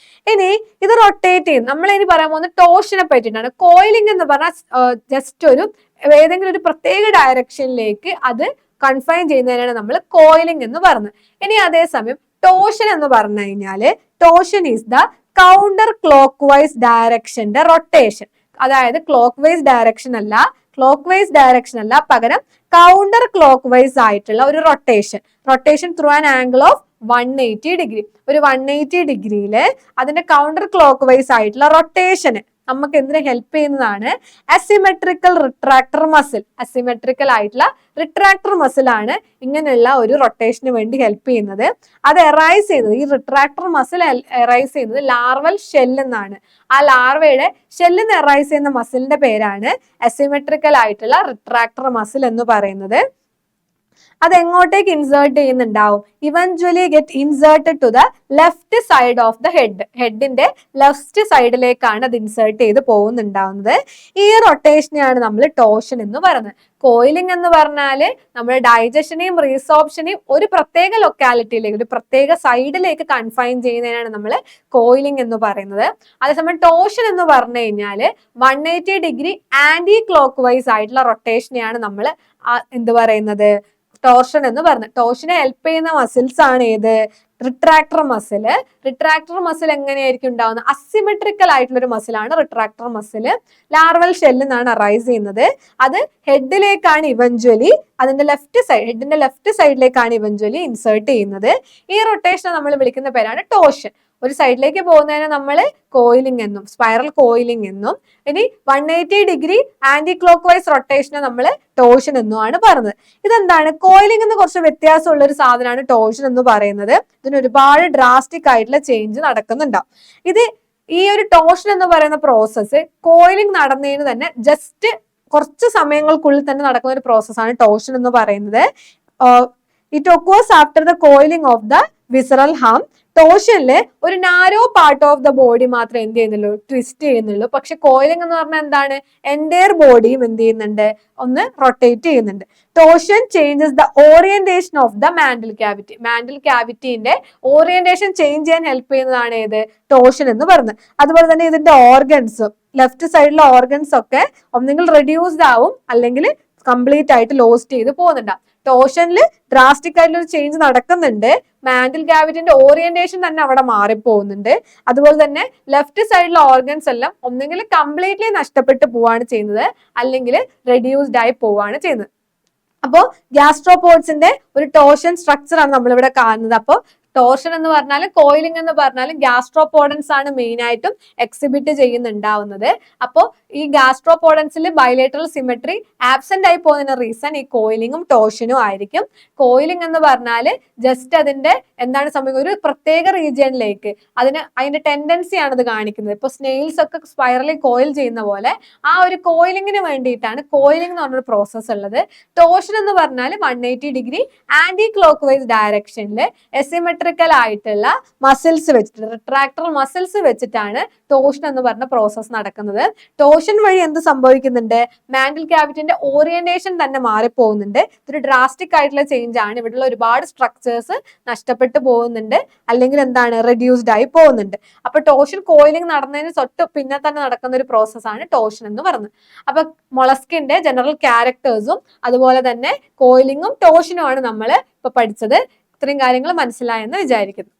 ഇനി ഇത് റൊട്ടേറ്റ് ചെയ്യും. നമ്മൾ ഇനി പറയാൻ പോകുന്ന ടോർഷനെ പറ്റിയിട്ടാണ്. കോയിലിംഗ് എന്ന് പറഞ്ഞാൽ ജസ്റ്റ് ഒരു ഏതെങ്കിലും ഒരു പ്രത്യേക ഡയറക്ഷനിലേക്ക് അത് കൺഫൈൻ ചെയ്യുന്നതിനാണ് നമ്മൾ കോയിലിംഗ് എന്ന് പറഞ്ഞത്. ഇനി അതേസമയം ടോർഷൻ എന്ന് പറഞ്ഞു കഴിഞ്ഞാല് torsion is the counter clockwise ഡയറക്ഷന്റെ റൊട്ടേഷൻ. അതായത് ക്ലോക്ക് വൈസ് ഡയറക്ഷൻ അല്ല, പകരം കൗണ്ടർ ക്ലോക്ക് വൈസ് ആയിട്ടുള്ള ഒരു rotation through an angle of 180 degree. ഒരു 180 ഡിഗ്രിയില് അതിന്റെ കൗണ്ടർ ക്ലോക്ക് വൈസ് ആയിട്ടുള്ള റൊട്ടേഷന് നമുക്ക് എന്തിനെ ഹെൽപ്പ് ചെയ്യുന്നതാണ്, അസിമെട്രിക്കൽ റിട്രാക്ടർ മസിൽ. അസിമെട്രിക്കൽ ആയിട്ടുള്ള റിട്രാക്ടർ മസിൽ ആണ് ഇങ്ങനെയുള്ള ഒരു റൊട്ടേഷന് വേണ്ടി ഹെൽപ്പ് ചെയ്യുന്നത്. അത് എറൈസ് ചെയ്യുന്നത്, ഈ റിട്രാക്ടർ മസിൽ എറൈസ് ചെയ്യുന്നത് ലാർവൽ ഷെൽ എന്നാണ്. ആ ലാർവയുടെ ഷെല്ലിന്ന് എറൈസ് ചെയ്യുന്ന മസിലിന്റെ പേരാണ് അസിമെട്രിക്കൽ ആയിട്ടുള്ള റിട്രാക്ടർ മസിൽ എന്ന് പറയുന്നത്. അത് എങ്ങോട്ടേക്ക് ഇൻസേർട്ട് ചെയ്യുന്നുണ്ടാവും? Eventually get inserted to the left side of the head. ഹെഡിന്റെ ലെഫ്റ്റ് സൈഡിലേക്കാണ് അത് ഇൻസേർട്ട് ചെയ്ത് പോകുന്നുണ്ടാവുന്നത്. ഈ റൊട്ടേഷനെയാണ് നമ്മൾ ടോർഷൻ എന്ന് പറയുന്നത്. കോയിലിംഗ് എന്ന് പറഞ്ഞാല് നമ്മുടെ ഡൈജഷനെയും റീസോപ്ഷനെയും ഒരു പ്രത്യേക ലൊക്കാലിറ്റിയിലേക്ക്, ഒരു പ്രത്യേക സൈഡിലേക്ക് കൺഫൈൻ ചെയ്യുന്നതിനാണ് നമ്മൾ കോയിലിംഗ് എന്ന് പറയുന്നത്. അതേസമയം ടോർഷൻ എന്ന് പറഞ്ഞു കഴിഞ്ഞാല് 180 ഡിഗ്രി ആന്റി ക്ലോക്ക് വൈസ് ആയിട്ടുള്ള റൊട്ടേഷനെയാണ് നമ്മൾ എന്ത് പറയുന്നത്? ടോർഷൻ എന്ന് പറയുന്നത്. ടോർഷനെ ഹെൽപ്പ് ചെയ്യുന്ന മസിൽസ് ആണ് ഏത്? Retractor muscle. റിട്രാക്ടർ മസിൽ എങ്ങനെയായിരിക്കും ഉണ്ടാവുന്നത്? അസിമെട്രിക്കൽ ആയിട്ടുള്ള ഒരു മസിലാണ് റിട്രാക്ടർ മസിൽ. ലാർവൽ ഷെല്ലിൽ നിന്നാണ് അറൈസ് ചെയ്യുന്നത്. അത് ഹെഡിലേക്കാണ് ഇവഞ്ച്വലി, അതിന്റെ ലെഫ്റ്റ് സൈഡ്, ഹെഡിന്റെ ലെഫ്റ്റ് സൈഡിലേക്കാണ് ഇവഞ്ച്വലി ഇൻസേർട്ട് ചെയ്യുന്നത്. ഈ റൊട്ടേഷനെ നമ്മൾ വിളിക്കുന്ന പേരാണ് ടോർഷൻ. ഒരു സൈഡിലേക്ക് പോകുന്നതിനെ നമ്മൾ കോയിലിംഗ് എന്നും സ്പൈറൽ കോയിലിംഗ് എന്നും, ഇനി 180 ഡിഗ്രി ആന്റി ക്ലോക്ക് വൈസ് റൊട്ടേഷനെ നമ്മൾ ടോർഷൻ എന്നുമാണ് പറയുന്നത്. ഇതെന്താണ്? കോയിലിംഗ് എന്ന് കുറച്ച് വ്യത്യാസമുള്ള ഒരു സാധനമാണ് ടോർഷൻ എന്ന് പറയുന്നത്. ഇതിന് ഒരുപാട് ഡ്രാസ്റ്റിക് ആയിട്ടുള്ള ചേഞ്ച് നടക്കുന്നുണ്ടാവും. ഈ ഒരു ടോർഷൻ എന്ന് പറയുന്ന പ്രോസസ്സ് കോയിലിംഗ് നടന്നതിന് തന്നെ ജസ്റ്റ് കുറച്ച് സമയങ്ങൾക്കുള്ളിൽ തന്നെ നടക്കുന്ന ഒരു പ്രോസസ്സാണ് ടോർഷൻ എന്ന് പറയുന്നത്. It occurs after the coiling of the visceral hump. ടോർഷനില് ഒരു narrow part of the body മാത്രമേ എന്ത് ചെയ്യുന്നുള്ളൂ? ട്വിസ്റ്റ് ചെയ്യുന്നുള്ളൂ. പക്ഷെ കോയിലിംഗ് എന്ന് പറഞ്ഞാൽ എന്താണ്? എൻറ്റയർ ബോഡിയും എന്ത് ചെയ്യുന്നുണ്ട്? ഒന്ന് റൊട്ടേറ്റ് ചെയ്യുന്നുണ്ട്. Torsion changes the orientation of the mantle cavity. Mantle ക്യാവിറ്റിന്റെ ഓറിയന്റേഷൻ ചേഞ്ച് ചെയ്യാൻ ഹെൽപ്പ് ചെയ്യുന്നതാണ് ഏത്? ടോർഷൻ എന്ന് പറയുന്നത്. അതുപോലെ തന്നെ ഇതിന്റെ ഓർഗൻസ്, ലെഫ്റ്റ് സൈഡിലെ ഓർഗൻസ് ഒക്കെ ഒന്നെങ്കിൽ റെഡ്യൂസ്ഡ് ആവും, അല്ലെങ്കിൽ കംപ്ലീറ്റ് ആയിട്ട് ലോസ്റ്റ് ചെയ്ത് പോകുന്നുണ്ടാവും. ടോർഷനിൽ ഡ്രാസ്റ്റിക് ആയിട്ടുള്ള ഒരു ചേഞ്ച് നടക്കുന്നുണ്ട്. മാൻഡിൽ ക്യാവിറ്റിന്റെ ഓറിയന്റേഷൻ തന്നെ അവിടെ മാറിപ്പോകുന്നുണ്ട്. അതുപോലെ തന്നെ ലെഫ്റ്റ് സൈഡിലെ ഓർഗൻസ് എല്ലാം ഒന്നെങ്കിൽ കംപ്ലീറ്റ്ലി നഷ്ടപ്പെട്ടു പോവാണ് ചെയ്യുന്നത്, അല്ലെങ്കിൽ റെഡ്യൂസ്ഡ് ആയി പോവാണ് ചെയ്യുന്നത്. അപ്പോൾ ഗ്യാസ്ട്രോപോഡ്സിന്റെ ഒരു ടോർഷൻ സ്ട്രക്ചർ ആണ് നമ്മളിവിടെ കാണുന്നത്. അപ്പോൾ ടോർഷൻ എന്ന് പറഞ്ഞാലും കോയിലിംഗ് എന്ന് പറഞ്ഞാലും ഗ്യാസ്ട്രോപോഡൻസ് ആണ് മെയിൻ ആയിട്ടും എക്സിബിറ്റ് ചെയ്യുന്നുണ്ടാവുന്നത്. അപ്പോൾ ഈ ഗ്യാസ്ട്രോപോഡൻസിൽ ബൈലേറ്ററൽ സിമെട്രി ആബ്സെന്റ് ആയി പോകുന്നതിന് റീസൺ ഈ കോയിലിംഗും ടോർഷനും ആയിരിക്കും. കോയിലിംഗ് എന്ന് പറഞ്ഞാൽ ജസ്റ്റ് അതിന്റെ എന്താണ് സംഭവിക്കുന്നത്? ഒരു പ്രത്യേക റീജിയനിലേക്ക് അതിന്റെ ടെൻഡൻസി ആണ് ഇത് കാണിക്കുന്നത്. ഇപ്പൊ സ്നെയിൽസ് ഒക്കെ സ്പൈറലി കോയിൽ ചെയ്യുന്ന പോലെ ആ ഒരു കോയിലിംഗിന് വേണ്ടിയിട്ടാണ് കോയിലിംഗ് എന്ന് പറഞ്ഞൊരു പ്രോസസ്സ് ഉള്ളത്. ടോർഷൻ എന്ന് പറഞ്ഞാൽ 180 ഡിഗ്രി ആന്റി ക്ലോക്ക് വൈസ് ഡയറക്ഷനിൽ എസിമെട്രിക്കൽ ആയിട്ടുള്ള മസിൽസ് വെച്ചിട്ട്, റിട്രാക്ടർ മസിൽസ് വെച്ചിട്ടാണ് ടോർഷൻ എന്ന് പറഞ്ഞ പ്രോസസ്സ് നടക്കുന്നത്. ടോർഷൻ വഴി എന്ത് സംഭവിക്കുന്നുണ്ട്? മാൻഡിൽ ക്യാവിറ്റിന്റെ ഓറിയന്റേഷൻ തന്നെ മാറിപ്പോകുന്നുണ്ട്. ഇതൊരു ഡ്രാസ്റ്റിക് ആയിട്ടുള്ള ചേഞ്ച് ആണ്. ഇവിടെയുള്ള ഒരുപാട് സ്ട്രക്ചേഴ്സ് നഷ്ടപ്പെട്ടു പോകുന്നുണ്ട്, അല്ലെങ്കിൽ എന്താണ്? റെഡ്യൂസ്ഡ് ആയി പോകുന്നുണ്ട്. അപ്പൊ ടോർഷൻ കോയിലിംഗ് നടന്നതിന് തൊട്ട് പിന്നെ തന്നെ നടക്കുന്ന ഒരു പ്രോസസ്സാണ് ടോർഷൻ എന്ന് പറയുന്നത്. അപ്പൊ മൊളസ്കിന്റെ ജനറൽ ക്യാരക്ടേഴ്സും അതുപോലെ തന്നെ കോയിലിംഗും ടോർഷനും ആണ് നമ്മൾ ഇപ്പൊ പഠിച്ചത്. ഇത്രയും കാര്യങ്ങൾ മനസ്സിലായെന്ന് വിചാരിക്കുന്നു.